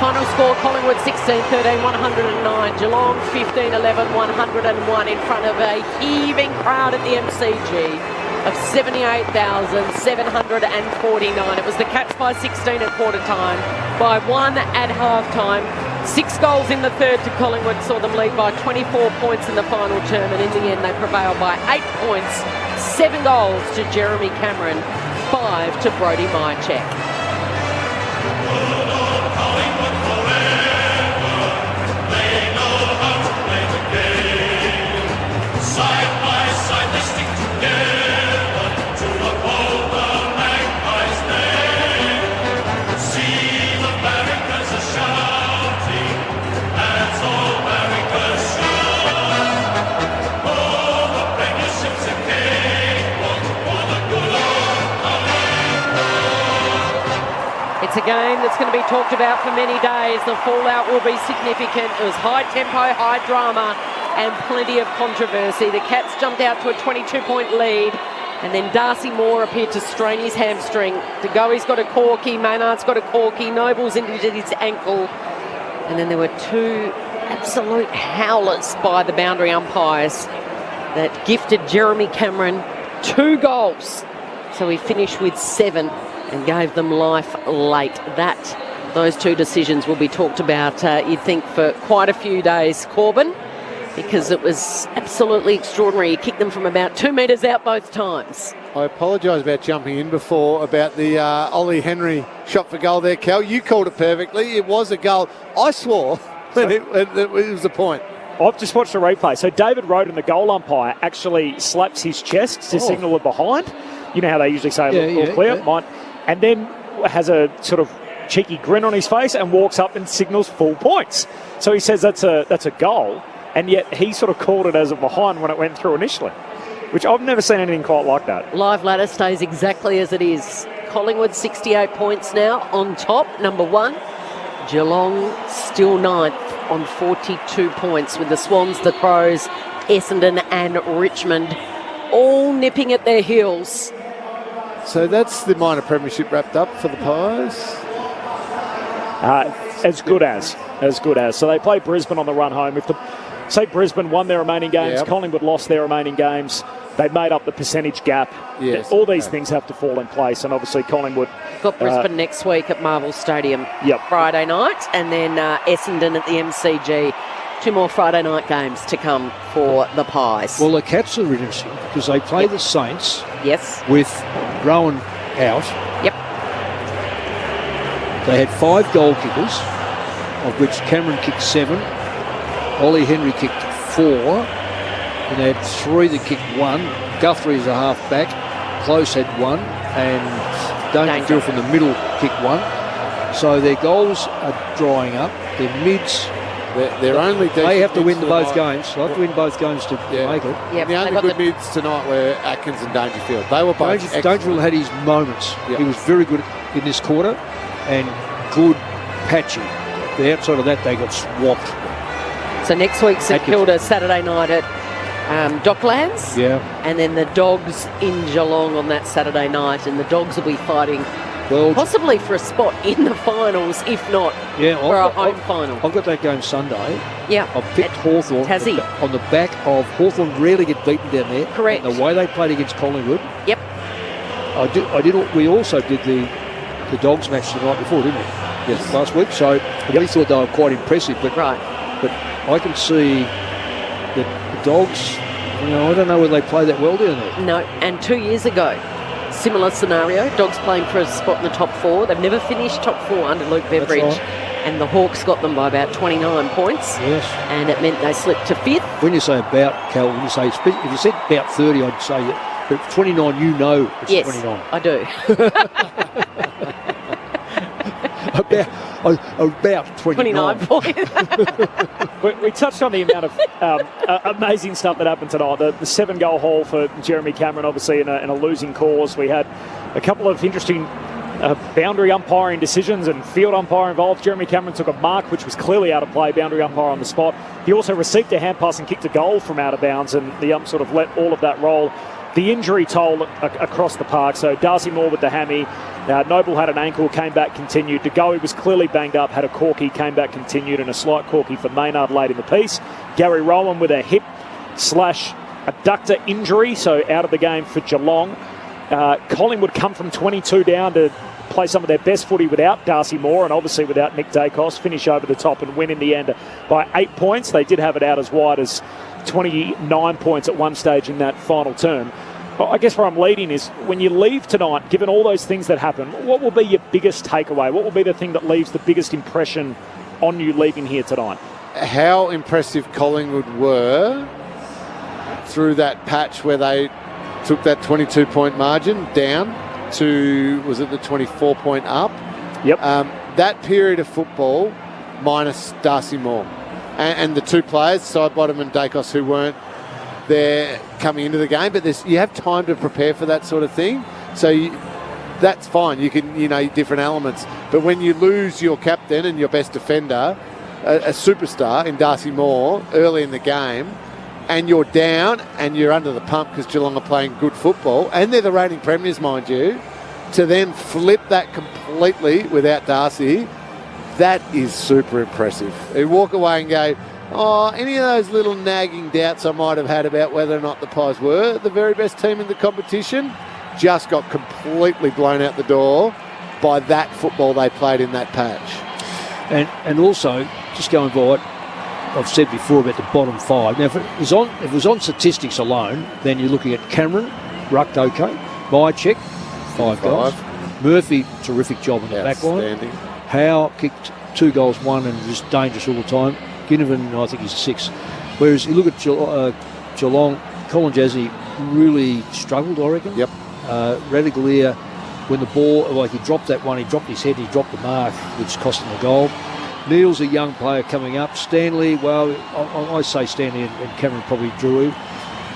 Final score, Collingwood 16-13, 109. Geelong 15-11, 101 in front of a heaving crowd at the MCG of 78,749. It was the Cats by 16 at quarter time, by 1 at half time. 6 goals in the third to Collingwood saw them lead by 24 points in the final term, and in the end they prevailed by 8 points. 7 goals to Jeremy Cameron, 5 to Brodie Myercheck. It's a game that's going to be talked about for many days. The fallout will be significant. It was high tempo, high drama, and plenty of controversy. The Cats jumped out to a 22-point lead And then Darcy Moore appeared to strain his hamstring. De Goey's got a corky, Maynard's got a corky, Noble's injured his ankle. And then there were two absolute howlers by the boundary umpires that gifted Jeremy Cameron 2 goals. So he finished with 7 and gave them life late. Those 2 decisions will be talked about, you'd think, for quite a few days, Corbin, because it was absolutely extraordinary. He kicked them from about 2 metres out both times. I apologise about jumping in before about the Ollie Henry shot for goal there, Cal. You called it perfectly. It was a goal. I swore that it was a point. I've just watched the replay. So David Roden, the goal umpire, actually slaps his chest to signal a behind. You know how they usually say, all clear, yeah. And then has a sort of cheeky grin on his face and walks up and signals full points. So he says that's a goal, and yet he sort of called it as a behind when it went through initially, which I've never seen anything quite like that. Live ladder stays exactly as it is. Collingwood 68 points now on top, number 1. Geelong still 9th on 42 points with the Swans, the Crows, Essendon and Richmond all nipping at their heels. So that's the minor premiership wrapped up for the Pies. As good as. So they play Brisbane on the run home. Say Brisbane won their remaining games, Collingwood lost their remaining games, they made up the percentage gap. Yes. All these things have to fall in place, and obviously Collingwood... Got Brisbane next week at Marvel Stadium Friday night, and then Essendon at the MCG. 2 more Friday night games to come for the Pies. Well, the Cats are interesting because they play the Saints with Rowan out. Yep. They had 5 goal kickers, of which Cameron kicked 7. Ollie Henry kicked 4. And they had 3 that kicked 1. Guthrie's a half back. Close had 1. And Dangerfield from the middle kicked 1. So their goals are drying up. Their mids... They have to win both games. They have to win both games to make it. Yep. The only good mids tonight were Atkins and Dangerfield. They were both Dangerfield had his moments. Yep. He was very good in this quarter and good patchy. But outside of that, they got swamped. So next week, St Kilda, Saturday night at Docklands. Yeah. And then the Dogs in Geelong on that Saturday night. And the Dogs will be fighting possibly for a spot in the finals, if not for a home final. I've got that game Sunday. Yeah. I've picked Hawthorn on the back of Hawthorn rarely get beaten down there. Correct. And the way they played against Collingwood. Yep. We also did the Dogs match the night before, didn't we? Yes. Last week. So we thought they were quite impressive. But I can see that the Dogs, I don't know whether they play that well down there. No. And 2 years ago, similar scenario, Dogs playing for a spot in the top 4. They've never finished top 4 under Luke Beveridge. Right. And the Hawks got them by about 29 points. Yes. And it meant they slipped to 5th. When you say about, Cal, if you said about 30, I'd say that. But 29, you know it's 29. I do. about 29 points. we touched on the amount of amazing stuff that happened tonight. The 7-goal haul for Jeremy Cameron, obviously in a losing cause. We had a couple of interesting boundary umpiring decisions and field umpire involved. Jeremy Cameron took a mark which was clearly out of play, boundary umpire on the spot. He also received a hand pass and kicked a goal from out of bounds, and the ump sort of let all of that roll. The injury toll across the park. So Darcy Moore with the hammy. Noble had an ankle, came back, continued. De Goey was clearly banged up, had a corky, came back, continued, and a slight corky for Maynard late in the piece. Gary Rowland with a hip/adductor injury, so out of the game for Geelong. Collingwood come from 22 down to play some of their best footy without Darcy Moore and obviously without Nick Dacos, finish over the top and win in the end by 8 points. They did have it out as wide as 29 points at one stage in that final term. Well, I guess where I'm leading is when you leave tonight, given all those things that happen, what will be your biggest takeaway? What will be the thing that leaves the biggest impression on you leaving here tonight? How impressive Collingwood were through that patch where they took that 22-point margin down to, was it the 24-point up? Yep. That period of football minus Darcy Moore. And the 2 players, Sidebottom and Dacos, who weren't there coming into the game, but you have time to prepare for that sort of thing. So that's fine. You can, different elements. But when you lose your captain and your best defender, a superstar in Darcy Moore early in the game, and you're down and you're under the pump because Geelong are playing good football, and they're the reigning premiers, mind you, to then flip that completely without Darcy, that is super impressive. You walk away and go, oh, any of those little nagging doubts I might have had about whether or not the Pies were the very best team in the competition just got completely blown out the door by that football they played in that patch. And also, just going by what I've said before about the bottom five. Now, if it was on statistics alone, then you're looking at Cameron, rucked okay, Myercheck, 5 goals, Murphy, terrific job in the back line, Howe kicked 2 goals, 1, and just dangerous all the time. Ginnivan, I think he's 6. Whereas you look at Geelong, Colin Jazzy really struggled, I reckon. Yep. Radaglia, when the ball, like he dropped that one, he dropped his head, he dropped the mark, which cost him the goal. Neil's a young player coming up. Stanley, well, I say Stanley and Cameron probably drew.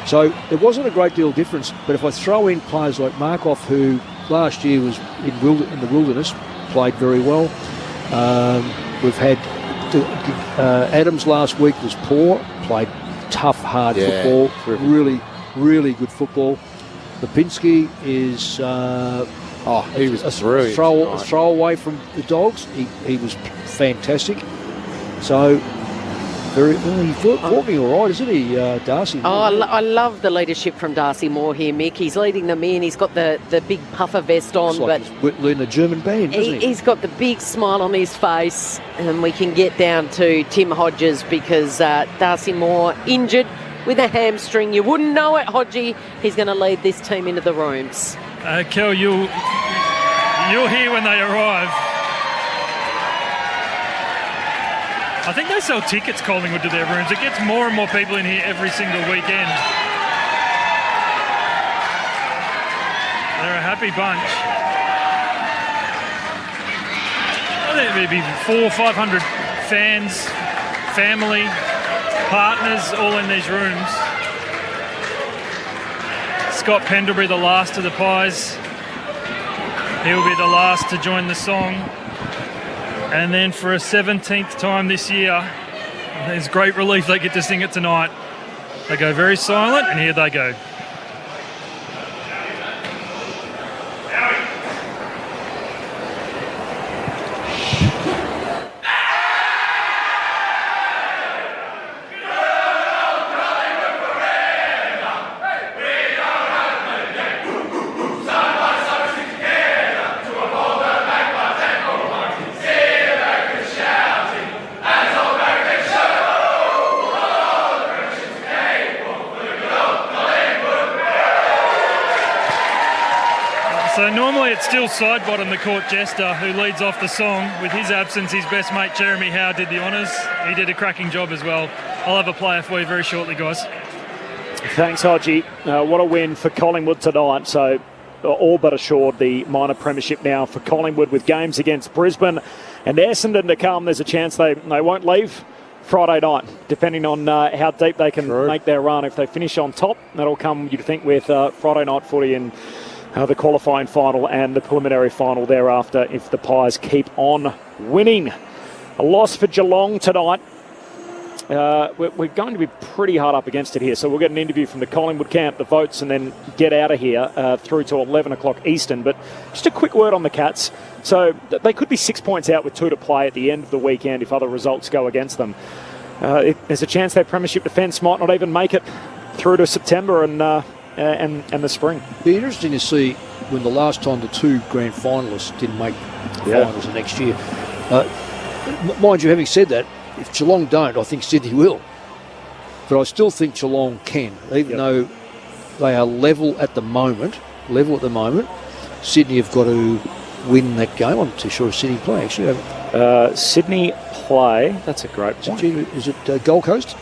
So there wasn't a great deal of difference. But if I throw in players like Markov, who last year was in the wilderness, played very well. We've had Adams last week was poor, played tough, hard football, really, really good football. Lipinski is he was a throw away from the Dogs. He was fantastic. So he's walking all right, isn't he, Darcy? Oh, I love the leadership from Darcy Moore here, Mick. He's leading them in. He's got the big puffer vest on, like he's leading the German band, doesn't he? He's got the big smile on his face, and we can get down to Tim Hodges because Darcy Moore injured with a hamstring. You wouldn't know it, Hodgie. He's going to lead this team into the rooms. Kel, you'll hear when they arrive. I think they sell tickets, Collingwood, to their rooms. It gets more and more people in here every single weekend. They're a happy bunch. I think there'd be 400 or 500 fans, family, partners, all in these rooms. Scott Pendlebury, the last of the Pies. He'll be the last to join the song. And then for a 17th time this year, there's great relief they get to sing it tonight. They go very silent, and here they go. So normally it's still Sidebottom, the court jester, who leads off the song. With his absence, his best mate Jeremy Howe did the honours. He did a cracking job as well. I'll have a player for you very shortly, guys. Thanks, Hodgie. What a win for Collingwood tonight. So all but assured the minor premiership now for Collingwood, with games against Brisbane and Essendon to come. There's a chance they won't leave Friday night, depending on how deep they can make their run. If they finish on top, that'll come, you'd think, with Friday night footy and the qualifying final and the preliminary final thereafter if the Pies keep on winning. A loss for Geelong tonight. We're going to be pretty hard up against it here, so we'll get an interview from the Collingwood camp, the votes, and then get out of here through to 11 o'clock Eastern. But just a quick word on the Cats. So they could be 6 points out with 2 to play at the end of the weekend if other results go against them. There's a chance their premiership defence might not even make it through to September and the spring. Be interesting to see when the last time the 2 grand finalists didn't make finals the next year. Mind you, having said that, if Geelong don't, I think Sydney will. But I still think Geelong can, even though they are level at the moment. Sydney have got to win that game. I'm not too sure if Sydney play, actually. Sydney play. That's a great point. Is it Gold Coast?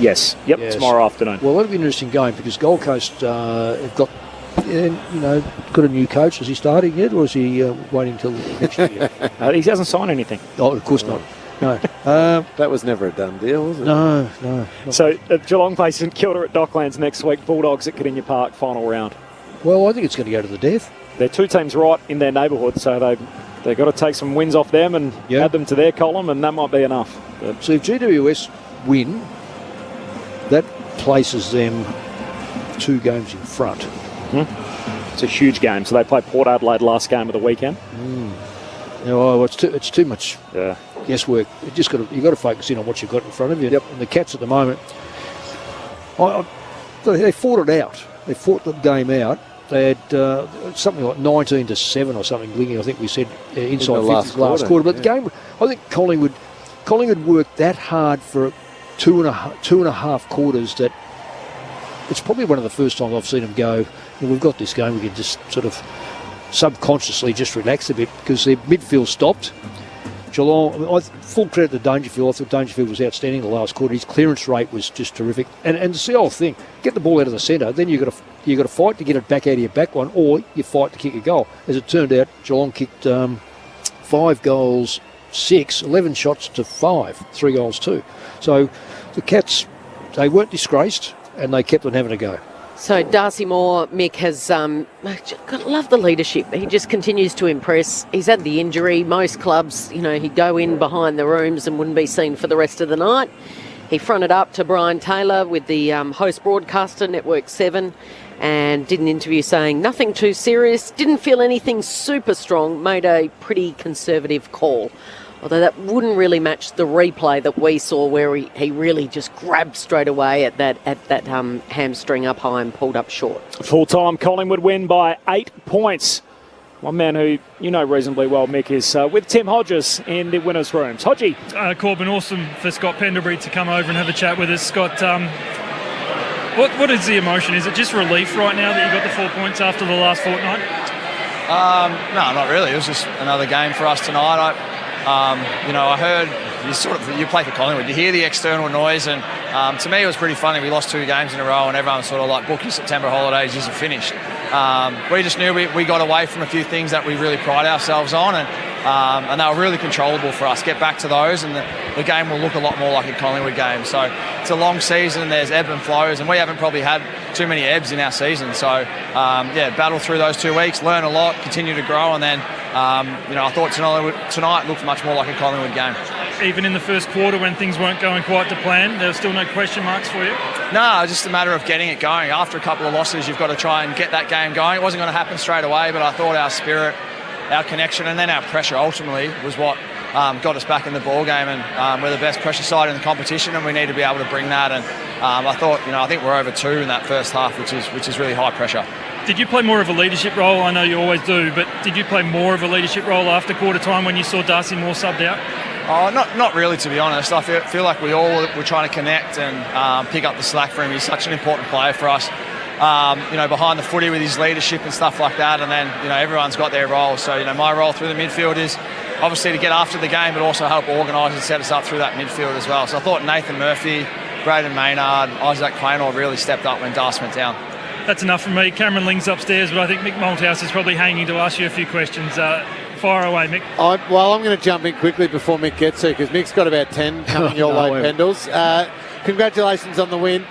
Yes. Yep. Tomorrow afternoon. Well, that'll be an interesting game because Gold Coast have got a new coach. Is he starting yet, or is he waiting until next year? He hasn't signed anything. Oh, of course not. No. That was never a done deal, was it? No. So Geelong plays St Kilda at Docklands next week. Bulldogs at Kardinia Park, final round. Well, I think it's going to go to the death. They're 2 teams right in their neighbourhood, so they've got to take some wins off them and add them to their column, and that might be enough. So if GWS win, that places them 2 games in front. It's a huge game. So they play Port Adelaide last game of the weekend. It's too much guesswork. You've got to focus in on what you've got in front of you. Yep. And the Cats at the moment, they fought it out. They fought the game out. They had something like 19-7 or something. I think we said inside the 50 last quarter. But the game, I think Collingwood worked that hard for two and a half quarters that it's probably one of the first times I've seen them go, we've got this game, we can just sort of subconsciously just relax a bit, because their midfield stopped. Geelong, full credit to Dangerfield. I thought Dangerfield was outstanding in the last quarter. His clearance rate was just terrific. And it's the whole thing. Get the ball out of the centre, then you've got to fight to get it back out of your back one, or you fight to kick a goal. As it turned out, Geelong kicked 5 goals, 6, 11 shots to 5, 3 goals 2. So the Cats, they weren't disgraced, and they kept on having a go. So Darcy Moore, Mick, has love the leadership. He just continues to impress. He's had the injury. Most clubs, he'd go in behind the rooms and wouldn't be seen for the rest of the night. He fronted up to Brian Taylor with the host broadcaster, Network 7, and did an interview saying nothing too serious, didn't feel anything super strong, made a pretty conservative call. Although that wouldn't really match the replay that we saw, where he really just grabbed straight away at that hamstring up high and pulled up short. Full-time Collingwood win by 8 points. One man who you know reasonably well, Mick, is with Tim Hodges in the winners' rooms. Hodgie. Corbin, awesome for Scott Pendlebury to come over and have a chat with us. Scott, what is the emotion? Is it just relief right now that you got the 4 points after the last fortnight? No, not really. It was just another game for us tonight. I heard you play for Collingwood, you hear the external noise, and to me it was pretty funny. We lost 2 games in a row and everyone was sort of like, book your September holidays isn't finished. We just knew we got away from a few things that we really pride ourselves on, and they were really controllable for us. Get back to those and the game will look a lot more like a Collingwood game. So it's a long season, there's ebb and flows, and we haven't probably had too many ebbs in our season. So battle through those 2 weeks, learn a lot, continue to grow, and then I thought tonight looked much more like a Collingwood game. Even in the first quarter when things weren't going quite to plan, there were still no question marks for you? No, just a matter of getting it going. After a couple of losses, you've got to try and get that game going. It wasn't going to happen straight away, but I thought our spirit, our connection, and then our pressure ultimately was what got us back in the ball game. And we're the best pressure side in the competition, and we need to be able to bring that. And I think we're over 2 in that first half, which is really high pressure. Did you play more of a leadership role? I know you always do, but did you play more of a leadership role after quarter time when you saw Darcy Moore subbed out? Oh, not really, to be honest. I feel like we all were trying to connect and pick up the slack for him. He's such an important player for us, behind the footy with his leadership and stuff like that. And then, everyone's got their role. So, my role through the midfield is obviously to get after the game, but also help organise and set us up through that midfield as well. So I thought Nathan Murphy, Braden Maynard, Isaac Quaynor really stepped up when Darcy went down. That's enough from me. Cameron Ling's upstairs, but I think Mick Malthouse is probably hanging to ask you a few questions. Fire away, Mick. I'm going to jump in quickly before Mick gets to, because Mick's got about 10 coming your way, Pendles. Congratulations on the win.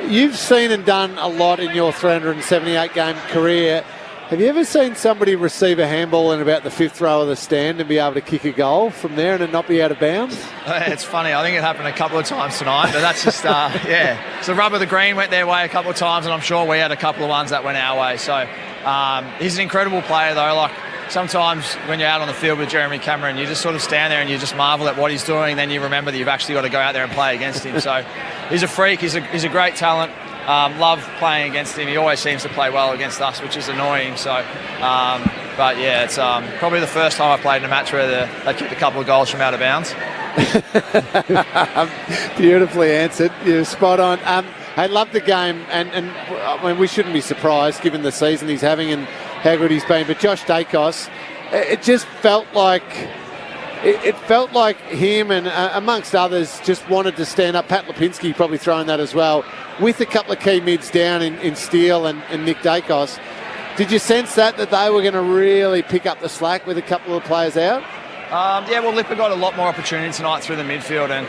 You've seen and done a lot in your 378-game career. Have you ever seen somebody receive a handball in about the 5th row of the stand and be able to kick a goal from there and it not be out of bounds? It's funny. I think it happened a couple of times tonight, but that's just, So Rubber the Green went their way a couple of times, and I'm sure we had a couple of ones that went our way. So he's an incredible player, though. Like, sometimes when you're out on the field with Jeremy Cameron, you just sort of stand there and you just marvel at what he's doing, and then you remember that you've actually got to go out there and play against him. So he's a freak. He's a great talent. Love playing against him. He always seems to play well against us, which is annoying. So, it's probably the first time I played in a match where they kicked a couple of goals from out of bounds. Beautifully answered. You're spot on. I love the game, and we shouldn't be surprised given the season he's having and how good he's been. But Josh Dacos, it just felt like him and amongst others just wanted to stand up. Pat Lipinski probably throwing that as well, with a couple of key mids down in Steele and Nick Dacos. Did you sense that they were going to really pick up the slack with a couple of players out? Lipper got a lot more opportunity tonight through the midfield, and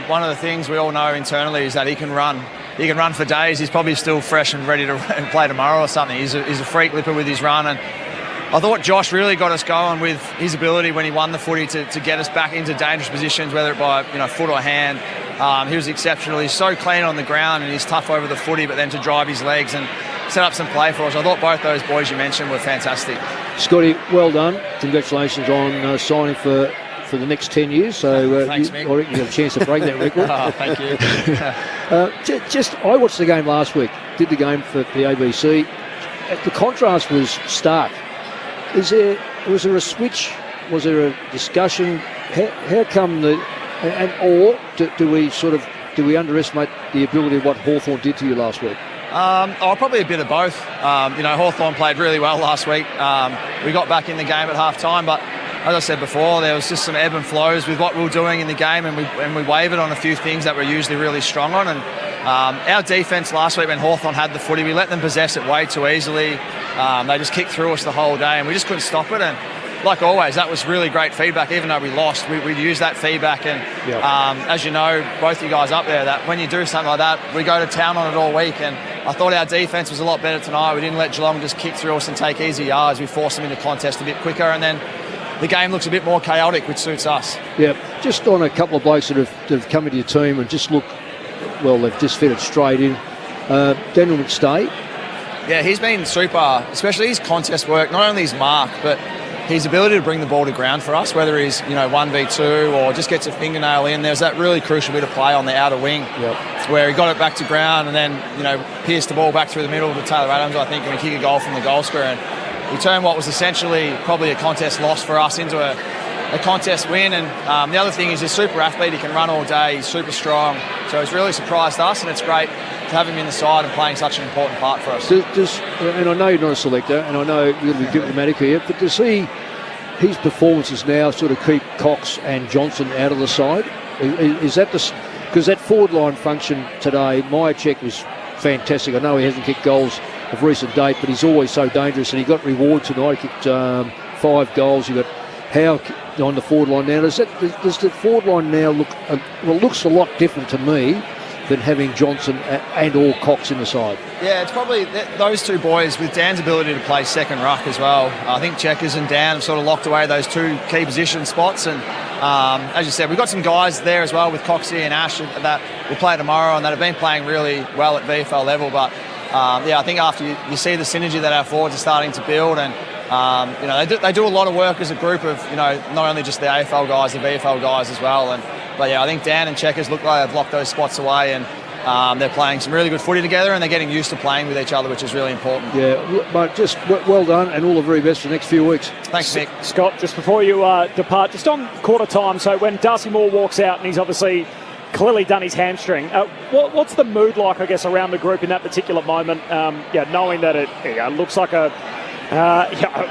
one of the things we all know internally is that he can run. He can run for days. He's probably still fresh and ready to play tomorrow or something. He's a freak, Lipper, with his run, and I thought Josh really got us going with his ability when he won the footy to get us back into dangerous positions, whether it by foot or hand. He was exceptional. He's so clean on the ground and he's tough over the footy, but then to drive his legs and set up some play for us. I thought both those boys you mentioned were fantastic. Scotty, well done. Congratulations on signing for the next 10 years. So Thanks, I reckon you got a chance to break that record. Thank you. I watched the game last week. Did the game for the ABC. The contrast was stark. Was there a switch? Was there a discussion? How come do we underestimate the ability of what Hawthorn did to you last week? Probably a bit of both. Hawthorn played really well last week. We got back in the game at half time, but as I said before, there was just some ebb and flows with what we were doing in the game, and we wavered on a few things that we're usually really strong on. And our defence last week when Hawthorn had the footy, we let them possess it way too easily. They just kicked through us the whole day, and we just couldn't stop it. And like always, that was really great feedback. Even though we lost, we'd use that feedback. And as you know, both you guys up there, that when you do something like that, we go to town on it all week. And I thought our defence was a lot better tonight. We didn't let Geelong just kick through us and take easy yards. We forced them into contest a bit quicker, and then the game looks a bit more chaotic, which suits us. Yeah, just on a couple of blokes that have come into your team and just look, well, they've just fitted straight in. Daniel McStay. Yeah, he's been super, especially his contest work, not only his mark, but his ability to bring the ball to ground for us, whether he's 1v2 or just gets a fingernail in. There's that really crucial bit of play on the outer wing where he got it back to ground and then pierced the ball back through the middle to Taylor Adams, I think, and we kick a goal from the goal square. And we turned what was essentially probably a contest loss for us into a contest win. And the other thing is he's a super athlete. He can run all day. He's super strong. So he's really surprised us, and it's great to have him in the side and playing such an important part for us. And I know you're not a selector, and I know you're going to be diplomatic here, but does his performances now sort of keep Cox and Johnson out of the side? Is that because that forward line function today, Myercheck was fantastic. I know he hasn't kicked goals of recent date, but he's always so dangerous, and he got reward tonight. He kicked 5 goals. You got Howe on the forward line now. Does the forward line now looks a lot different to me than having Johnson and or Cox in the side? Yeah, it's probably those two boys with Dan's ability to play second ruck as well. I think Checkers and Dan have sort of locked away those two key position spots. And as you said, we've got some guys there as well with Coxie and Ash that will play tomorrow and that have been playing really well at VFL level. But I think after you see the synergy that our forwards are starting to build, and they do a lot of work as a group of not only just the AFL guys, the VFL guys as well. But I think Dan and Checkers look like they've locked those spots away, and they're playing some really good footy together, and they're getting used to playing with each other, which is really important. Yeah, but just well done, and all the very best for the next few weeks. Thanks, Nick. Scott, just before you depart, just on quarter time, so when Darcy Moore walks out and he's obviously clearly done his hamstring, what's the mood like, I guess, around the group in that particular moment, knowing that it looks like a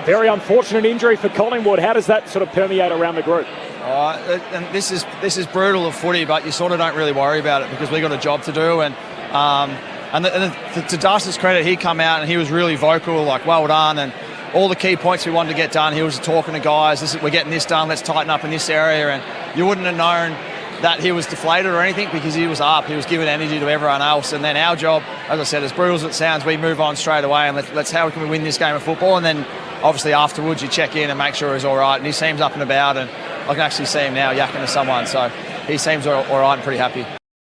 very unfortunate injury for Collingwood? How does that sort of permeate around the group? And this is brutal of footy, but you sort of don't really worry about it because we got a job to do. And to Darcy's credit, he come out and he was really vocal, like, well done, and all the key points we wanted to get done. He was talking to guys, we're getting this done, let's tighten up in this area. And you wouldn't have known that he was deflated or anything because he was up. He was giving energy to everyone else. And then our job, as I said, as brutal as it sounds, we move on straight away and let's how can we win this game of football. And then obviously afterwards you check in and make sure he's all right. And he seems up and about, and I can actually see him now yakking to someone. So he seems all right and pretty happy.